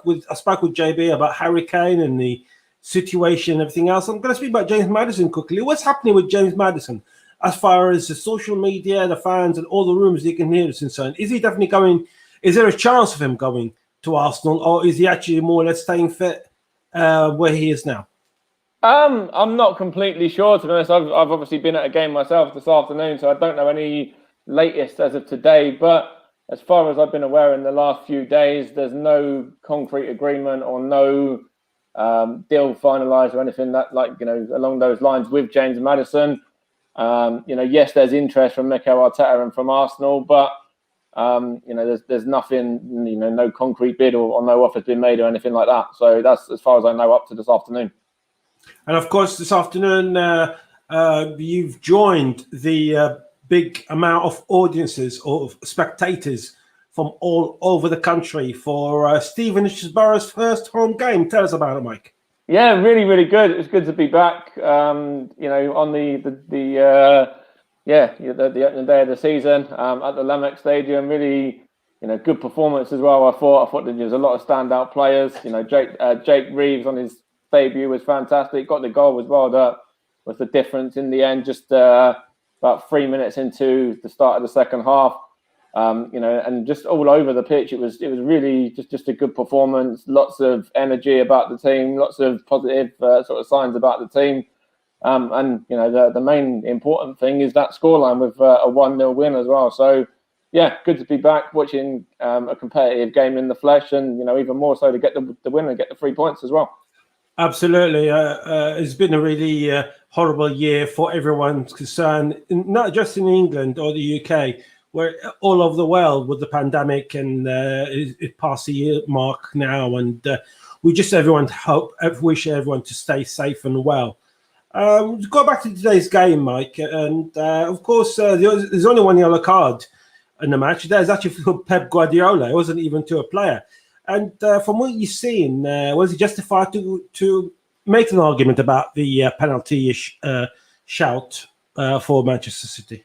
with JB about Harry Kane and the situation and everything else. I'm going to speak about James Maddison quickly. What's happening with James Maddison as far as the social media, the fans, and all the rumours you can hear is concerned? Is he definitely going? Is there a chance of him going to Arsenal, or is he actually more or less staying fit where he is now?
I'm not completely sure, to be honest. I've obviously been at a game myself this afternoon, so I don't know any latest as of today, but as far as I've been aware in the last few days, there's no concrete agreement or no deal finalised or anything along those lines with James Maddison. Yes, there's interest from Mikel Arteta and from Arsenal, but there's nothing, no concrete bid or no offer's been made or anything like that. So that's as far as I know up to this afternoon.
And of course, this afternoon you've joined the big amount of audiences or spectators from all over the country for Stevenage Borough's first home game. Tell us about it, Mike.
Yeah, really, really good. It's good to be back. On the opening day of the season at the Lamex Stadium. Really, good performance as well. I thought there was a lot of standout players. Jake Reeves on his debut was fantastic. Got the goal as well. That was the difference in the end. Just about 3 minutes into the start of the second half, and just all over the pitch, it was really just a good performance. Lots of energy about the team, lots of positive sort of signs about the team, and the main important thing is that scoreline with a 1-0 win as well. So yeah, good to be back watching a competitive game in the flesh, and even more so to get the win and get the 3 points as well.
Absolutely. It's been a really horrible year for everyone concerned, not just in England or the UK, where all over the world with the pandemic, and it passed the year mark now. And we just wish everyone to stay safe and well. Go back to today's game, Mike. And of course, there's only one yellow card in the match. There's actually for Pep Guardiola. It wasn't even to a player. And from what you've seen, was it justified to make an argument about the penalty shout for Manchester City?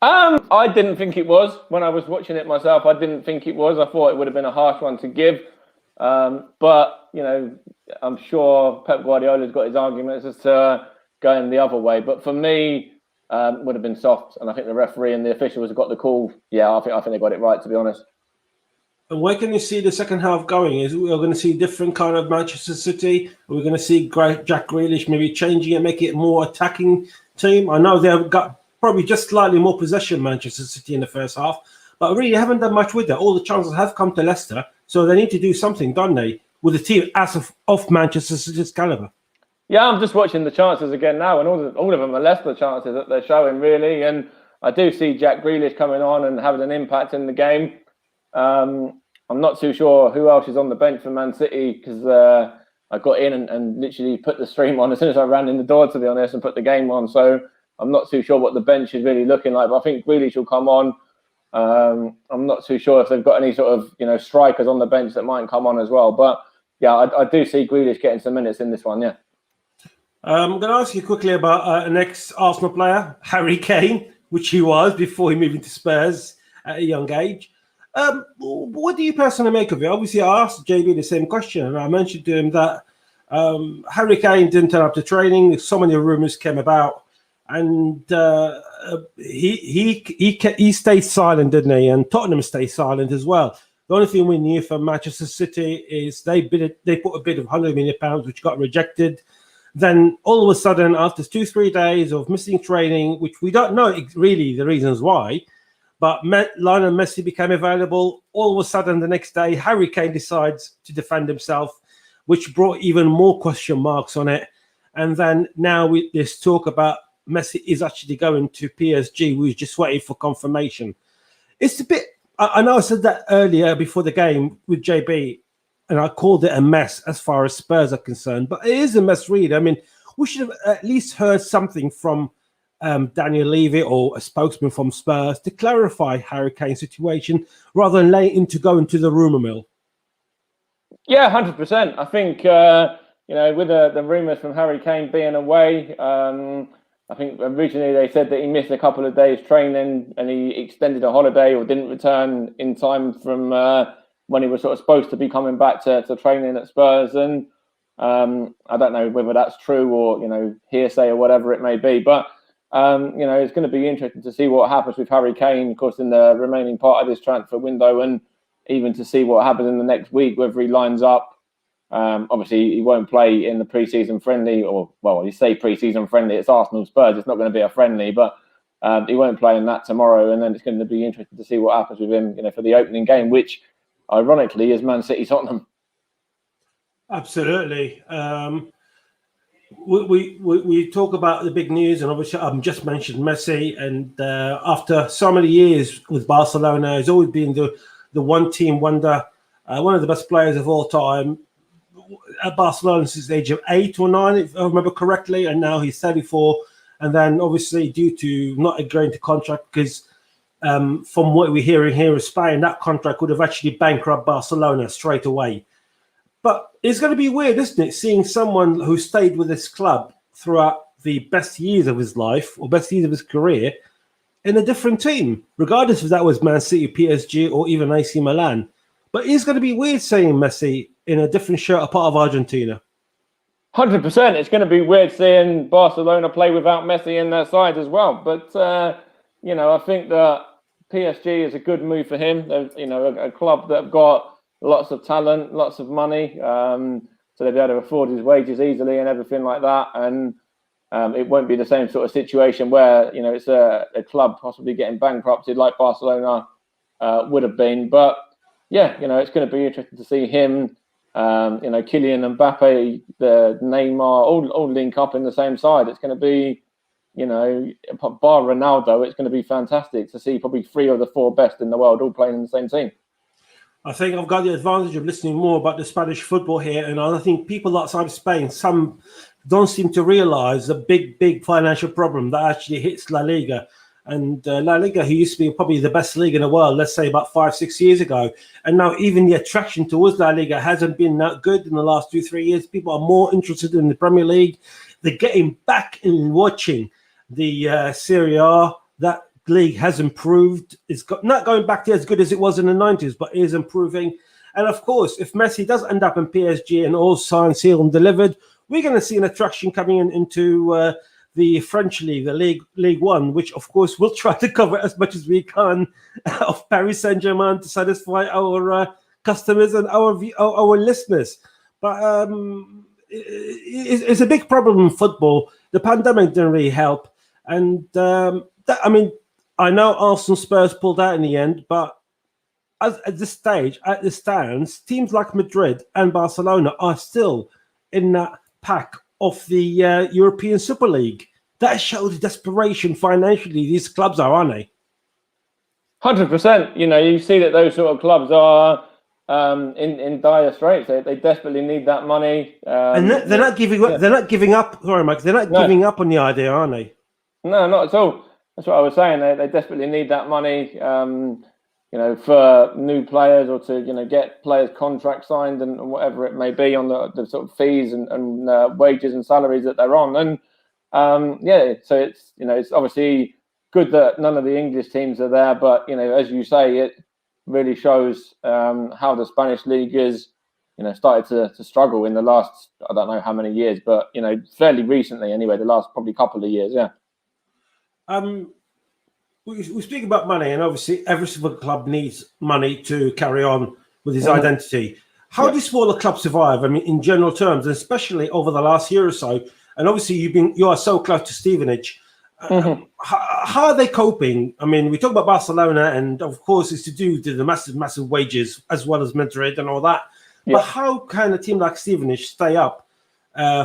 I didn't think it was. When I was watching it myself, I didn't think it was. I thought it would have been a harsh one to give. But, I'm sure Pep Guardiola's got his arguments as to going the other way. But for me, it would have been soft. And I think the referee and the officials have got the call. Yeah, I think they got it right, to be honest.
And where can you see the second half going? Is we're going to see different kind of Manchester City? Are we going to see Jack Grealish maybe changing it, make it a more attacking team? I know they've got probably just slightly more possession, Manchester City, in the first half, but really haven't done much with it. All the chances have come to Leicester, so they need to do something, don't they, with a team as of Manchester City's calibre? Yeah,
I'm just watching the chances again now, and all of them are Leicester chances that they're showing, really. And I do see Jack Grealish coming on and having an impact in the game. I'm not too sure who else is on the bench for Man City, because I got in and literally put the stream on as soon as I ran in the door, to be honest, and put the game on. So I'm not too sure what the bench is really looking like, but I think Grealish will come on. I'm not too sure if they've got any sort of strikers on the bench that might come on as well. But yeah, I do see Grealish getting some minutes in this one. Yeah.
I'm going to ask you quickly about an ex-Arsenal player, Harry Kane, which he was before he moved into Spurs at a young age. What do you personally make of it? Obviously, I asked JB the same question, and I mentioned to him that Harry Kane didn't turn up to training. So many rumours came about, and he stayed silent, didn't he? And Tottenham stayed silent as well. The only thing we knew from Manchester City is they put a bid of £100 million, which got rejected. then all of a sudden, after 2-3 days of missing training, which we don't know really the reasons why, but Lionel Messi became available. All of a sudden, the next day, Harry Kane decides to defend himself, which brought even more question marks on it. And then now there's talk about Messi is actually going to PSG. We're just waiting for confirmation. It's a bit, I know I said that earlier before the game with JB, and I called it a mess as far as Spurs are concerned, but it is a mess, really. I mean, we should have at least heard something from Daniel Levy or a spokesman from Spurs to clarify Harry Kane's situation rather than go into the rumour mill.
Yeah, 100%. I think, with the rumours from Harry Kane being away, I think originally they said that he missed a couple of days training and he extended a holiday or didn't return in time from when he was sort of supposed to be coming back to training at Spurs. And I don't know whether that's true or, hearsay or whatever it may be. But, it's going to be interesting to see what happens with Harry Kane, of course, in the remaining part of this transfer window, and even to see what happens in the next week, whether he lines up. Obviously, he won't play in the pre-season friendly, you say pre-season friendly, it's Arsenal Spurs, it's not going to be a friendly, but he won't play in that tomorrow, and then it's going to be interesting to see what happens with him, for the opening game, which, ironically, is Man City Tottenham.
Absolutely. We talk about the big news, and obviously I've just mentioned Messi, and after so many years with Barcelona, he's always been the one-team wonder, one of the best players of all time. At Barcelona since the age of 8 or 9, if I remember correctly, and now he's 34. And then obviously due to not agreeing to contract, because from what we're hearing here in Spain, that contract would have actually bankrupted Barcelona straight away. But it's going to be weird, isn't it, seeing someone who stayed with this club throughout the best years of his life or best years of his career in a different team, regardless if that was Man City, PSG, or even AC Milan. But it's going to be weird seeing Messi in a different shirt, a part of Argentina.
100%. It's going to be weird seeing Barcelona play without Messi in their side as well. But, I think that PSG is a good move for him. They're, a club that have got lots of talent, lots of money. So they'll be able to afford his wages easily and everything like that. And it won't be the same sort of situation where, it's a club possibly getting bankrupted like Barcelona would have been. But, yeah, it's going to be interesting to see him, Kylian Mbappe, the Neymar, all link up in the same side. It's going to be, bar Ronaldo, it's going to be fantastic to see probably 3 of the 4 best in the world all playing in the same team.
I think I've got the advantage of listening more about the Spanish football here, and I think people outside of Spain, some don't seem to realise the big financial problem that actually hits La Liga. And La Liga, who used to be probably the best league in the world, let's say about 5-6 years ago, and now even the attraction towards La Liga hasn't been that good in the last 2-3 years. People are more interested in the Premier League. They're getting back in watching the Serie A. That league has improved. It's not going back to as good as it was in the 90s, but is improving. And of course, if Messi does end up in PSG and all signed, sealed, and delivered, we're going to see an attraction coming into the French league, the League One, which of course we'll try to cover as much as we can of Paris Saint-Germain to satisfy our customers and our listeners. But it's a big problem in football. The pandemic didn't really help, and I know Arsenal, Spurs pulled out in the end, but at this stage, at the stands, teams like Madrid and Barcelona are still in that pack of the European Super League. That shows the desperation financially these clubs are, aren't they?
100%. You see that those sort of clubs are in dire straits. They desperately need that money.
And they're not giving up. They're not giving up. Sorry, Mike. They're not giving up on the idea, are they?
No, not at all. That's what I was saying. They desperately need that money. For new players or to get players' contracts signed and whatever it may be on the sort of fees and wages and salaries that they're on. And so it's obviously good that none of the English teams are there, but as you say, it really shows how the Spanish league is started to struggle in the last, I don't know how many years, but fairly recently anyway, the last probably couple of years.
We speak about money, and obviously every single club needs money to carry on with his identity. How do smaller clubs survive? I mean, in general terms, and especially over the last year or so, and obviously you are so close to Stevenage. How are they coping? I mean, we talk about Barcelona, and of course, it's to do with the massive wages as well as Madrid and all that. Yeah. But how can a team like Stevenage stay up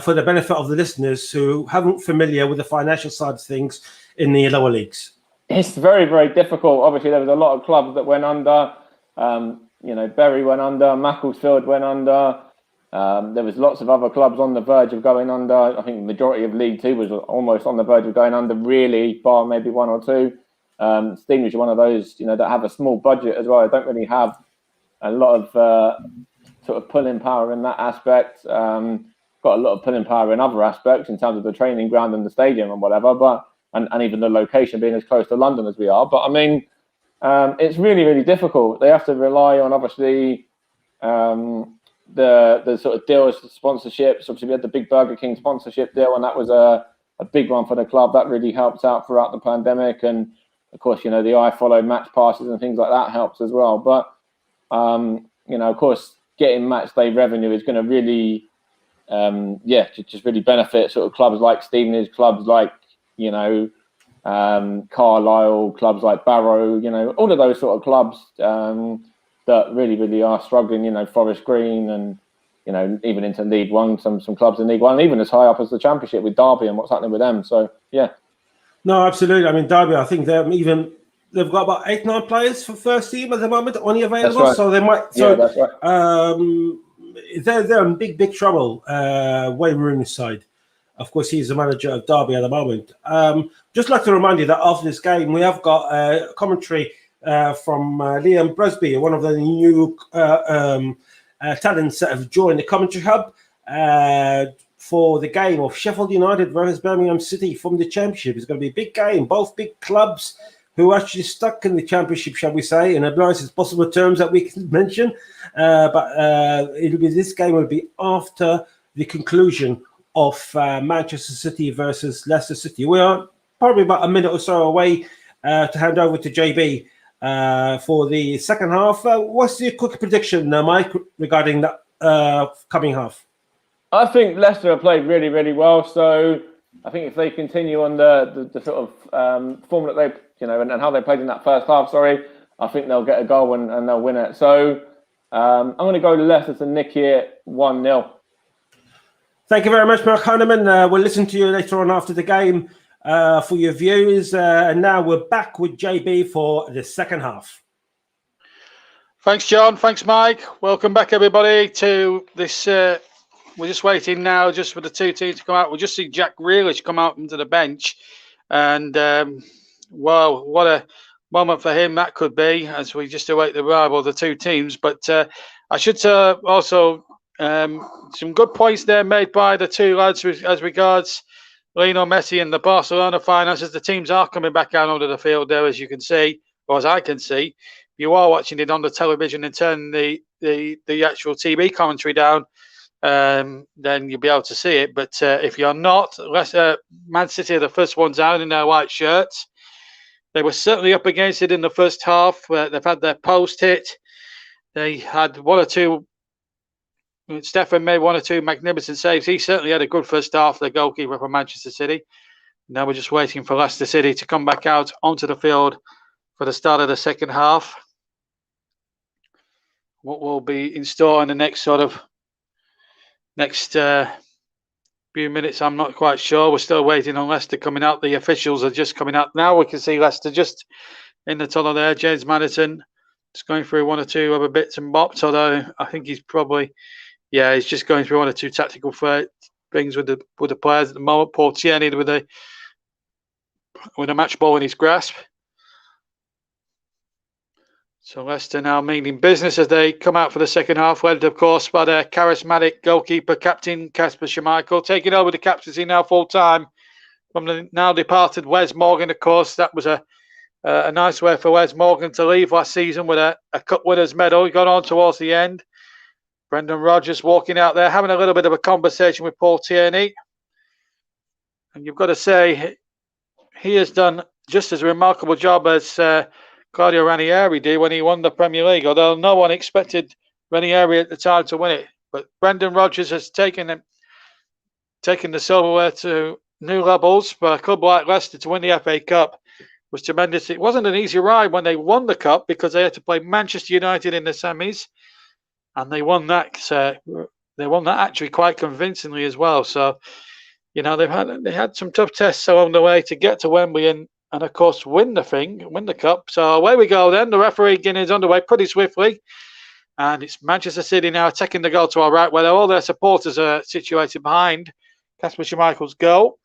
for the benefit of the listeners who haven't familiar with the financial side of things in the lower leagues?
It's very, very difficult. Obviously, there was a lot of clubs that went under. Bury went under, Macclesfield went under. There was lots of other clubs on the verge of going under. I think the majority of League Two was almost on the verge of going under, really, bar maybe one or two. Stevenage are one of those, that have a small budget as well. They don't really have a lot of sort of pulling power in that aspect. Got a lot of pulling power in other aspects in terms of the training ground and the stadium and whatever, but and even the location being as close to London as we are. But I mean, it's really, really difficult. They have to rely on obviously the sort of deals, sponsorships. Obviously, we had the big Burger King sponsorship deal, and that was a big one for the club. That really helped out throughout the pandemic. And of course, the iFollow match passes and things like that helps as well. But of course, getting match day revenue is going to really, just really benefit sort of clubs like Stevenage, clubs like Carlisle, clubs like Barrow, all of those sort of clubs that really, really are struggling, Forest Green and, even into League One, some clubs in League One, even as high up as the Championship with Derby and what's happening with them. So, yeah.
No, absolutely. I mean, Derby, I think they've got about 8-9 players for first team at the moment, only available. That's right. So they might. So, yeah, that's right. They're in big trouble. Wayne Rooney's side. Of course, he's the manager of Derby at the moment. Just like to remind you that after this game, we have got commentary from Liam Bresby, one of the new talents that have joined the commentary hub for the game of Sheffield United versus Birmingham City from the Championship. It's going to be a big game. Both big clubs who are actually stuck in the Championship, shall we say, in the nicest possible terms that we can mention. But this game will be after the conclusion of Manchester City versus Leicester City. We are probably about a minute or so away to hand over to JB for the second half. What's your quick prediction, Mike, regarding that coming half?
I think Leicester have played really, really well. So I think if they continue on the sort of form that they, and how they played in that first half, I think they'll get a goal and they'll win it. So I'm going to go to Leicester to nick it 1-0.
Thank you very much, Mark Hanneman. We'll listen to you later on after the game for your views. And now we're back with JB for the second half.
Thanks, John. Thanks, Mike. Welcome back, everybody, to this. We're just waiting now just for the two teams to come out. We'll just see Jack Grealish come out onto the bench. And, wow, what a moment for him that could be as we just await the arrival of the two teams. But I should also... some good points there made by the two lads as regards Lionel Messi and the Barcelona finances. The teams are coming back out onto the field there, as you can see, or as I can see. If you are watching it on the television and turn the actual TV commentary down, then you'll be able to see it. But if you're not, Man City are the first ones out in their white shirts. They were certainly up against it in the first half. They've had their post hit. They had one or two. Stefan made one or two magnificent saves. He certainly had a good first half, the goalkeeper for Manchester City. Now we're just waiting for Leicester City to come back out onto the field for the start of the second half. What will be in store in the next few minutes, I'm not quite sure. We're still waiting on Leicester coming out. The officials are just coming out now. We can see Leicester just in the tunnel there. James Maddison just going through one or two other bits and bops, although I think he's probably... Yeah, he's just going through one or two tactical things with the players at the moment. Paul Tierney with a match ball in his grasp. So Leicester now meaning business as they come out for the second half, led of course by their charismatic goalkeeper captain Kasper Schmeichel, taking over the captaincy now full time from the now departed Wes Morgan. Of course, that was a nice way for Wes Morgan to leave last season with a cup winners medal. He got on towards the end. Brendan Rodgers walking out there, having a little bit of a conversation with Paul Tierney. And you've got to say, he has done just as remarkable job as Claudio Ranieri did when he won the Premier League, although no one expected Ranieri at the time to win it. But Brendan Rodgers has taken taking the silverware to new levels for a club like Leicester to win the FA Cup was tremendous. It wasn't an easy ride when they won the cup because they had to play Manchester United in the semis, and they won that. They won that actually quite convincingly as well. So, you know, they had some tough tests along the way to get to Wembley and of course win the cup. So away we go then. The referee getting is underway pretty swiftly. And it's Manchester City now taking the goal to our right, where all their supporters are situated behind Kasper Schmeichel's goal.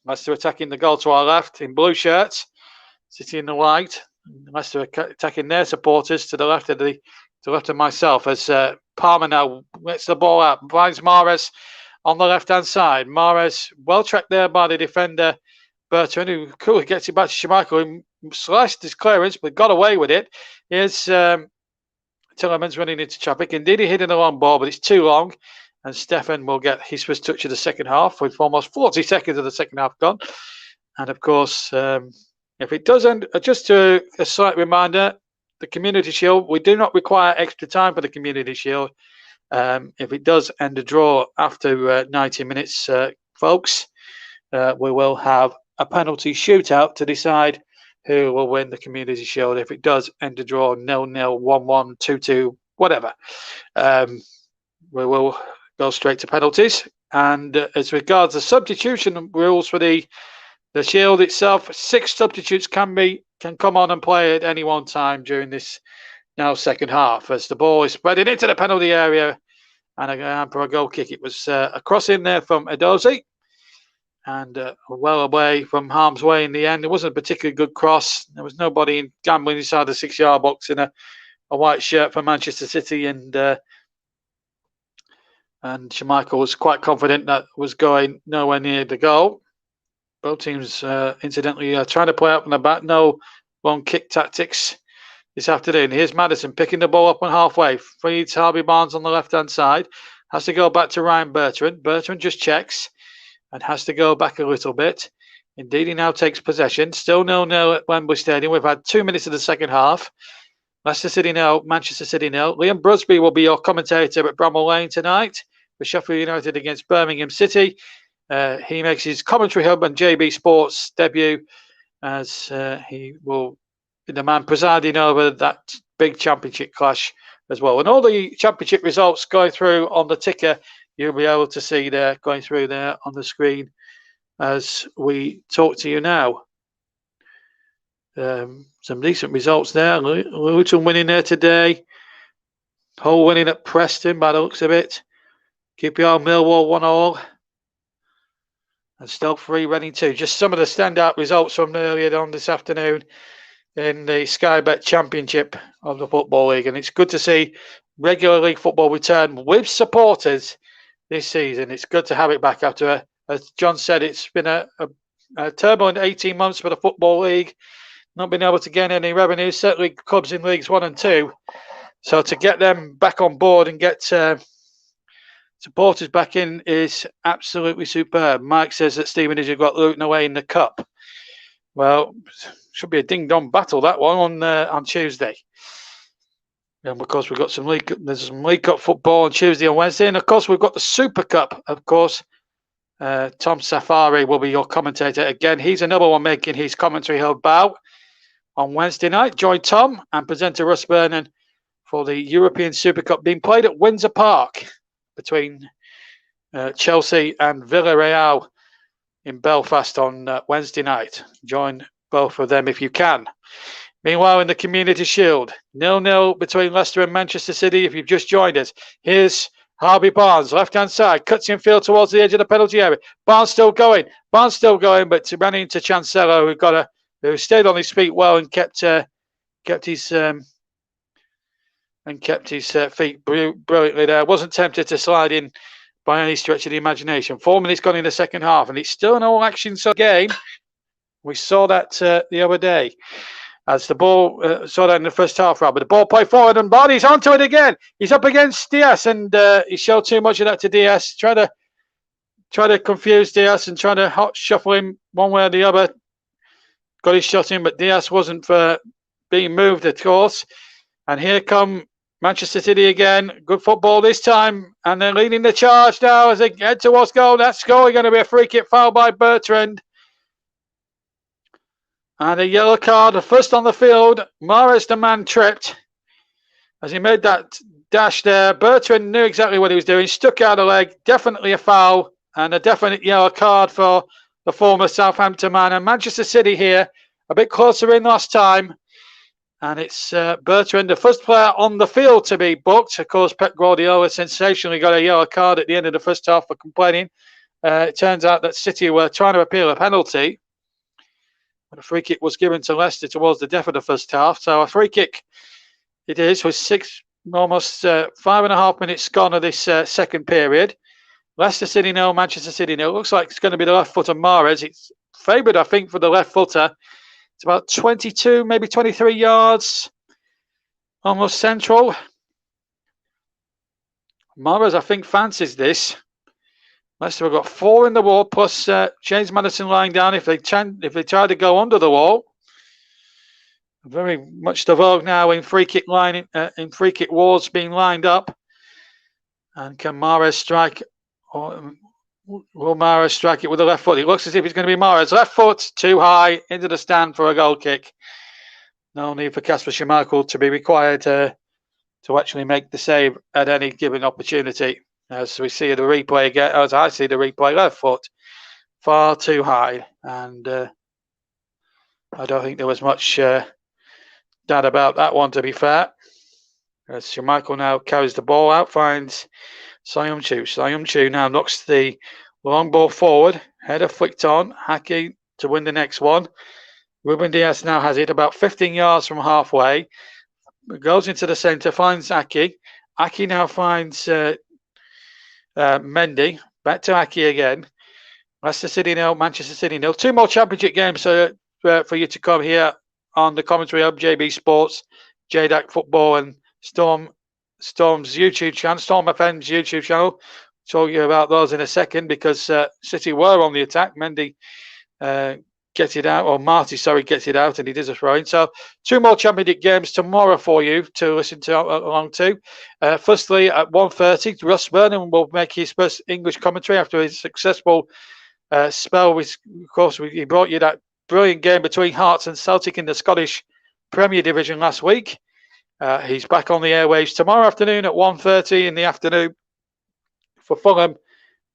Leicester attacking the goal to our left in blue shirts, City in the white. Leicester attacking their supporters to the left of myself as Palmer now lets the ball out, finds Mahrez on the left-hand side. Mahrez well tracked there by the defender Bertrand, who coolly gets it back to Schmeichel, who sliced his clearance but got away with it. Here's Tillemans running into traffic. Indeed, he hit in a long ball, but it's too long. And Stefan will get his first touch of the second half with almost 40 seconds of the second half gone. And of course, if it doesn't, just a slight reminder, the Community Shield, we do not require extra time for the Community Shield. If it does end a draw after 90 minutes, folks, we will have a penalty shootout to decide who will win the Community Shield. If it does end a draw 0-0, 1-1, 2-2, whatever, we will go straight to penalties. And as regards the substitution rules for the Shield itself, 6 substitutes can come on and play at any one time during this now second half as the ball is spreading into the penalty area and for a goal kick. It was a cross in there from Edozie and well away from harm's way in the end. It wasn't a particularly good cross. There was nobody gambling inside the 6-yard box in a white shirt for Manchester City, and Schmeichel was quite confident that was going nowhere near the goal. Both teams, incidentally, are trying to play up on the back. No long kick tactics this afternoon. Here's Maddison picking the ball up on halfway. Feeds Harvey Barnes on the left-hand side. Has to go back to Ryan Bertrand. Bertrand just checks and has to go back a little bit. Indeed, he now takes possession. Still 0-0 at Wembley Stadium. We've had 2 minutes of the second half. Leicester City 0, Manchester City 0. Liam Brusby will be your commentator at Bramall Lane tonight for Sheffield United against Birmingham City. He makes his commentary hub on JB Sports debut as he will be the man presiding over that big championship clash as well. And all the championship results going through on the ticker, you'll be able to see there going through there on the screen as we talk to you now. Some decent results there. Luton winning there today. Hull winning at Preston by the looks of it. QPR Millwall 1-1. And Stoke 3, Reading 2. Just some of the standout results from earlier on this afternoon in the Sky Bet Championship of the Football League. And it's good to see regular league football return with supporters this season. It's good to have it back after, as John said, it's been a turbulent 18 months for the Football League. Not been able to gain any revenue, certainly clubs in Leagues 1 and 2. So to get them back on board and get supporters back in is absolutely superb. Mike says that Stevenage have got Luton away in the cup. Well, should be a ding-dong battle, that one, on Tuesday. And of course, we've got there's some League Cup football on Tuesday and Wednesday. And of course, we've got the Super Cup, of course. Tom Safari will be your commentator again. He's another one making his commentary hub bow on Wednesday night. Join Tom and presenter Russ Vernon for the European Super Cup being played at Windsor Park between Chelsea and Villarreal in Belfast on Wednesday night. Join both of them if you can. Meanwhile, in the Community Shield, 0-0 between Leicester and Manchester City. If you've just joined us, here's Harvey Barnes, left-hand side, cuts infield towards the edge of the penalty area. Barnes still going, but ran into Chancelo, who stayed on his feet well and kept his feet brilliantly there. Wasn't tempted to slide in by any stretch of the imagination. 4 minutes gone in the second half, and it's still an all-action game. We saw that the other day. As the ball, saw that in the first half, but the ball played forward and Barney's onto it again. He's up against Diaz, and he showed too much of that to Diaz. Try to confuse Diaz and try to hot shuffle him one way or the other. Got his shot in, but Diaz wasn't for being moved, of course. And here come Manchester City again. Good football this time. And they're leading the charge now as they head towards goal. That's going to be a free kick foul by Bertrand. And a yellow card. The first on the field. Mahrez, the man, tripped as he made that dash there. Bertrand knew exactly what he was doing. Stuck out a leg. Definitely a foul. And a definite yellow card for the former Southampton man. And Manchester City here a bit closer in last time. And it's Bertrand, the first player on the field to be booked. Of course, Pep Guardiola sensationally got a yellow card at the end of the first half for complaining. It turns out that City were trying to appeal a penalty. But a free kick was given to Leicester towards the death of the first half. So a free kick it is with almost 5.5 minutes gone of this second period. Leicester City 0, Manchester City 0. Looks like it's going to be the left foot of Mahrez. It's favoured, I think, for the left footer. It's about 22, maybe 23 yards, almost central. Mahrez, I think, fancies this. Leicester have got 4 in the wall, plus James Maddison lying down if they try to go under the wall. Very much the vogue now in free kick wars being lined up. And can Mahrez strike? Or will Mahrez strike it with the left foot? It looks as if it's going to be Mahrez. Left foot, too high, into the stand for a goal kick. No need for Kasper Schmeichel to be required to actually make the save at any given opportunity. As we see the replay again, as I see the replay, left foot, far too high. And I don't think there was much doubt about that one, to be fair. As Schmeichel now carries the ball out, finds Sayumchu. Sayumchu now knocks the long ball forward. Header flicked on. Haki to win the next one. Ruben Diaz now has it about 15 yards from halfway. Goes into the centre, finds Aki. Aki now finds Mendy. Back to Aki again. Leicester City 0, Manchester City 0. 2 more championship games for you to come here on the commentary of JB Sports, JDAC Football, and Storm's YouTube channel, Storm FM's YouTube channel. Talk you about those in a second because City were on the attack. Mendy gets it out, or Marty, gets it out, and he does a throw in. So 2 more championship games tomorrow for you to listen to along to. Firstly, at 1:30, Russ Vernon will make his first English commentary after his successful spell. Of course, he brought you that brilliant game between Hearts and Celtic in the Scottish Premier Division last week. He's back on the airwaves tomorrow afternoon at 1:30 in the afternoon for Fulham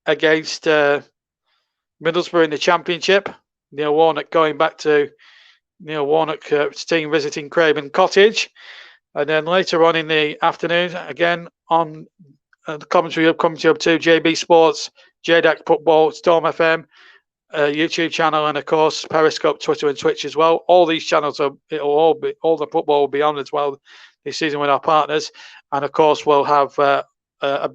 against Middlesbrough in the Championship. Neil Warnock going back to Neil Warnock's team visiting Craven Cottage. And then later on in the afternoon, again on the commentary up to JB Sports, JDAC Football, Storm FM, YouTube channel, and of course Periscope, Twitter, and Twitch as well. All these channels all the football will be on as well this season with our partners, and of course we'll have a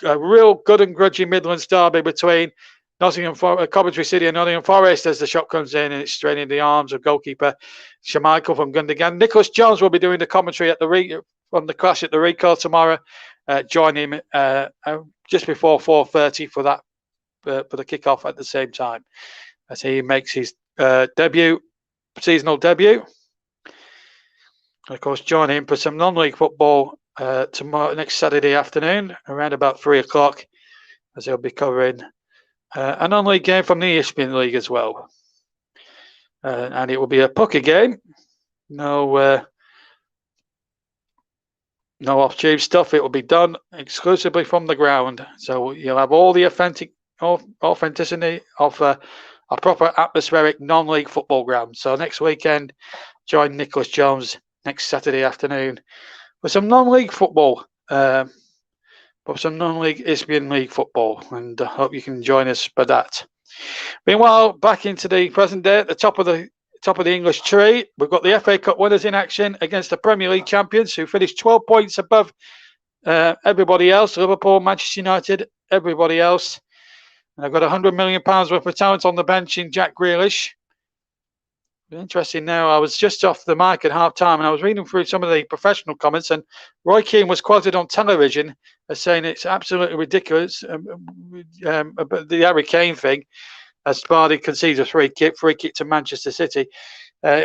real good and grudgy Midlands derby between Coventry City and Nottingham Forest as the shot comes in and it's straining the arms of goalkeeper Schmeichel from Gundogan. Nicholas Jones will be doing the commentary at from the clash at the Recall tomorrow. Join him just before 4:30 for that. For the kickoff at the same time as he makes his seasonal debut. And of course, join him for some non-league football tomorrow, next Saturday afternoon, around about 3 o'clock, as he'll be covering a non-league game from the ESPN League as well. And it will be a pucker game. No off-tube stuff. It will be done exclusively from the ground. So you'll have all the authenticity of a proper atmospheric non-league football ground. So next weekend, join Nicholas Jones next Saturday afternoon for some non-league football, for some non-league ESPN League football, and I hope you can join us for that. Meanwhile, back into the present day, at the top of the English tree, we've got the FA Cup winners in action against the Premier League champions, who finished 12 points above everybody else. Liverpool, Manchester United, everybody else. And I've got £100 million worth of talent on the bench in Jack Grealish. Interesting now, I was just off the mic at half time and I was reading through some of the professional comments, and Roy Keane was quoted on television as saying it's absolutely ridiculous about the Harry Kane thing, as Vardy concedes a free kick to Manchester City.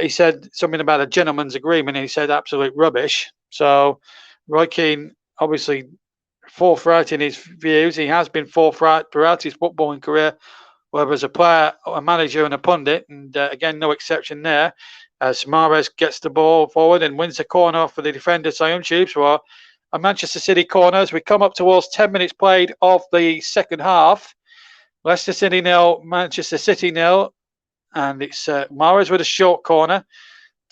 He said something about a gentleman's agreement, and he said absolute rubbish. So Roy Keane, obviously forthright in his views. He has been forthright throughout his footballing career, whether as a player, a manager, and a pundit. And again, no exception there. As Mahrez gets the ball forward and wins the corner for the defender, Sion Tubes, for a Manchester City corner. As we come up towards 10 minutes played of the second half, Leicester City 0, Manchester City 0. And it's Mahrez with a short corner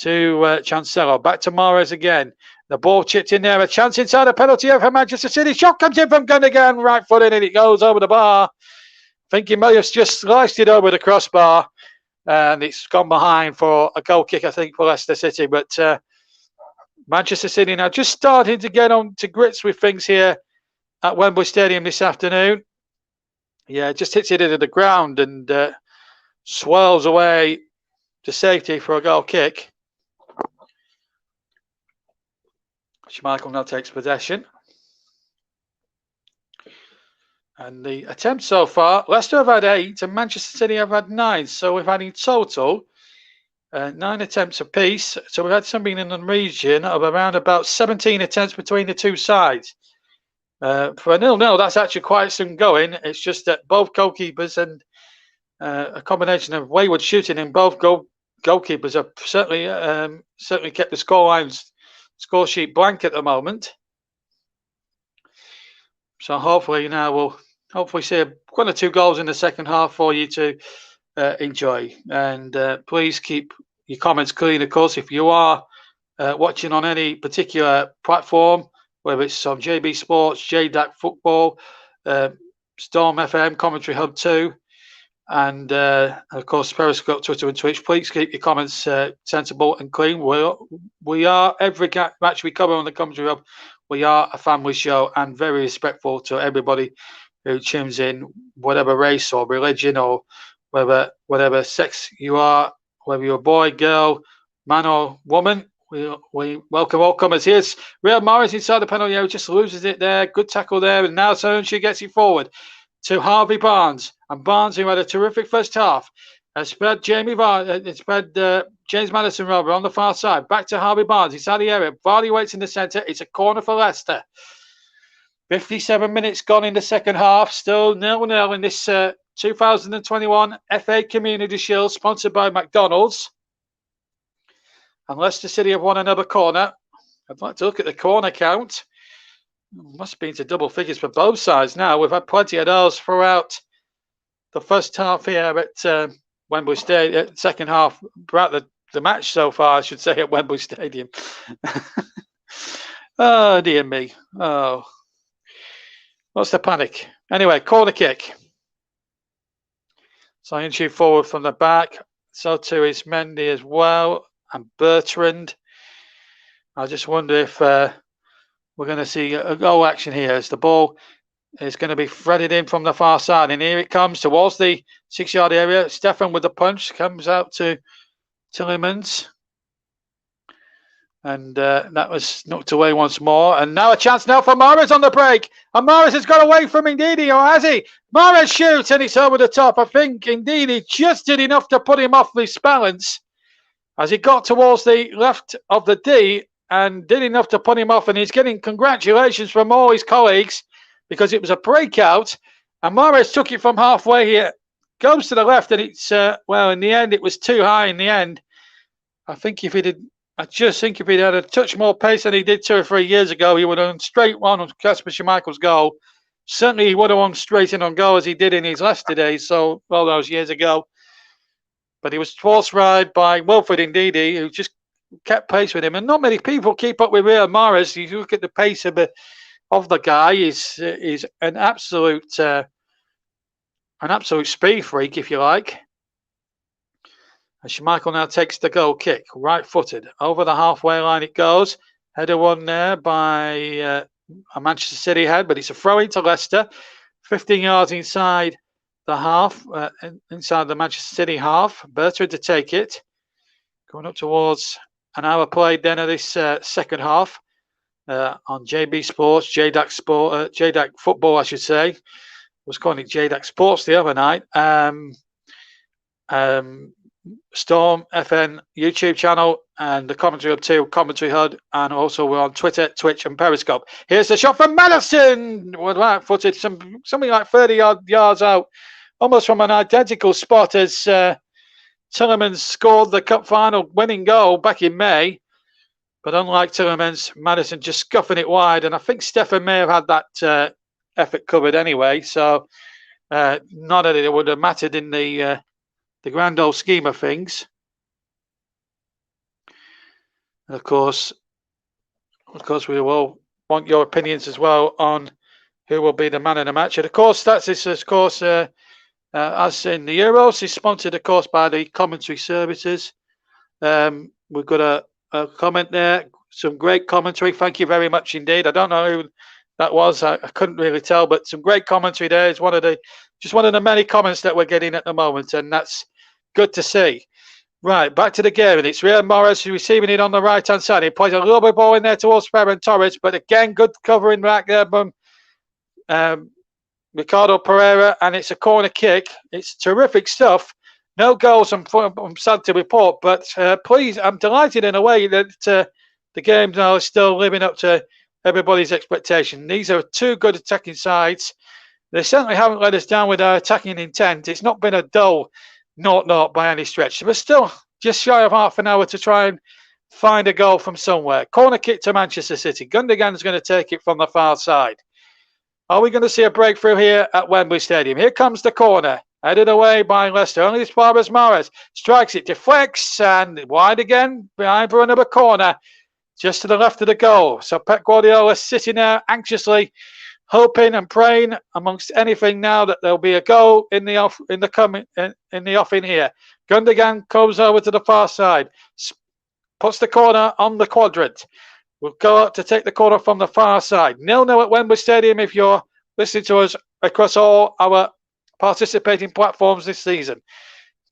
to Chancelo. Back to Mahrez again. The ball chipped in there. A chance inside a penalty area for Manchester City. Shot comes in from Gundogan. Right footed and it goes over the bar. I think he may have just sliced it over the crossbar. And it's gone behind for a goal kick, I think, for Leicester City. But Manchester City now just starting to get on to grips with things here at Wembley Stadium this afternoon. Yeah, just hits it into the ground and swirls away to safety for a goal kick. Schmeichel now takes possession. And the attempts so far, Leicester have had 8 and Manchester City have had 9. So we've had in total 9 attempts apiece. So we've had something in the region of around about 17 attempts between the two sides. For a 0-0, that's actually quite some going. It's just that both goalkeepers and a combination of wayward shooting in both goalkeepers have certainly kept the score sheet blank at the moment. So hopefully now we'll see 1 or 2 goals in the second half for you to enjoy. And please keep your comments clean, of course. If you are watching on any particular platform, whether it's on JB Sports, JDAC Football, Storm FM, Commentary Hub 2, and of course Periscope, Twitter and Twitch, please keep your comments sensible and clean. We are, every match we cover on the Commentary Hub, we are a family show and very respectful to everybody who tunes in, whatever race or religion or whatever sex you are, whether you're a boy, girl, man or woman. We welcome all comers. Here's Riyad Mahrez inside the penalty area, just loses it there. Good tackle there, and now Solanke gets it forward to Harvey Barnes. And Barnes, who had a terrific first half, has spread James Maddison on the far side. Back to Harvey Barnes inside the area. Vardy waits in the centre. It's a corner for Leicester. 57 minutes gone in the second half. Still 0-0 in this 2021 FA Community Shield, sponsored by McDonald's. And Leicester City have won another corner. I'd like to look at the corner count. Must have been to double figures for both sides now. We've had plenty of those throughout the first half here at Wembley Stadium, second half, throughout the match so far, I should say, at Wembley Stadium. Oh, dear me. Oh. What's the panic? Anyway, corner kick. Solanke forward from the back. So too is Mendy as well. And Bertrand. I just wonder if we're going to see a goal action here as the ball is going to be threaded in from the far side. And here it comes towards the 6-yard area. Stefan with the punch comes out to Tillemans. And that was knocked away once more. And now a chance now for Mahrez on the break. And Mahrez has got away from Ndidi, or has he? Mahrez shoots and it's over the top. I think Ndidi just did enough to put him off his balance as he got towards the left of the D and did enough to put him off. And he's getting congratulations from all his colleagues because it was a breakout. And Mahrez took it from halfway here. Goes to the left and it's, well, in the end, it was too high in the end. I just think if he'd had a touch more pace than he did 2 or 3 years ago, he would have gone straight on Kasper Schmeichel's goal. Certainly, he would have gone straight in on goal as he did in his Leicester days, so all those years ago. But he was force-ride by Wilfred Ndidi, who just kept pace with him. And not many people keep up with Riyad Mahrez. You look at the pace of the guy. He's an absolute speed freak, if you like. And Schmeichel now takes the goal kick, right-footed. Over the halfway line it goes. Header won there by a Manchester City head, but it's a throw into Leicester. 15 yards inside the half, inside the Manchester City half. Bertrand to take it. Going up towards an hour played then of this second half on JB Sports, JDAC Football, I should say. I was calling it JDAC Sports the other night. Storm FN YouTube channel and the Commentary Hub 2 Commentary HUD, and also we're on Twitter, Twitch, and Periscope. Here's the shot from Madison. Well, right footed, something like 30 yards out, almost from an identical spot as Tillerman scored the cup final winning goal back in May. But unlike Tillerman's, Madison just scuffing it wide, and I think Stefan may have had that effort covered anyway, so not that it would have mattered in the grand old scheme of things. And of course, we will want your opinions as well on who will be the man of the match. And of course, as in the Euros, is sponsored, of course, by the commentary services. We've got a comment there, some great commentary. Thank you very much indeed. I don't know who that was. I couldn't really tell, but some great commentary there. It's one of the many comments that we're getting at the moment, and that's good to see. Right, back to the game, and it's Riyad Mahrez receiving it on the right-hand side. He plays a little bit ball in there towards Ferran Torres, but again, good covering back there from Ricardo Pereira, and it's a corner kick. It's terrific stuff. No goals, I'm sad to report, but please, I'm delighted in a way that the game now is still living up to everybody's expectation. These are two good attacking sides. They certainly haven't let us down with their attacking intent. It's not been a dull 0-0 by any stretch, but still just shy of half an hour to try and find a goal from somewhere. Corner kick to Manchester City. Gundogan's going to take it from the far side. Are we going to see a breakthrough here at Wembley Stadium? Here comes the corner. Headed away by Leicester. Only as far as Mahrez strikes it, deflects, and wide again behind for another corner, just to the left of the goal. So Pep Guardiola sitting there anxiously, hoping and praying amongst anything now that there'll be a goal in the offing here. Gundogan comes over to the far side, puts the corner on the quadrant. We'll go out to take the corner from the far side. 0-0 at Wembley Stadium if you're listening to us across all our participating platforms this season.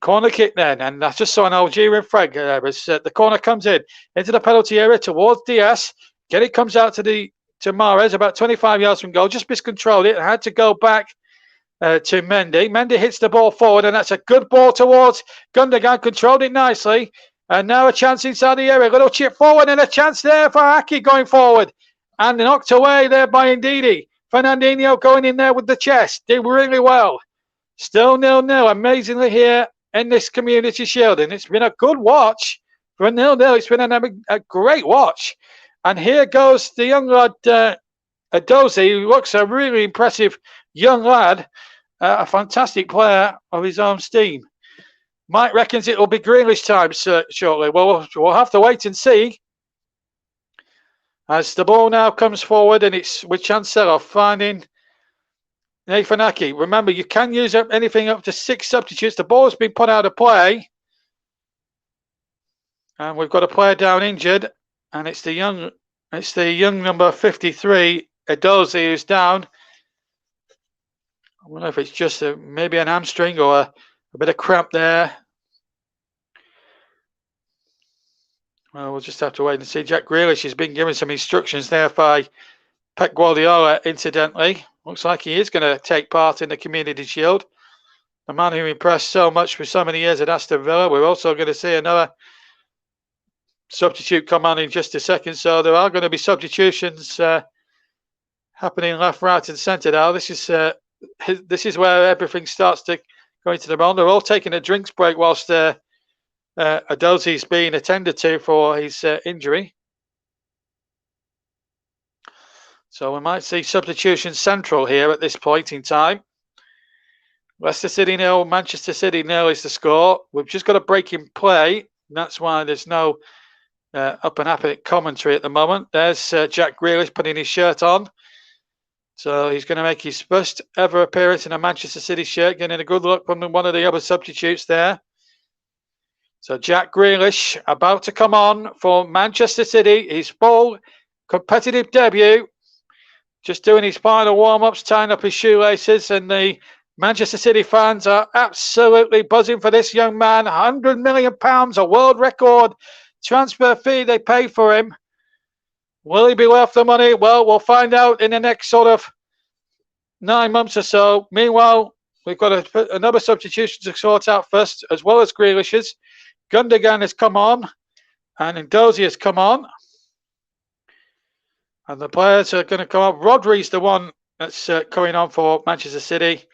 Corner kick then, and I just saw an Algerian flag as the corner comes into the penalty area towards Diaz. Again, it comes out to Mahrez about 25 yards from goal. Just miscontrolled it and had to go back to Mendy. Mendy hits the ball forward, and that's a good ball towards Gundogan. Controlled it nicely, and now a chance inside the area. A little chip forward, and a chance there for Aki going forward, and knocked away there by Ndidi. Fernandinho going in there with the chest. Did really well. Still 0-0, amazingly, here in this Community Shield. And it's been a good watch for a 0-0. It's been a great watch. And here goes the young lad, Adozi, who looks a really impressive young lad, a fantastic player of his own steam. Mike reckons it will be Grealish time shortly. Well, we'll have to wait and see. As the ball now comes forward, and it's with Chancellor finding Nathan Aki. Remember, you can use anything up to 6 substitutes. The ball has been put out of play, and we've got a player down injured, and it's the young number 53, Edozie, who's down. I wonder if it's just maybe an hamstring or a bit of cramp there. Well, we'll just have to wait and see. Jack Grealish has been given some instructions there by Pep Guardiola, incidentally. Looks like he is going to take part in the Community Shield. The man who impressed so much for so many years at Aston Villa. We're also going to see another substitute come on in just a second. So there are going to be substitutions happening left, right, and centre now. This is where everything starts to go into the round. They're all taking a drinks break whilst Adozzi's being attended to for his injury. So we might see substitution central here at this point in time. Leicester City 0, Manchester City 0 is the score. We've just got a break in play. That's why there's no up and happy commentary at the moment. There's Jack Grealish putting his shirt on. So he's going to make his first ever appearance in a Manchester City shirt, getting a good look from one of the other substitutes there. So Jack Grealish about to come on for Manchester City, his full competitive debut. Just doing his final warm-ups, tying up his shoelaces, and the Manchester City fans are absolutely buzzing for this young man. £100 million, a world record transfer fee they paid for him. Will he be worth the money? Well, we'll find out in the next sort of 9 months or so. Meanwhile, we've got another substitution to sort out first, as well as Grealish's. Gundogan has come on, and Ndozi has come on. And the players are going to come up. Rodri's the one that's coming on for Manchester City,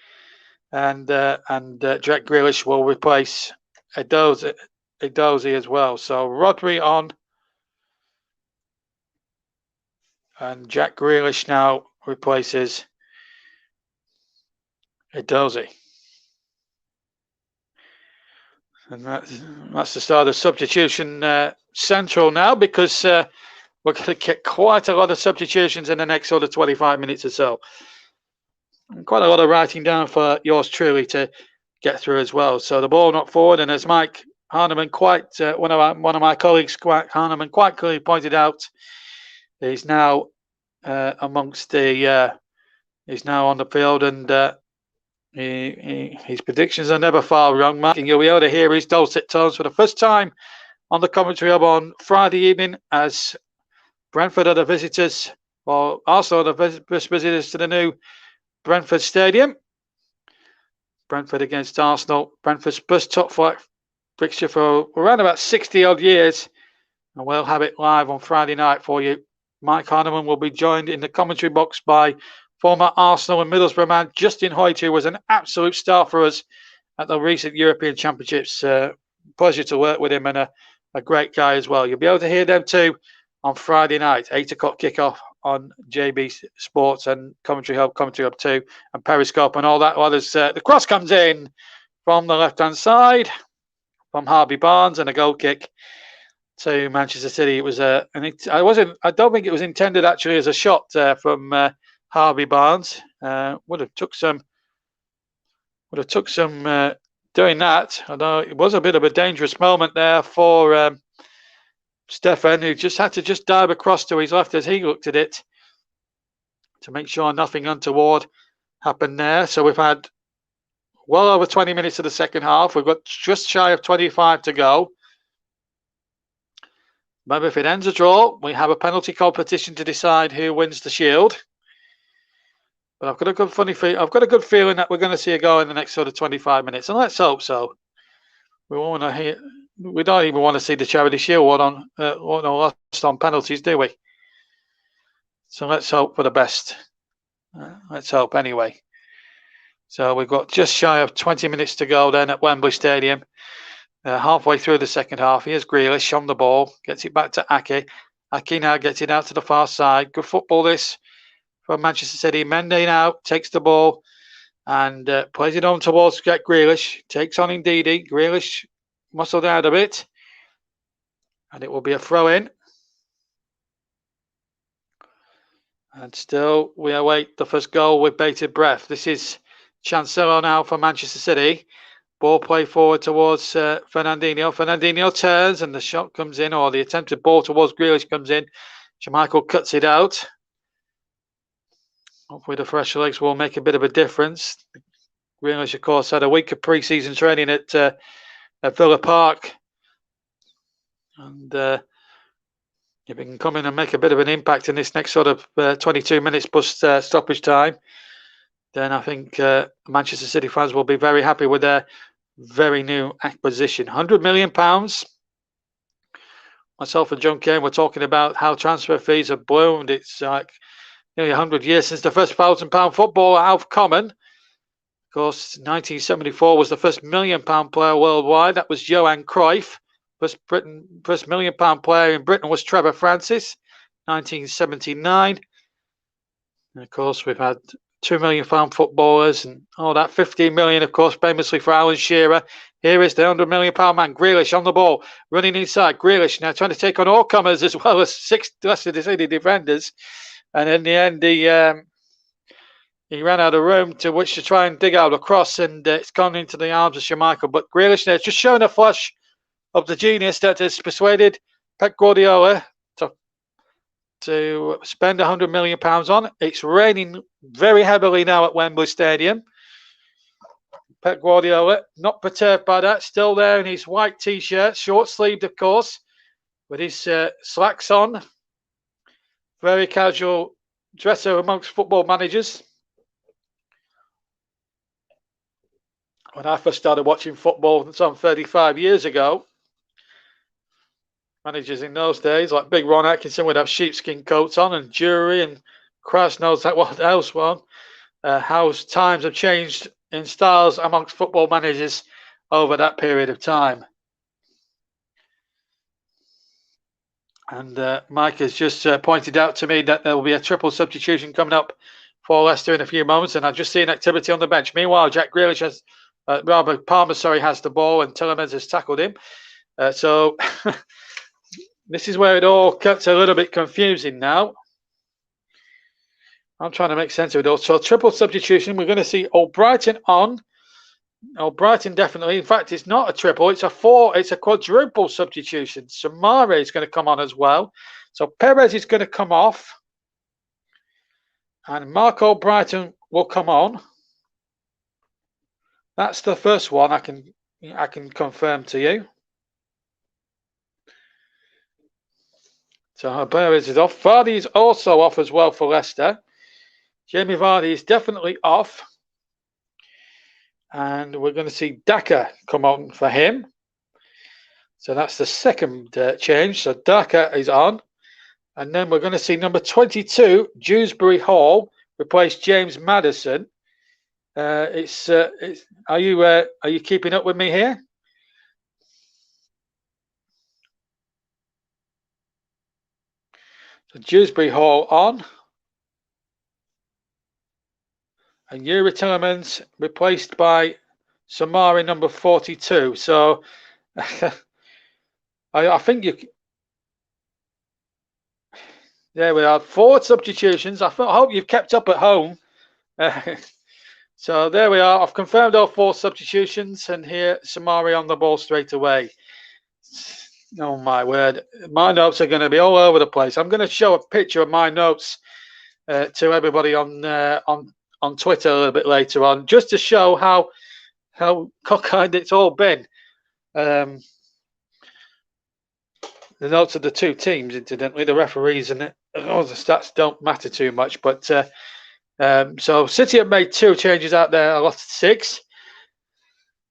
and Jack Grealish will replace Edozie as well. So Rodri on, and Jack Grealish now replaces Edozie. And that's the start of substitution central now, because we're going to get quite a lot of substitutions in the next sort of 25 minutes or so. And quite a lot of writing down for yours truly to get through as well. So the ball not forward, and as Mike Harneman, one of my colleagues, Harneman, quite clearly pointed out, he's now he's now on the field, and his predictions are never far wrong, Mark. And you'll be able to hear his dulcet tones for the first time on the commentary hub on Friday evening, as Brentford are the visitors, or Arsenal are the visitors to the new Brentford Stadium. Brentford against Arsenal. Brentford's first top flight fixture for around about 60 odd years, and we'll have it live on Friday night for you. Mike Harneman will be joined in the commentary box by former Arsenal and Middlesbrough man Justin Hoyt, who was an absolute star for us at the recent European Championships. Pleasure to work with him, and a great guy as well. You'll be able to hear them too on Friday night, 8 o'clock kickoff on JB Sports and Commentary Hub 2, and Periscope and all that. Well, as the cross comes in from the left-hand side from Harvey Barnes, and a goal kick to Manchester City. It was I don't think it was intended actually as a shot from Harvey Barnes. Would have took some doing that. Although it was a bit of a dangerous moment there for Stefan, who just had to dive across to his left as he looked at it to make sure nothing untoward happened there. So we've had well over 20 minutes of the second half. We've got just shy of 25 to go. Maybe if it ends a draw, we have a penalty competition to decide who wins the Shield. But I've got a good feeling that we're going to see a goal in the next sort of 25 minutes, and let's hope so. We don't even want to see the Charity Shield won lost on penalties, do we? So let's hope for the best. Let's hope anyway. So we've got just shy of 20 minutes to go then at Wembley Stadium. Halfway through the second half, here's Grealish on the ball, gets it back to Ake. Ake now gets it out to the far side. Good football this from Manchester City. Mendy now takes the ball and plays it on towards Jack Grealish. Takes on Ndidi. Grealish muscled out a bit, and it will be a throw in. And still we await the first goal with bated breath. This is Cancelo now for Manchester City. Ball play forward towards Fernandinho. Fernandinho turns and the shot comes in, or the attempted ball towards Grealish comes in. Schmeichel cuts it out. Hopefully the fresh legs will make a bit of a difference. Grealish, of course, had a week of pre-season training at Villa Park. And if he can come in and make a bit of an impact in this next sort of 22 minutes plus stoppage time, then I think Manchester City fans will be very happy with their very new acquisition. £100 million. Myself and John Kane were talking about how transfer fees have bloomed. It's like nearly 100 years since the first £1,000 footballer out of common. Of course, 1974 was the first £1 million player worldwide. That was Johan Cruyff. First £1 million player in Britain was Trevor Francis, 1979. And of course, we've had £2 million footballers and all that. 15 million, of course, famously for Alan Shearer. Here is the £100 million man, Grealish on the ball, running inside. Grealish now trying to take on all comers as well as 6 Leicester City defenders. And in the end, he ran out of room to which to try and dig out a cross, and it's gone into the arms of Schmeichel. But Grealish there just showing a flash of the genius that has persuaded Pep Guardiola to spend £100 million on. It's raining very heavily now at Wembley Stadium. Pep Guardiola, not perturbed by that, still there in his white t-shirt, short-sleeved, of course, with his slacks on. Very casual dresser amongst football managers. when I first started watching football some 35 years ago, managers in those days, like Big Ron Atkinson, would have sheepskin coats on, and Jury, and Christ knows that what else one. How times have changed in styles amongst football managers over that period of time. And Mike has just pointed out to me that there will be a triple substitution coming up for Leicester in a few moments, and I've just seen activity on the bench. Meanwhile, Jack Grealish has, Palmer, has the ball, and Tielemans has tackled him. So this is where it all gets a little bit confusing now. I'm trying to make sense of it all. So triple substitution, we're going to see Albrighton on. Albrighton definitely. In fact, it's not a triple, it's a quadruple substitution. Samare is going to come on as well. So Perez is going to come off. And Mark Albrighton will come on. That's the first one I can confirm to you. So Perez is off. Vardy is also off as well for Leicester. Jamie Vardy is definitely off. And we're going to see Daka come on for him. So that's the second change. So Daka is on. And then we're going to see number 22, Dewsbury Hall, replace James Maddison. Are you keeping up with me here? So Dewsbury Hall on. And Yuri Tielemans replaced by Samari number 42. So I think you. There we are. 4 substitutions. I hope you've kept up at home. So there we are. I've confirmed all 4 substitutions, and here Samari on the ball straight away. Oh my word! My notes are going to be all over the place. I'm going to show a picture of my notes to everybody on Twitter a little bit later on, just to show how cockeyed it's all been. The notes of the 2 teams, incidentally, the referees and the stats don't matter too much. But so City have made 2 changes out there, a lot of 6.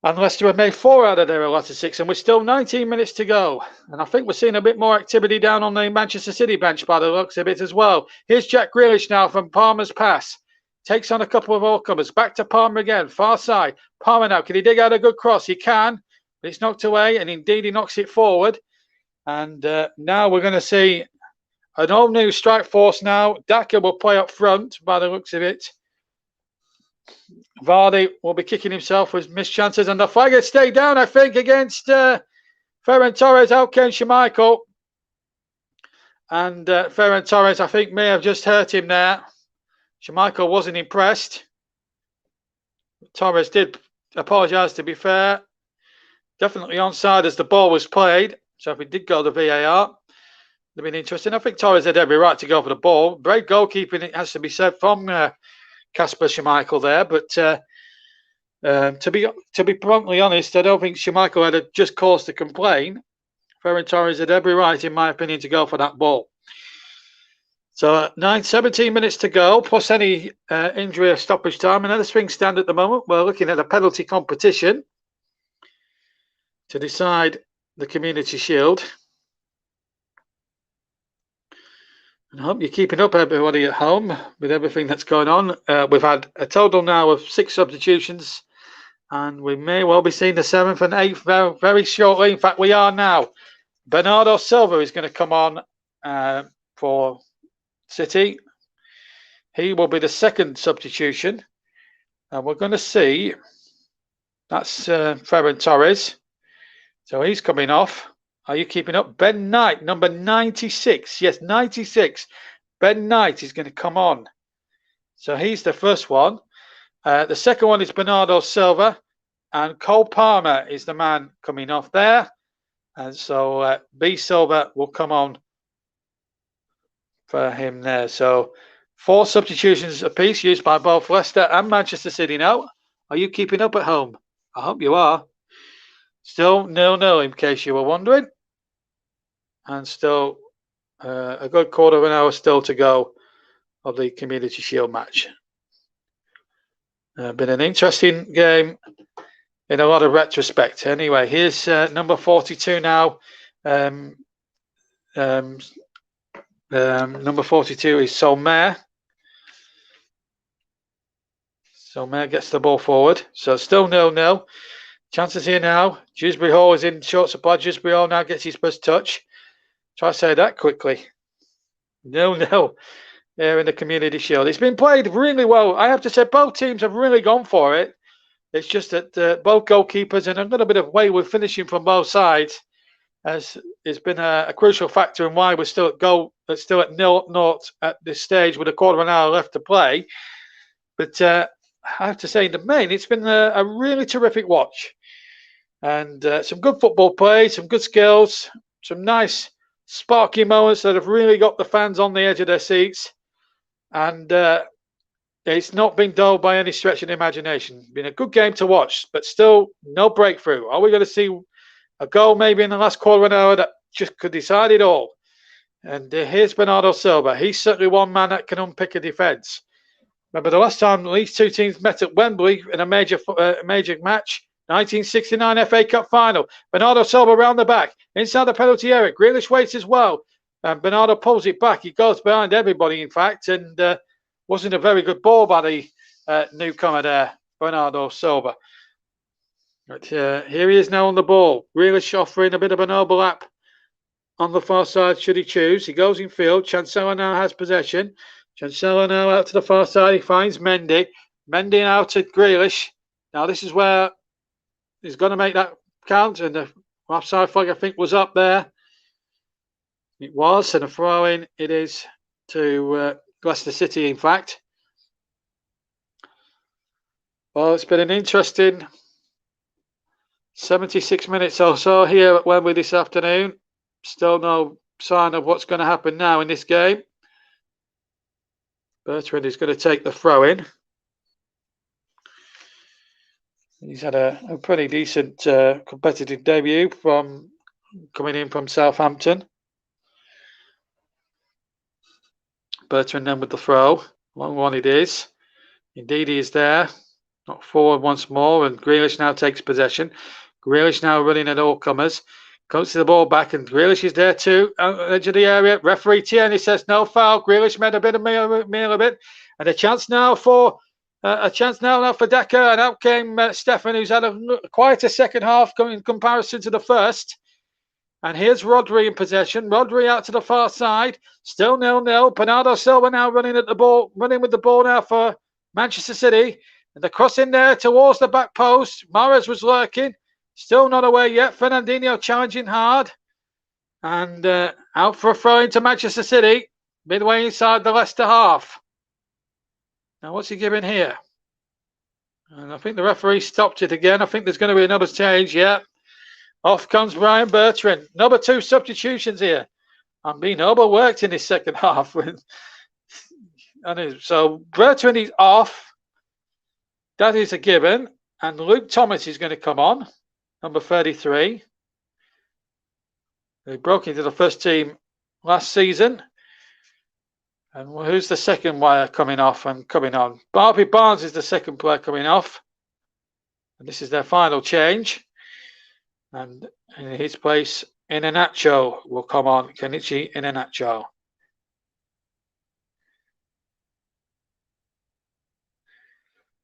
And Leicester have made 4 out of there, a lot of 6. And we're still 19 minutes to go. And I think we're seeing a bit more activity down on the Manchester City bench by the looks of it as well. Here's Jack Grealish now from Palmer's pass. Takes on a couple of all-comers. Back to Palmer again. Far side. Palmer now. Can he dig out a good cross? He can. But it's knocked away. And indeed, he knocks it forward. And now we're going to see an all-new strike force now. Daka will play up front by the looks of it. Vardy will be kicking himself with missed chances. And the flag has stayed down, I think, against Ferran Torres. Out came Schmeichel. And Ferran Torres, I think, may have just hurt him there. Schmeichel wasn't impressed. Torres did apologise, to be fair. Definitely onside as the ball was played. So if it did go to VAR, it'd been interesting. I think Torres had every right to go for the ball. Great goalkeeping, it has to be said, from Kasper Schmeichel there. But to be bluntly honest, I don't think Schmeichel had a just cause to complain. Ferran Torres had every right, in my opinion, to go for that ball. So 17 minutes to go, plus any injury or stoppage time. And as things stand at the moment, we're looking at a penalty competition to decide the Community Shield. And I hope you're keeping up, everybody at home, with everything that's going on. We've had a total now of 6 substitutions, and we may well be seeing the 7th and 8th very, very shortly. In fact, we are now. Bernardo Silva is going to come on for City. He will be the 2nd substitution. And we're going to see, that's Ferran Torres. So he's coming off. Are you keeping up? Ben Knight, number 96. Yes, 96. Ben Knight is going to come on. So he's the first one. The second one is Bernardo Silva. And Cole Palmer is the man coming off there. And so B. Silva will come on for him there. So 4 substitutions apiece used by both Leicester and Manchester City now. Are you keeping up at home? I hope you are. Still 0-0 in case you were wondering. And still a good quarter of an hour still to go of the Community Shield match. Been an interesting game in a lot of retrospect. Anyway, here's number 42 now. Number 42 is Solmare. Solmare gets the ball forward. So still 0-0. Chances here now. Dewsbury Hall is in short supply. Dewsbury Hall now gets his first touch. Try to say that quickly. 0-0 here in the Community Shield. It's been played really well. I have to say both teams have really gone for it. It's just that both goalkeepers and a little bit of wayward finishing from both sides has been a crucial factor in why we're still at 0-0 at this stage with a quarter of an hour left to play. But I have to say, in the main, it's been a really terrific watch. And some good football play, some good skills, some nice sparky moments that have really got the fans on the edge of their seats. And it's not been dull by any stretch of the imagination. It's been a good game to watch, but still no breakthrough. Are we going to see a goal maybe in the last quarter of an hour that just could decide it all? And here's Bernardo Silva. He's certainly one man that can unpick a defence. Remember the last time these two teams met at Wembley in a major match, 1969 FA Cup final. Bernardo Silva round the back, inside the penalty area. Grealish waits as well. And Bernardo pulls it back. He goes behind everybody, in fact, and wasn't a very good ball by the newcomer there, Bernardo Silva. But here he is now on the ball. Grealish offering a bit of an overlap on the far side should he choose. He goes in field. Chancellor now has possession. Chancellor now out to the far side. He finds Mendy. Mendy now to Grealish. Now this is where he's going to make that count. And the offside flag, I think, was up there. It was. And a throw-in it is to Leicester City, in fact. Well, it's been an interesting 76 minutes or so here at Wembley this afternoon. Still no sign of what's going to happen now in this game. Bertrand is going to take the throw in. He's had a pretty decent competitive debut from coming in from Southampton. Bertrand then with the throw. Long one it is. Indeed he is there. Not forward once more, and Grealish now takes possession. Grealish now running at all comers. Comes to the ball back, and Grealish is there too. Edge of the area. Referee Tierney says no foul. Grealish made a bit of meal of it, and a chance now for Decker. And out came Stefan, who's had quite a second half in comparison to the first. And here's Rodri in possession. Rodri out to the far side. Still 0-0. Bernardo Silva now running with the ball now for Manchester City. And the cross in there towards the back post. Mahrez was lurking. Still not away yet. Fernandinho challenging hard. And out for a throw into Manchester City. Midway inside the Leicester half. Now what's he giving here? And I think the referee stopped it again. I think there's going to be another change. Yeah. Off comes Brian Bertrand. Number 2 substitutions here. And being overworked in his second half. So Bertrand is off. That is a given. And Luke Thomas is going to come on. Number 33. He broke into the first team last season. And who's the second player coming off and coming on? Barbie Barnes is the second player coming off. And this is their final change. And in his place, Iheanacho will come on. Kenichi Iheanacho.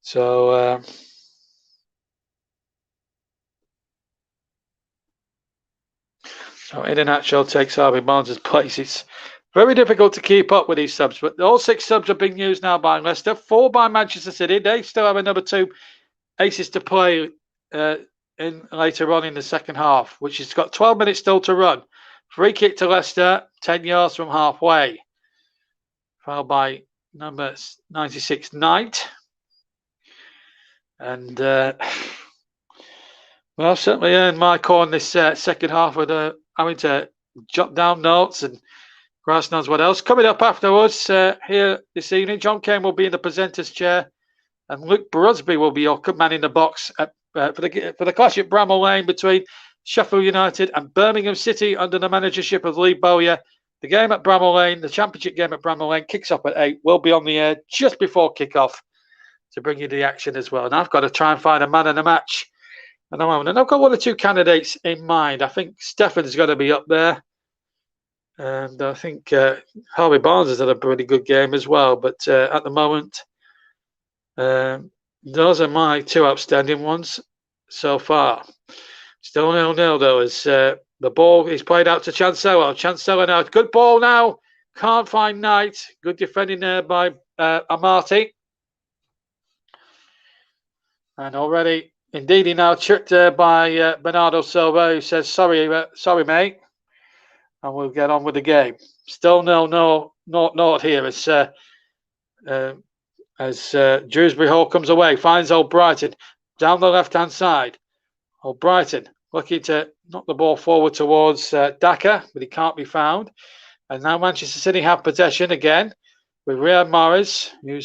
So Iheanacho takes Harvey Barnes' place. It's very difficult to keep up with these subs, but all 6 subs are being used now by Leicester, 4 by Manchester City. They still have another 2 aces to play in later on in the second half, which has got 12 minutes still to run. Free kick to Leicester, 10 yards from halfway. Fouled by number 96, Knight. And well, I've certainly earned my corner this second half with having to jot down notes and grass knows what else. Coming up afterwards here this evening, John Kane will be in the presenter's chair, and Luke Brusby will be your man in the box for the clash at Bramall Lane between Sheffield United and Birmingham City under the managership of Lee Bowyer. The game at Bramall Lane, the championship game at Bramall Lane, kicks off at 8. We'll be on the air just before kick-off to bring you the action as well. And I've got to try and find a man of the match at the moment. And I've got one or two candidates in mind. I think Stefan's going to be up there. And I think Harvey Barnes has had a pretty good game as well. But at the moment, those are my two outstanding ones so far. Still 0-0 though, as the ball is played out to Chancellor. Chancellor now, good ball now. Can't find Knight. Good defending there by Amati. And already, indeed, he now tricked there by Bernardo Silva, who says, sorry, mate. And we'll get on with the game. Still not here as Dewsbury Hall comes away, finds Old Brighton down the left-hand side. Old Brighton looking to knock the ball forward towards Daka, but he can't be found. And now Manchester City have possession again with Riyad Mahrez, who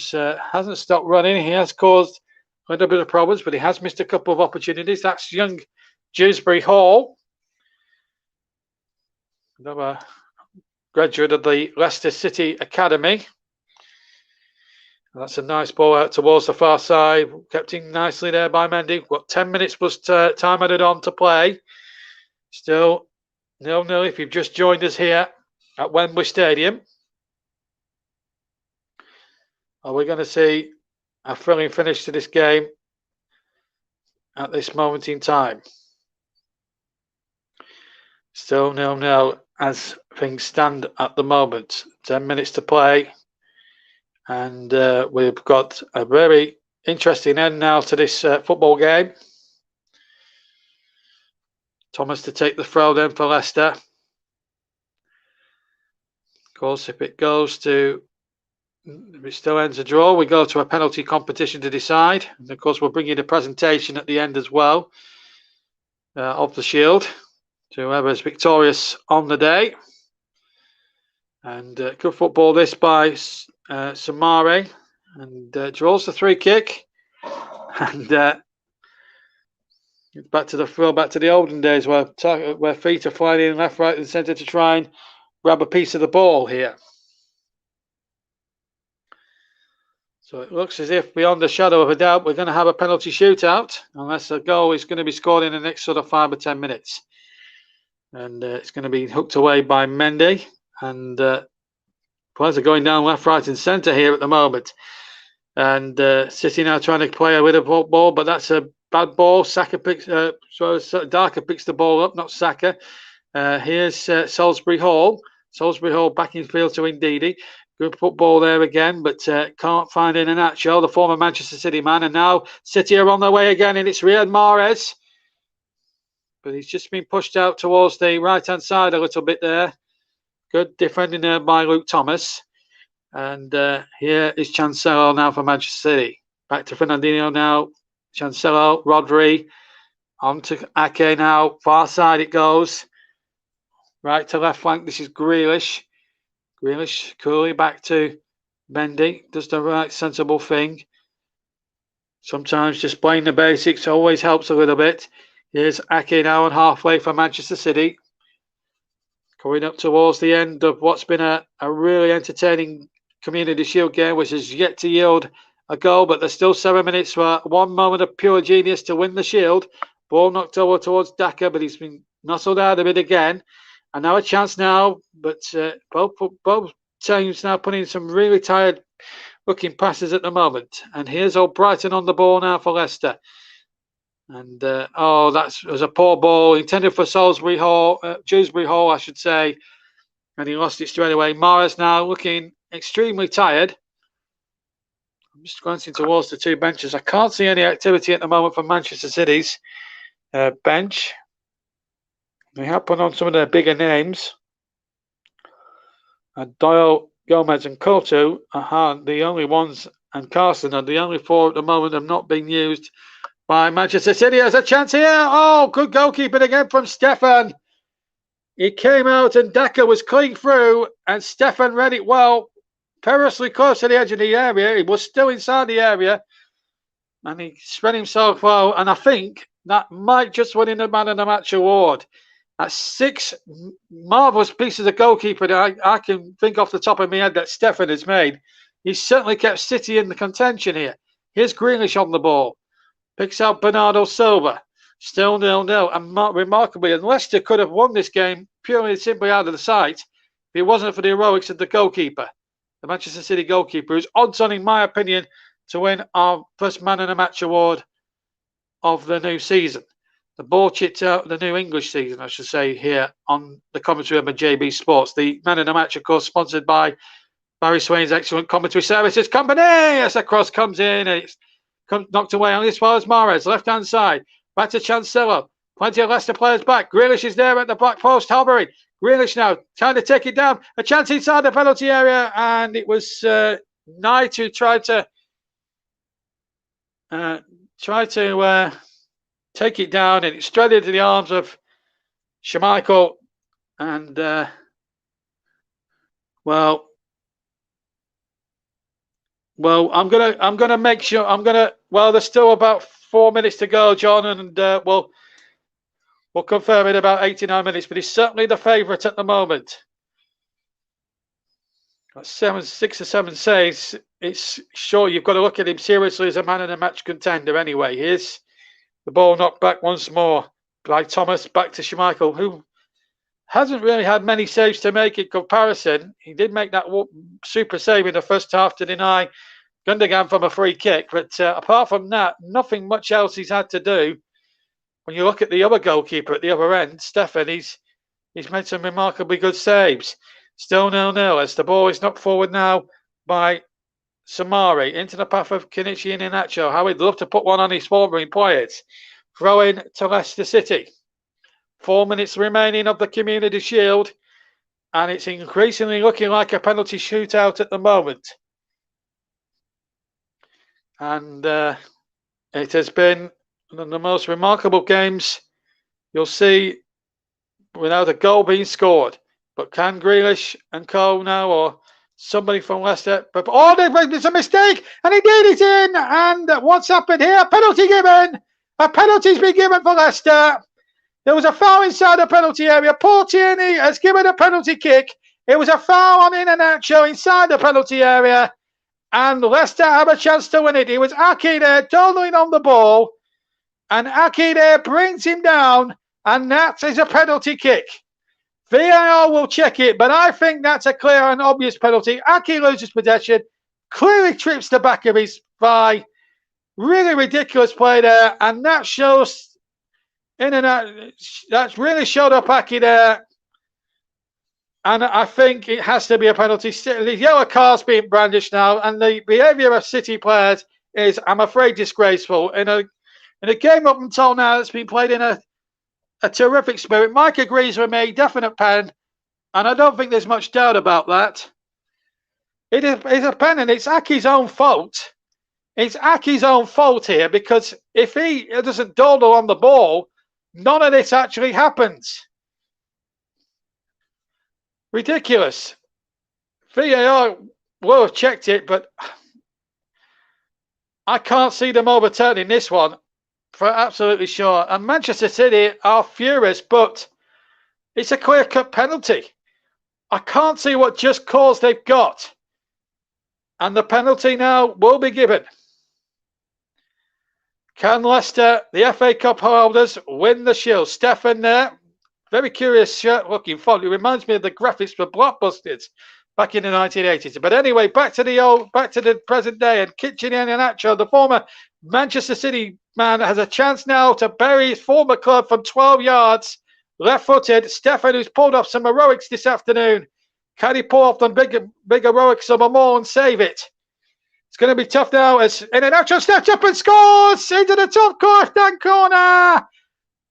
hasn't stopped running. He has caused a little bit of problems, but he has missed a couple of opportunities. That's young Dewsbury Hall, another graduate of the Leicester City Academy. That's a nice ball out towards the far side, kept in nicely there by Mendy. Got 10 minutes plus time added on to play. Still 0-0 if you've just joined us here at Wembley Stadium. Are we going to see a thrilling finish to this game at this moment in time? Still 0-0 as things stand at the moment. 10 minutes to play. And we've got a very interesting end now to this football game. Thomas to take the throw then for Leicester. Of course, if it still ends a draw, we go to a penalty competition to decide. And of course, we'll bring you the presentation at the end as well of the shield to whoever is victorious on the day. And good football this by Samari, and draws the free kick. And back to the olden days where feet are flying in left, right, and centre to try and grab a piece of the ball here. So it looks as if, beyond a shadow of a doubt, we're going to have a penalty shootout, unless a goal is going to be scored in the next sort of 5 or 10 minutes. And it's going to be hooked away by Mendy. And players are going down left, right, and centre here at the moment. And City now trying to play a bit of ball, but that's a bad ball. Darker picks the ball up, not Saka. Here's Salisbury Hall. Salisbury Hall back in field to Ndidi. Good football there again, but can't find Iheanacho, the former Manchester City man. And now City are on their way again, and it's Riyad Mahrez. But he's just been pushed out towards the right-hand side a little bit there. Good defending there by Luke Thomas. And here is Chancellor now for Manchester City. Back to Fernandinho now. Chancellor, Rodri. On to Ake now. Far side it goes. Right to left flank. This is Grealish. Grealish coolly back to Mendy. Does the right sensible thing. Sometimes just playing the basics always helps a little bit. Here's Ake now on halfway for Manchester City. Coming up towards the end of what's been a really entertaining Community Shield game, which has yet to yield a goal, but there's still 7 minutes for one moment of pure genius to win the Shield. Ball knocked over towards Daka, but he's been nuzzled out of it again. And now a chance now, but both teams now putting some really tired looking passes at the moment. And here's Old Brighton on the ball now for Leicester. And that was a poor ball intended for Dewsbury Hall, I should say, and he lost it straight away. Mahrez now looking extremely tired. I'm just glancing towards the two benches. I can't see any activity at the moment from Manchester City's bench. They have put on some of their bigger names. Doyle, Gomez, and Couto are the only ones, and Carson are the only four at the moment have not been used by Manchester City. Has a chance here. Oh, good goalkeeping again from Stefan. He came out and Daka was clean through, and Stefan read it well, perilously close to the edge of the area. He was still inside the area, and he spread himself well. And I think that might just win him the Man of the Match award. That's 6 marvellous pieces of goalkeeping that I can think off the top of my head that Stefan has made. He's certainly kept City in the contention here. Here's Grealish on the ball. Picks out Bernardo Silva. Still 0-0. And remarkably, and Leicester could have won this game purely and simply out of the sight if it wasn't for the heroics of the goalkeeper, the Manchester City goalkeeper, who's odds on, in my opinion, to win our first Man of the Match award of the new season. The new English season, I should say, here on the commentary of JB Sports. The Man of the Match, of course, sponsored by Barry Swain's excellent commentary services company. As the cross comes in, and it's knocked away only as far as Mahrez, left-hand side. Back to Chancellor. Plenty of Leicester players back. Grealish is there at the back post. Halbury. Grealish now trying to take it down. A chance inside the penalty area, and it was Knight who tried to take it down, and it straight into the arms of Schmeichel. And well, I'm gonna make sure well, there's still about 4 minutes to go, John, and we'll confirm in about 89 minutes, but he's certainly the favourite at the moment. Got 6 or 7 saves. It's sure you've got to look at him seriously as a man in a match contender anyway. Here's the ball knocked back once more by Thomas, back to Schmeichel, who hasn't really had many saves to make in comparison. He did make that super save in the first half to deny Gundogan from a free kick, but apart from that, nothing much else he's had to do. When you look at the other goalkeeper at the other end, Stefan, he's made some remarkably good saves. Still 0-0 as the ball is knocked forward now by Samari into the path of Kenichi and Iheanacho. How he'd love to put one on his former players. Throw in to Leicester City. 4 minutes remaining of the Community Shield, and it's increasingly looking like a penalty shootout at the moment. And it has been one of the most remarkable games you'll see without a goal being scored. But can Grealish and Co now, or somebody from Leicester? Oh, there's a mistake, and he did it in. And what's happened here? Penalty given. A penalty's been given for Leicester. There was a foul inside the penalty area. Paul Tierney has given a penalty kick. It was a foul on Iheanacho inside the penalty area. And Leicester have a chance to win it. It was Aki there dawdling on the ball. And Aki there brings him down. And that is a penalty kick. VAR will check it, but I think that's a clear and obvious penalty. Aki loses possession. Clearly trips the back of his thigh. Really ridiculous play there. And that shows that's really showed up Aki there. And I think it has to be a penalty. The yellow card's being brandished now, and the behaviour of City players is, I'm afraid, disgraceful. In a game up until now that's been played in a terrific spirit. Mike agrees with me, definite pen, and I don't think there's much doubt about that. It's a pen, and it's Aki's own fault. It's Aki's own fault here, because if he doesn't dawdle on the ball, none of this actually happens. Ridiculous. VAR will have checked it, but I can't see them overturning this one for absolutely sure. And Manchester City are furious, but it's a clear-cut penalty. I can't see what just cause they've got. And the penalty now will be given. Can Leicester, the FA Cup holders, win the Shield? Stefan there. Very curious shirt looking font. It reminds me of the graphics for Blockbusters back in the 1980s. But anyway, back to the present day. And Iheanacho, the former Manchester City man, has a chance now to bury his former club from 12 yards. Left-footed. Stefan, who's pulled off some heroics this afternoon. Can he pull off the big heroics some more and save it? It's going to be tough now as Iheanacho steps up and scores into the top right-hand corner.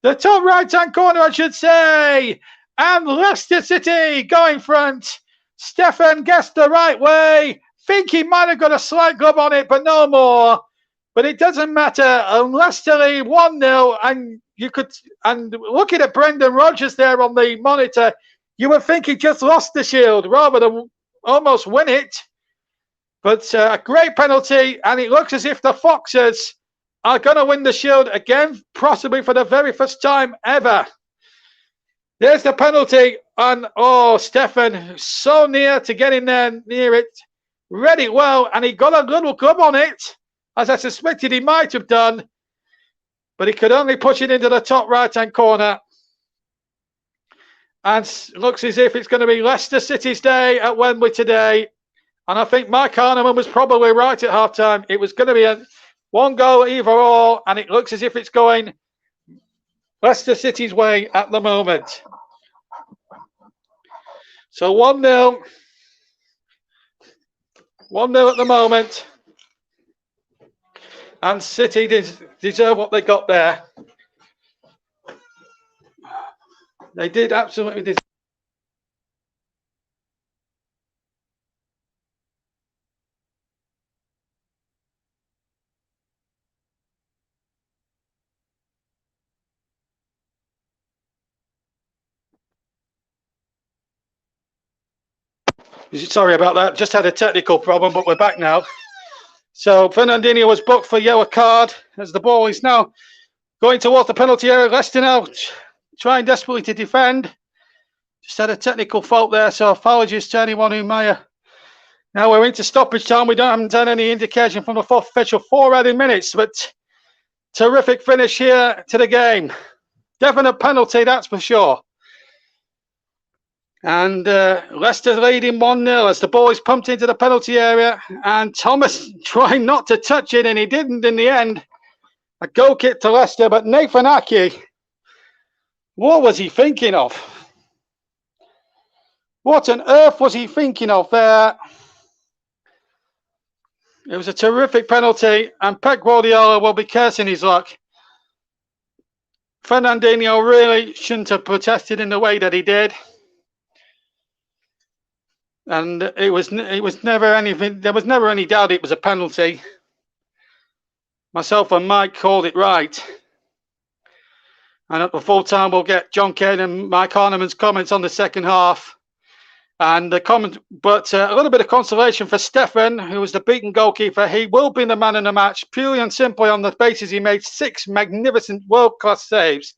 The top right-hand corner, I should say. And Leicester City going front. Stefan guessed the right way. Think he might have got a slight glove on it, but no more. But it doesn't matter. Leicester lead 1-0. And looking at Brendan Rodgers there on the monitor, you would think he just lost the Shield rather than almost win it. But a great penalty, and it looks as if the Foxes are going to win the Shield again, possibly for the very first time ever. There's the penalty, and Stefan so near to getting there near it. Read it well, and he got a little glove on it, as I suspected he might have done. but he could only push it into the top right-hand corner. And looks as if it's going to be Leicester City's day at Wembley today. And I think Mike Arneman was probably right at half-time. It was going to be a one goal either or, and it looks as if it's going Leicester City's way at the moment. So 1-0. 1-0 at the moment. And City deserve what they got there. They did absolutely deserve. Sorry about that. Just had a technical problem, but we're back now. So Fernandinho was booked for yellow card as the ball is now going towards the penalty area. Leicester now trying desperately to defend. Just had a technical fault there, so apologies to anyone who may have. Now we're into stoppage time. We haven't had any indication from the fourth official 4 added minutes, but terrific finish here to the game. Definite penalty, that's for sure. And Leicester leading 1-0 as the ball is pumped into the penalty area. And Thomas trying not to touch it, and he didn't in the end. A goal kick to Leicester, but Nathan Aki, what was he thinking of? What on earth was he thinking of there? It was a terrific penalty, and Pep Guardiola will be cursing his luck. Fernandinho really shouldn't have protested in the way that he did. And it was never anything. There was never any doubt it was a penalty. Myself and Mike called it right. And at the full time, we'll get John Kane and Mike Arneman's comments on the second half. And the comment, but a little bit of consolation for Stefan, who was the beaten goalkeeper. He will be the man in the match purely and simply on the basis he made 6 magnificent world-class saves.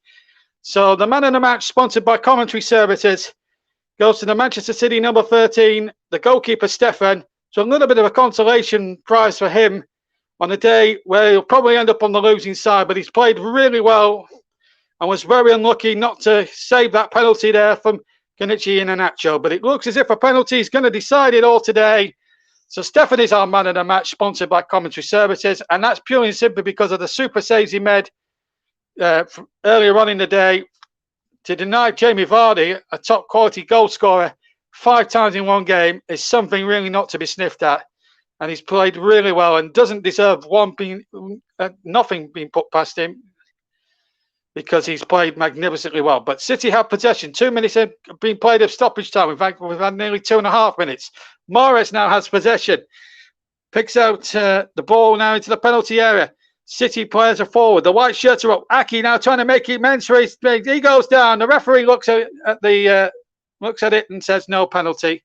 So the man in the match, sponsored by Commentary Services, goes to the Manchester City number 13, the goalkeeper Stefan. So a little bit of a consolation prize for him on a day where he'll probably end up on the losing side, but he's played really well and was very unlucky not to save that penalty there from Kenichi Iheanacho. But it looks as if a penalty is going to decide it all today. So Stefan is our man of the match, sponsored by Commentary Services, and that's purely and simply because of the super saves he made earlier on in the day to deny Jamie Vardy, a top quality goal scorer, 5 times in one game is something really not to be sniffed at. And he's played really well and doesn't deserve nothing being put past him because he's played magnificently well. But City have possession. 2 minutes have been played of stoppage time. In fact, we've had nearly 2.5 minutes. Mahrez now has possession. Picks out the ball now into the penalty area. City players are forward. The white shirts are up. Aki now trying to make it men's race. He goes down. The referee looks at it and says no penalty.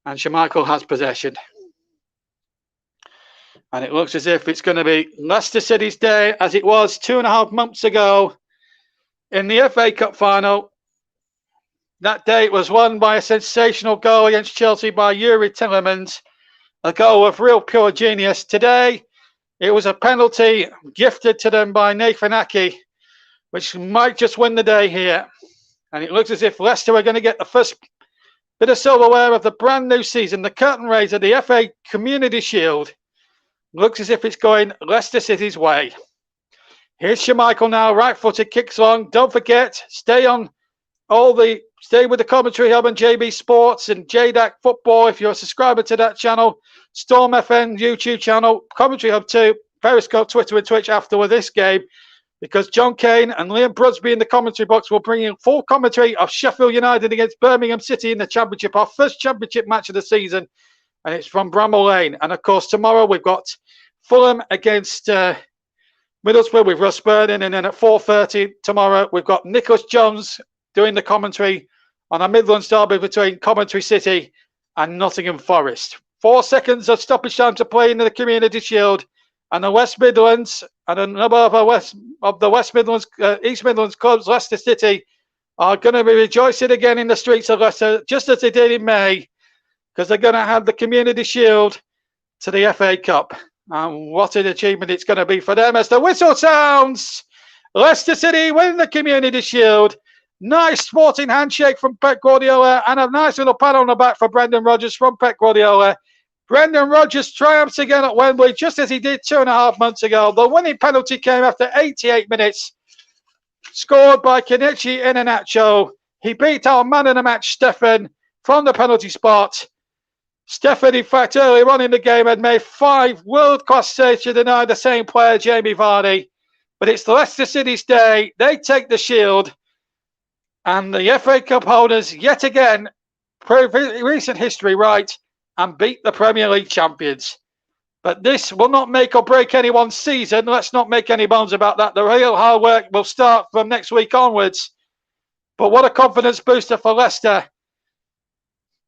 And Schmeichel has possession. And it looks as if it's going to be Leicester City's day, as it was 2.5 months ago in the FA Cup final. That day it was won by a sensational goal against Chelsea by Yuri Tillemans, a goal of real pure genius. Today, it was a penalty gifted to them by Nathan Aki, which might just win the day here. And it looks as if Leicester are going to get the first bit of silverware of the brand new season, the curtain raiser, the FA Community Shield. Looks as if it's going Leicester City's way. Here's Schmeichel now, right-footed, kicks long. Don't forget, stay with the Commentary Hub and JB Sports and JDAC Football if you're a subscriber to that channel. Storm FM YouTube channel, Commentary Hub 2, Periscope, Twitter and Twitch after this game, because John Kane and Liam Brusby in the commentary box will bring in full commentary of Sheffield United against Birmingham City in the Championship, our first Championship match of the season. And it's from Bramall Lane. And of course, tomorrow we've got Fulham against Middlesbrough with Russ Burden. And then at 4:30 tomorrow, we've got Nicholas Jones doing the commentary on a Midlands derby between Coventry City and Nottingham Forest. 4 seconds of stoppage time to play in the Community Shield. And the West Midlands and a number of the West Midlands, East Midlands clubs, Leicester City, are going to be rejoicing again in the streets of Leicester, just as they did in May, because they're going to have the Community Shield to the FA Cup. And what an achievement it's going to be for them as the whistle sounds. Leicester City win the Community Shield. Nice sporting handshake from Pep Guardiola and a nice little pat on the back for Brendan Rodgers from Pep Guardiola. Brendan Rodgers triumphs again at Wembley just as he did 2.5 months ago. The winning penalty came after 88 minutes. Scored by Kenichi Iheanacho. He beat our man of the match, Stefan, from the penalty spot. Stefan, in fact, earlier on in the game had made 5 world-class saves to deny the same player, Jamie Vardy. But it's Leicester City's day. They take the shield. And the FA Cup holders, yet again, prove recent history right and beat the Premier League champions. But this will not make or break anyone's season. Let's not make any bones about that. The real hard work will start from next week onwards. But what a confidence booster for Leicester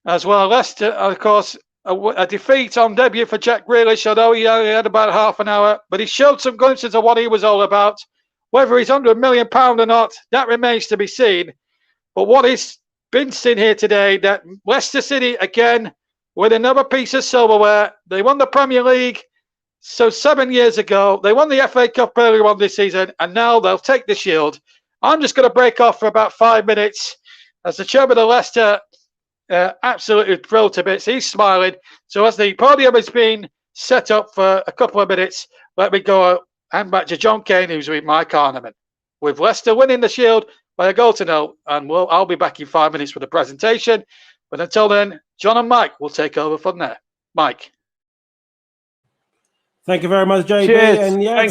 as well. Leicester, of course, a defeat on debut for Jack Grealish, although he only had about half an hour. But he showed some glimpses of what he was all about. Whether he's under £1 million or not, that remains to be seen. But what is been seen here today, that Leicester City, again, with another piece of silverware. They won the Premier League 7 years ago. They won the FA Cup earlier on this season, and now they'll take the shield. I'm just going to break off for about 5 minutes as the chairman of Leicester absolutely thrilled to bits. He's smiling. So as the podium has been set up for a couple of minutes, let me go hand back to John Kane, who's with Mike Arneman. With Leicester winning the shield by a 0-0, and I'll be back in 5 minutes for the presentation. But until then, John and Mike will take over from there. Mike.
Thank you very much, JB.
Cheers.
And yeah,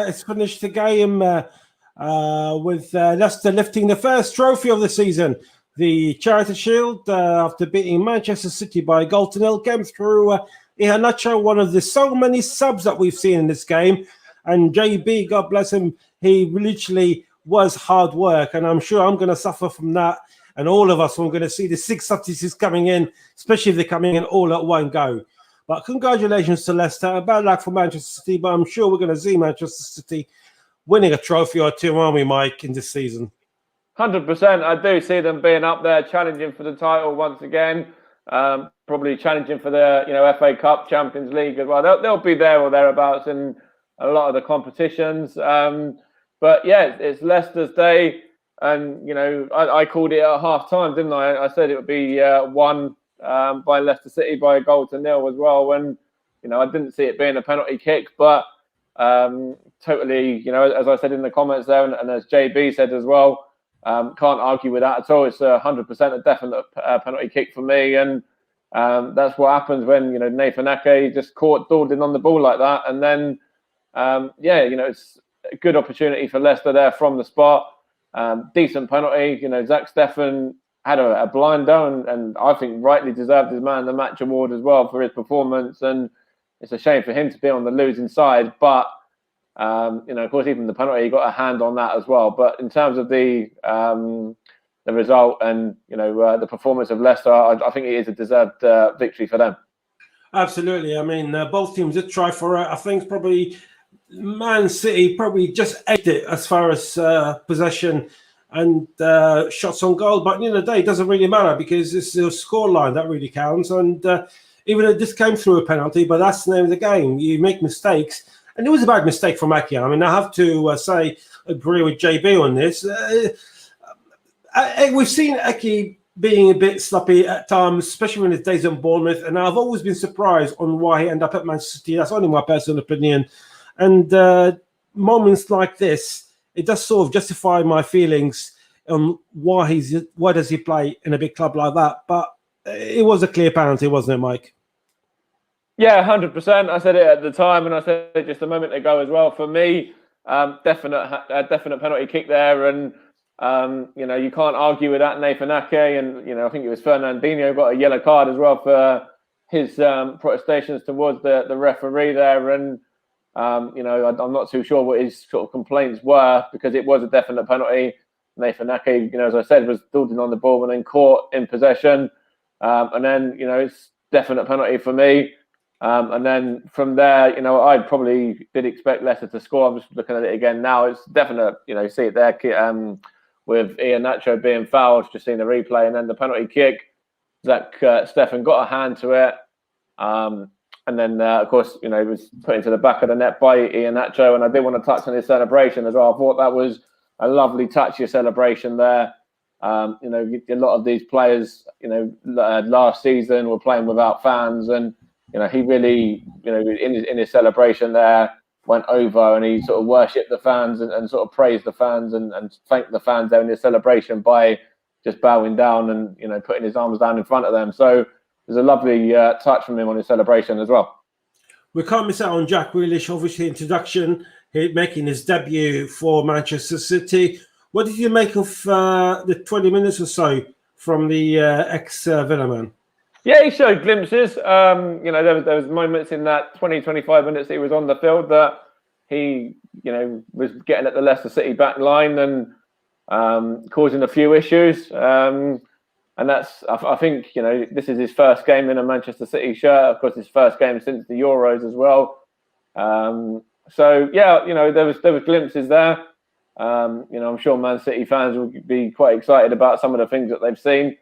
it's finished the game with Leicester lifting the first trophy of the season. The Charity Shield, after beating Manchester City by 0-0, came through Iheanacho, one of the so many subs that we've seen in this game. And JB, God bless him, he literally was hard work. And I'm sure I'm going to suffer from that. And all of us, we're going to see the 6 substitutes coming in, especially if they're coming in all at one go. But congratulations to Leicester. A bad luck for Manchester City, but I'm sure we're going to see Manchester City winning a trophy or two, aren't we, Mike, in this season?
100%. I do see them being up there, challenging for the title once again. Probably challenging for the FA Cup, Champions League as well. They'll be there or thereabouts in a lot of the competitions. But yeah, it's Leicester's day. And, I called it at half-time, didn't I? I said it would be won by Leicester City by a 0-0 as well, when, I didn't see it being a penalty kick. But totally, as I said in the comments there, and as JB said as well, can't argue with that at all. It's 100% a definite penalty kick for me. And that's what happens when, Nathan Ake just caught dawdling on the ball like that. And then, it's a good opportunity for Leicester there from the spot. Decent penalty. Zach Steffen had a blinder and I think rightly deserved his man of the match award as well for his performance. And it's a shame for him to be on the losing side. But, of course, even the penalty, he got a hand on that as well. But in terms of the result and, the performance of Leicester, I think it is a deserved victory for them.
Absolutely. I mean, both teams did try for it. I think probably Man City probably just ate it as far as possession and shots on goal. But at the end of the day, it doesn't really matter because it's the scoreline that really counts. And even though this came through a penalty, but that's the name of the game. You make mistakes. And it was a bad mistake from Ake. I mean, I have to agree with JB on this. We've seen Ake being a bit sloppy at times, especially when his days in Bournemouth. And I've always been surprised on why he ended up at Manchester City. That's only my personal opinion. And moments like this, it does sort of justify my feelings on why does he play in a big club like that. But it was a clear penalty, wasn't it, Mike?
Yeah, 100%. I said it at the time, and I said it just a moment ago as well. For me, definite penalty kick there, and you can't argue with that. Nathan Ake, and I think it was Fernandinho got a yellow card as well for his protestations towards the referee there, and I'm not too sure what his sort of complaints were because it was a definite penalty. Nathan Ake, as I said, was dawdling on the ball and then caught in possession, and then it's definite penalty for me. And then from there, I probably did expect Leicester to score. I'm just looking at it again now. It's definite, see it there with Iheanacho being fouled, just seeing the replay. And then the penalty kick, Zach Steffen got a hand to it. And then, of course, he was put into the back of the net by Iheanacho. And I did want to touch on his celebration as well. I thought that was a lovely touchy celebration there. A lot of these players, last season were playing without fans, and he really, in his celebration there, went over and he sort of worshipped the fans and sort of praised the fans and thanked the fans there in his celebration by just bowing down and putting his arms down in front of them. So there's a lovely touch from him on his celebration as well.
We can't miss out on Jack Grealish, obviously introduction, making his debut for Manchester City. What did you make of the 20 minutes or so from the ex-Villa man?
Yeah, he showed glimpses. There was moments in that 20, 25 minutes that he was on the field that he, was getting at the Leicester City back line and causing a few issues. And that's, I think, this is his first game in a Manchester City shirt. Of course, his first game since the Euros as well. So yeah, there was glimpses there. I'm sure Man City fans will be quite excited about some of the things that they've seen.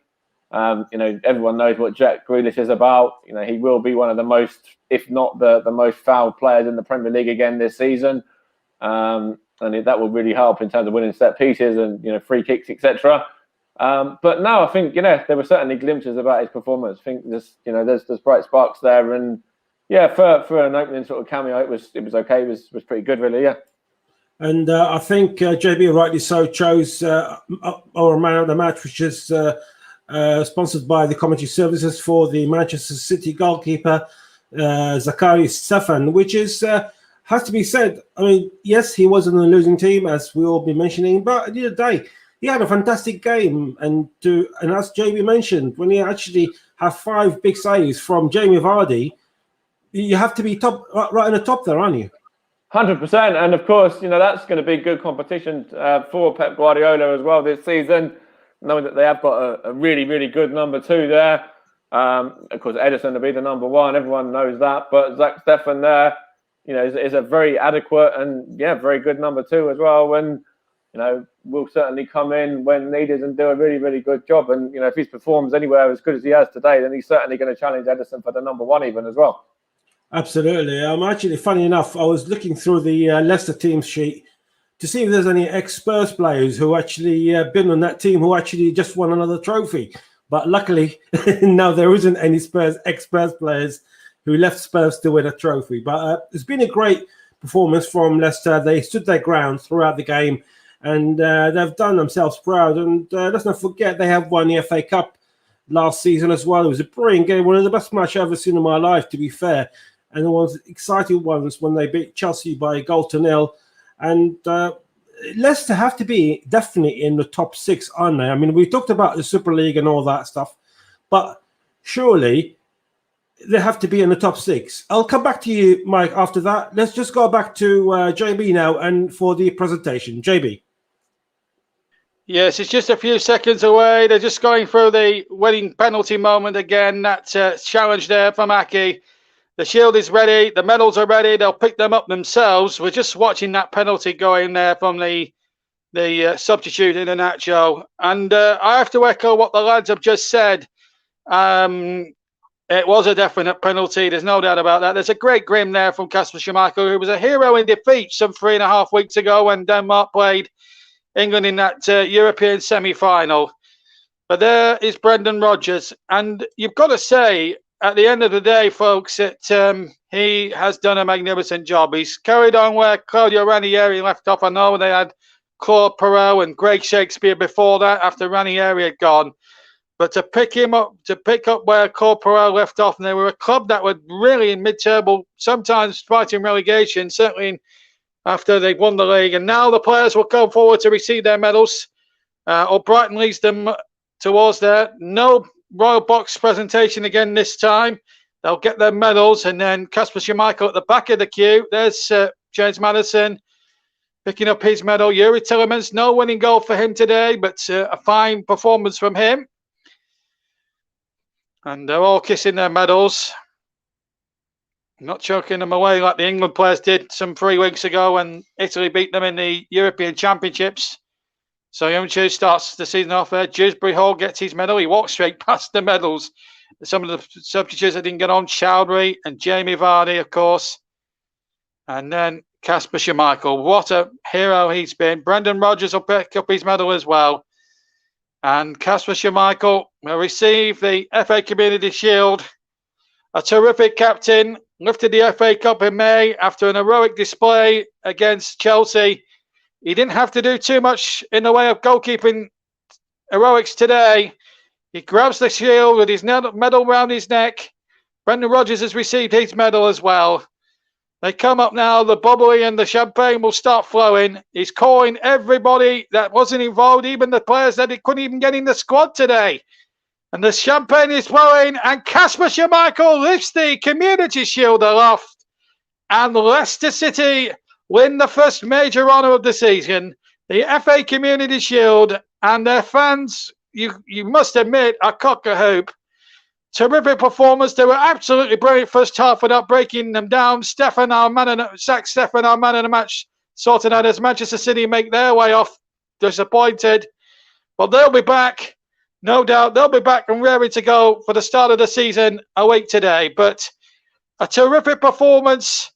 Everyone knows what Jack Grealish is about. He will be one of the most, if not the most fouled players in the Premier League again this season. And that will really help in terms of winning set pieces and, free kicks, etc. But no, I think, there were certainly glimpses about his performance. I think there's bright sparks there. And yeah, for an opening sort of cameo, it was okay. It was pretty good, really, yeah.
And I think JB rightly so chose our man of the match, which is sponsored by the commentary services for the Manchester City goalkeeper, Zachary Stefan, which is has to be said. I mean, yes, he was in a losing team, as we all been mentioning, but at the end of the day, he had a fantastic game. And as JB mentioned, when you actually have 5 big saves from Jamie Vardy, you have to be right in the top there, aren't you?
100%, and of course, that's going to be good competition for Pep Guardiola as well this season, knowing that they have got a really, really good number 2 there. Of course, Ederson will be the number 1. Everyone knows that, but Zach Stefan there, is a very adequate and very good number 2 as well. And will certainly come in when needed and do a really, really good job. And if he performs anywhere as good as he has today, then he's certainly going to challenge Ederson for the number 1 even as well.
Absolutely. Actually, funny enough, I was looking through the Leicester team sheet to see if there's any ex-Spurs players who actually been on that team who actually just won another trophy. But luckily, no, there isn't any ex-Spurs players who left Spurs to win a trophy. But it's been a great performance from Leicester. They stood their ground throughout the game, and they've done themselves proud. And let's not forget, they have won the FA Cup last season as well. It was a brilliant game, one of the best matches I've ever seen in my life, to be fair. And the ones exciting ones when they beat Chelsea by 1-0. And Leicester have to be definitely in the top 6, aren't they? I mean, we talked about the Super League and all that stuff, but surely they have to be in the top 6. I'll come back to you, Mike, after that. Let's just go back to JB now and for the presentation. JB.
Yes, it's just a few seconds away. They're just going through the winning penalty moment again. That challenge there from Aki. The shield is ready. The medals are ready. They'll pick them up themselves. We're just watching that penalty going there from the substitute Iheanacho. And I have to echo what the lads have just said. It was a definite penalty. There's no doubt about that. There's a great grim there from Kasper Schmeichel, who was a hero in defeat some 3.5 weeks ago when Denmark played England in that European semi-final. But there is Brendan Rodgers. And you've got to say, at the end of the day, folks, he has done a magnificent job. He's carried on where Claudio Ranieri left off. I know they had Claude Perrault and Greg Shakespeare before that, after Ranieri had gone. But to pick up where Claude Perrault left off, and they were a club that were really in mid-table, sometimes fighting relegation, certainly after they won the league. And now the players will come forward to receive their medals. Brighton leads them towards there. No Royal Box presentation again this time. They'll get their medals, and then Kasper Schmeichel at the back of the queue. There's James Maddison picking up his medal. Yuri Tillemans, no winning goal for him today, but a fine performance from him. And they're all kissing their medals, not choking them away like the England players did some 3 weeks ago when Italy beat them in the European Championships. So Youngchu starts the season off there. Dewsbury Hall gets his medal. He walks straight past the medals. some of the substitutes that didn't get on, Chowdhury and Jamie Vardy, of course. And then Kasper Schmeichel. What a hero he's been. Brendan Rodgers will pick up his medal as well. And Kasper Schmeichel will receive the FA Community Shield. A terrific captain, lifted the FA Cup in May after an heroic display against Chelsea. He didn't have to do too much in the way of goalkeeping heroics today. He grabs the shield with his medal round his neck. Brendan Rodgers has received his medal as well. They come up now, the bubbly and the champagne will start flowing. He's calling everybody that wasn't involved, even the players that he couldn't even get in the squad today. And the champagne is flowing, and Kasper Schmeichel lifts the Community Shield aloft. And Leicester City win the first major honour of the season, the FA Community Shield, and their fans, you must admit, are cock-a-hoop. Terrific performance. They were absolutely brilliant first half without breaking them down. Stefan, our man of the match, sorted out as Manchester City make their way off disappointed. But they'll be back. No doubt they'll be back and ready to go for the start of the season a week today. But a terrific performance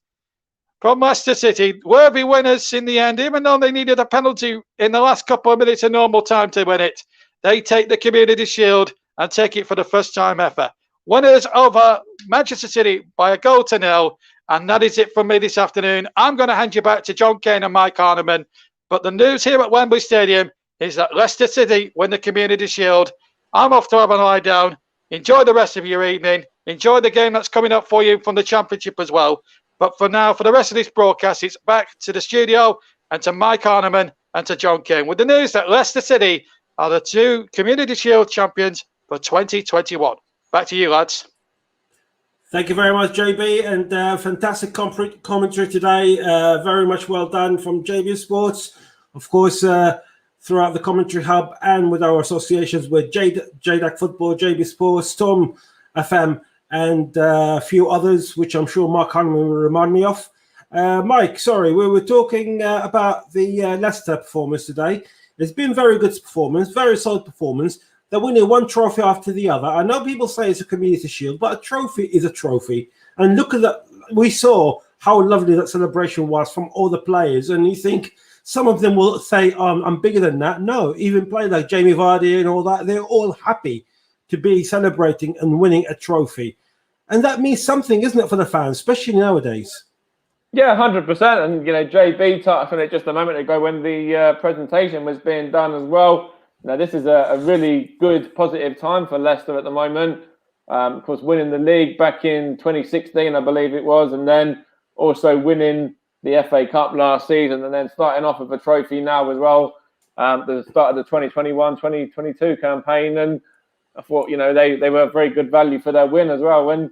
from Leicester City. Worthy winners in the end, even though they needed a penalty in the last couple of minutes of normal time to win it. They take the Community Shield and take it for the first time ever. Winners over Manchester City by 1-0. And that is it from me this afternoon. I'm going to hand you back to John Kane and Mike Harneman. But the news here at Wembley Stadium is that Leicester City win the Community Shield. I'm off to have a lie down. Enjoy the rest of your evening. Enjoy the game that's coming up for you from the Championship as well. But for now, for the rest of this broadcast, it's back to the studio and to Mike Harneman and to John Kane with the news that Leicester City are the 2 Community Shield champions for 2021. Back to you, lads.
Thank you very much, JB, and fantastic commentary today. Very much well done from JB Sports. Of course, throughout the commentary hub and with our associations with JDAC Football, JB Sports, Storm FM, and a few others, which I'm sure Mark Hanman will remind me of. Mike, sorry, we were talking about the Leicester performance today. It's been very good performance, very solid performance. They're winning one trophy after the other. I know people say it's a Community Shield, but a trophy is a trophy. And look at that. We saw how lovely that celebration was from all the players. And you think some of them will say, I'm bigger than that. No, even players like Jamie Vardy and all that, they're all happy to be celebrating and winning a trophy. And that means something, isn't it, for the fans, especially nowadays?
Yeah, 100%. And, JB touched on it just a moment ago when the presentation was being done as well. Now, this is a really good, positive time for Leicester at the moment. Of course, winning the league back in 2016, I believe it was, and then also winning the FA Cup last season, and then starting off with a trophy now as well, the start of the 2021-2022 campaign. And I thought, they were very good value for their win as well. When,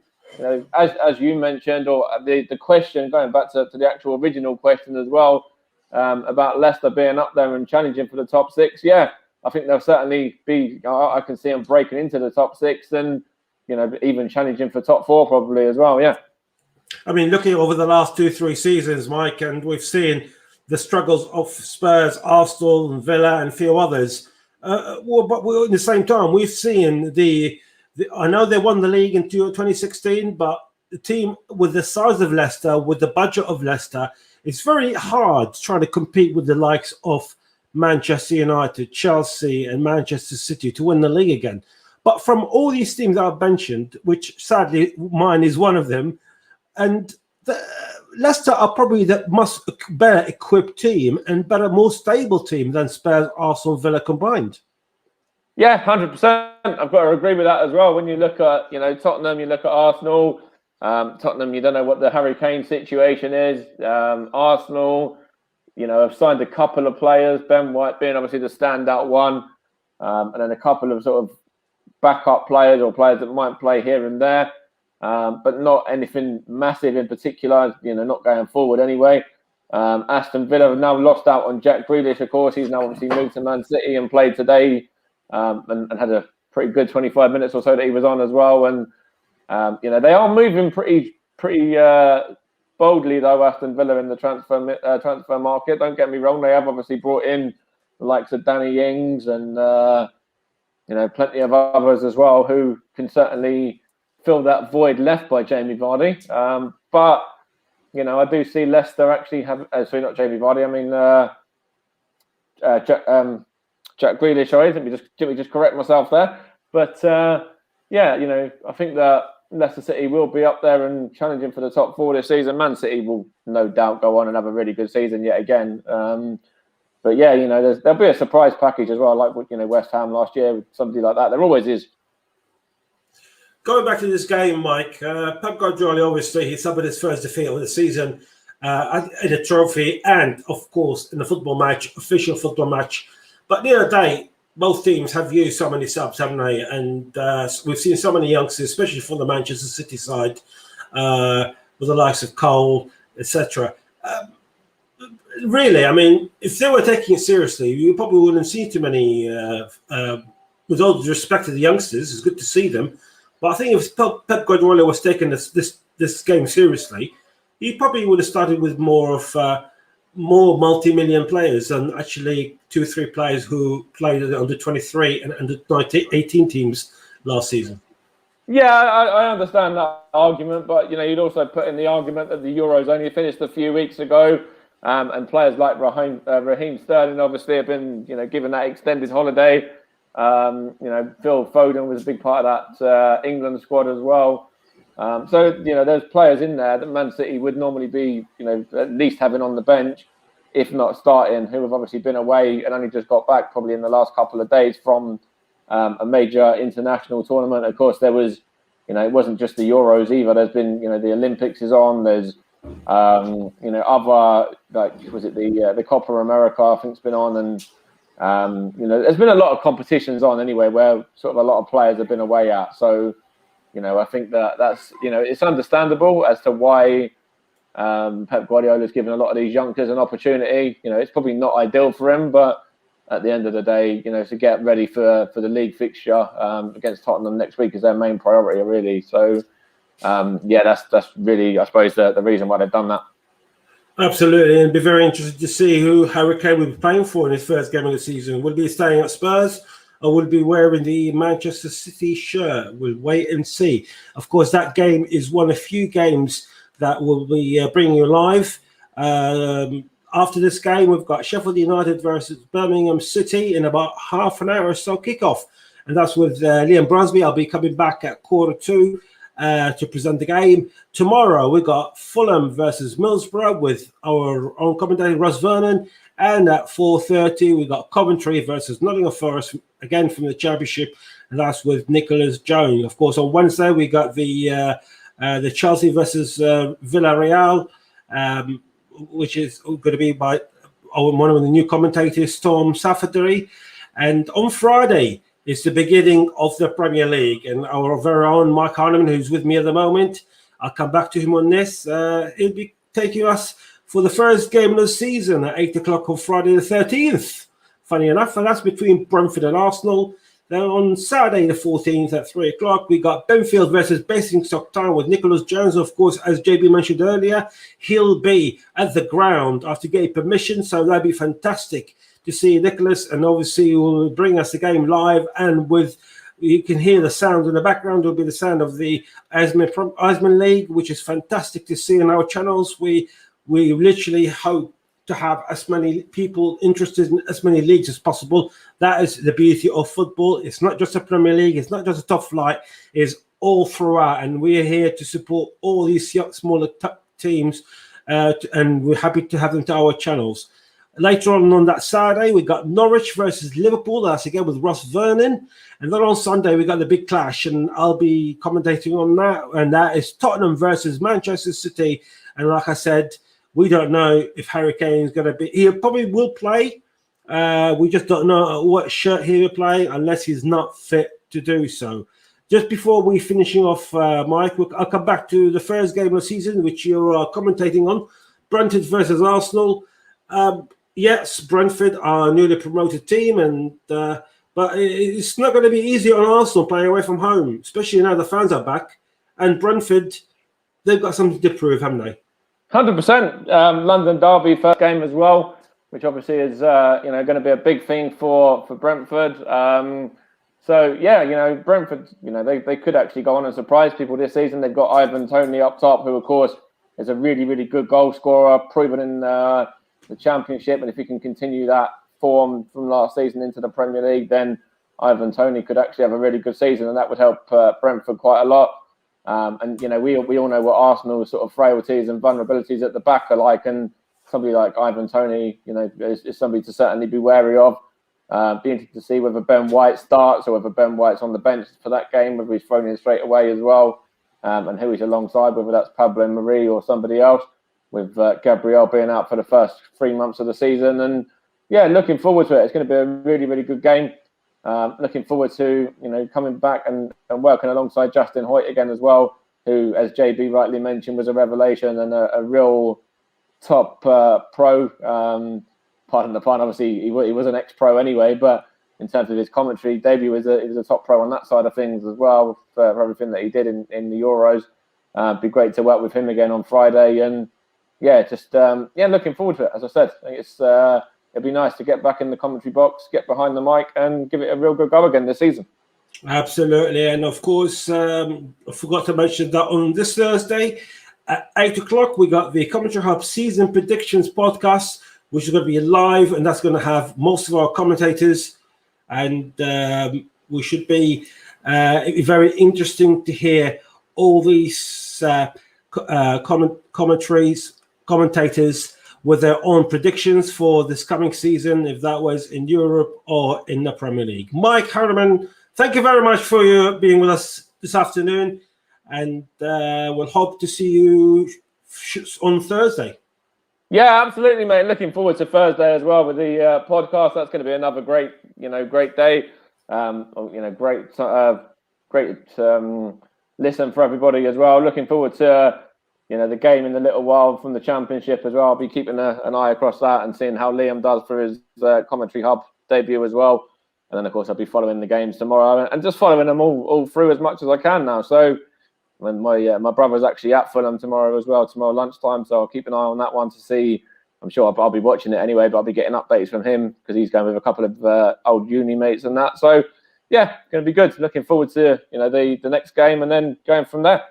as you mentioned, or the question, going back to the actual original question as well, about Leicester being up there and challenging for the top 6, yeah, I think they'll certainly be. I can see them breaking into the top 6 and, even challenging for top 4 probably as well. Yeah.
I mean, looking over the last 2-3 seasons, Mike, and we've seen the struggles of Spurs, Arsenal, and Villa, and a few others. But at the same time, we've seen I know they won the league in 2016, but the team with the size of Leicester, with the budget of Leicester, it's very hard trying to compete with the likes of Manchester United, Chelsea, and Manchester City to win the league again. But from all these teams I've mentioned, which sadly mine is one of them, and Leicester are probably the much better equipped team and more stable team than Spurs, Arsenal, Villa combined.
Yeah, 100%. I've got to agree with that as well. When you look at, Tottenham, you look at Arsenal. Tottenham, you don't know what the Harry Kane situation is. Arsenal, have signed a couple of players, Ben White being obviously the standout one, and then a couple of sort of backup players or players that might play here and there, but not anything massive in particular, not going forward anyway. Aston Villa have now lost out on Jack Grealish, of course. He's now obviously moved to Man City and played today and had a pretty good 25 minutes or so that he was on as well. And, they are moving pretty boldly, though, Aston Villa in the transfer market. Don't get me wrong; they have obviously brought in the likes of Danny Ings and plenty of others as well who can certainly fill that void left by Jamie Vardy. But I do see Leicester actually have. Sorry, not Jamie Vardy. I mean Jack Grealish. Sorry, let me just correct myself there. But I think that Leicester City will be up there and challenging for the top 4 this season. Man City will no doubt go on and have a really good season yet again. But yeah, there'll be a surprise package as well, like West Ham last year with somebody like that. There always is.
Going back to this game, Mike, Pep Guardiola, obviously, he suffered his first defeat of the season in a trophy and, of course, in a football match, official football match. But the other day, both teams have used so many subs, haven't they? And we've seen so many youngsters, especially from the Manchester City side, with the likes of Cole, etc. Really, I mean, if they were taking it seriously, you probably wouldn't see too many. With all due respect to the youngsters, it's good to see them. But I think if Pep Guardiola was taking this game seriously, he probably would have started with more multi-million players than actually 2 or 3 players who played under 23 and under 18 teams last season.
Yeah, I understand that argument, but you'd also put in the argument that the Euros only finished a few weeks ago, and players like Raheem Sterling obviously have been given that extended holiday. Phil Foden was a big part of that England squad as well. So there's players in there that Man City would normally be at least having on the bench, if not starting, who have obviously been away and only just got back probably in the last couple of days from a major international tournament. Of course, there was it wasn't just the Euros either. There's been the Olympics is on. There's other, like, was it the Copa America, I think, it's been on, and there's been a lot of competitions on anyway where sort of a lot of players have been away at. So I think that's it's understandable as to why Pep Guardiola's given a lot of these youngsters an opportunity. It's probably not ideal for him, but at the end of the day, to get ready for the league fixture against Tottenham next week is their main priority, really. So that's really, I suppose, the reason why they've done that.
Absolutely, and be very interested to see who Harry Kane will be playing for in his first game of the season. Will he be staying at Spurs or will he be wearing the Manchester City shirt? We'll wait and see. Of course, that game is one of few games that will be bringing you live. After this game, we've got Sheffield United versus Birmingham City in about half an hour or so kickoff. And that's with Liam Brosby. I'll be coming back at 2:15 to present the game. Tomorrow, we've got Fulham versus Middlesbrough with our own commentator, Russ Vernon. And at 4:30, we've got Coventry versus Nottingham Forest, again from the Championship. And that's with Nicholas Jones. Of course, on Wednesday, we got the Chelsea versus Villarreal, which is going to be by one of the new commentators, Tom Safadry. And on Friday, it's the beginning of the Premier League. And our very own Mike Harneman, who's with me at the moment, I'll come back to him on this. He'll be taking us for the first game of the season at 8 o'clock on Friday the 13th. Funny enough, and that's between Brentford and Arsenal. Then on Saturday the 14th at 3 o'clock, we got Benfield versus Basingstoke Town with Nicholas Jones. Of course, as JB mentioned earlier, he'll be at the ground after getting permission, so that'd be fantastic to see Nicholas, and obviously he will bring us the game live, and with you can hear the sound in the background will be the sound of the Eisman League, which is fantastic to see on our channels. We literally hope to have as many people interested in as many leagues as possible. That is the beauty of football. It's not just a Premier League. It's not just a top flight. It's all throughout. And we are here to support all these smaller teams. And we're happy to have them to our channels. Later on that Saturday, we got Norwich versus Liverpool. That's again with Ross Vernon. And then on Sunday, we got the big clash. And I'll be commentating on that. And that is Tottenham versus Manchester City. And like I said, we don't know if Harry Kane is going to be. He probably will play. We just don't know what shirt he will play unless he's not fit to do so. Just before we finishing off, Mike, I'll come back to the first game of the season, which you're commentating on, Brentford versus Arsenal. Yes, Brentford are a newly promoted team, but it's not going to be easy on Arsenal playing away from home, especially now the fans are back. And Brentford, they've got something to prove, haven't they?
100%. London derby first game as well, which obviously is going to be a big thing for Brentford. So yeah, Brentford, they could actually go on and surprise people this season. They've got Ivan Toney up top, who of course is a really, really good goal scorer, proven in the Championship. And if he can continue that form from last season into the Premier League, then Ivan Toney could actually have a really good season, and that would help Brentford quite a lot. And we all know what Arsenal's sort of frailties and vulnerabilities at the back are like, and somebody like Ivan Toney, is somebody to certainly be wary of. Be interested to see whether Ben White starts or whether Ben White's on the bench for that game, whether he's thrown in straight away as well, and who he's alongside, whether that's Pablo Marie or somebody else, with Gabriel being out for the first 3 months of the season. And yeah, looking forward to it. It's going to be a really, really good game. Looking forward to coming back and working alongside Justin Hoyte again as well, who, as JB rightly mentioned, was a revelation and a real top pro. Pardon the pun. Obviously, he was an ex-pro anyway, but in terms of his commentary debut, he was a top pro on that side of things as well for everything that he did in the Euros. It'd be great to work with him again on Friday, and looking forward to it. As I said, I think it'd be nice to get back in the commentary box, get behind the mic, and give it a real good go again this season.
Absolutely, and of course, I forgot to mention that on this Thursday at 8:00 we got the Commentary Hub Season Predictions podcast, which is going to be live, and that's going to have most of our commentators, and we should be very interesting to hear all these commentators with their own predictions for this coming season, if that was in Europe or in the Premier League. Mike Harriman, thank you very much for you being with us this afternoon, and we'll hope to see you on Thursday.
Yeah, absolutely, mate. Looking forward to Thursday as well with the podcast. That's going to be another great day. Great listen for everybody as well. Looking forward to the game in a little while from the Championship as well. I'll be keeping an eye across that and seeing how Liam does for his Commentary Hub debut as well. And then of course I'll be following the games tomorrow and just following them all through as much as I can now. So when my brother's actually at Fulham tomorrow as well, tomorrow lunchtime, so I'll keep an eye on that one to see. I'm sure I'll be watching it anyway, but I'll be getting updates from him because he's going with a couple of old uni mates and that. So yeah, going to be good. Looking forward to the next game and then going from there.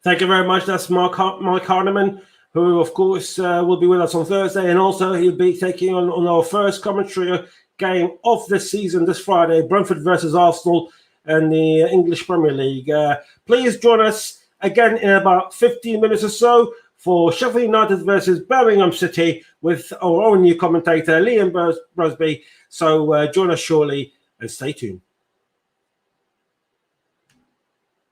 Thank you very much. That's Mike Hardiman, who of course will be with us on Thursday, and also he'll be taking on our first commentary game of this season this Friday, Brentford versus Arsenal in the English Premier League. Please join us again in about 15 minutes or so for Sheffield United versus Birmingham City with our own new commentator, Liam Busby. So join us shortly and stay tuned.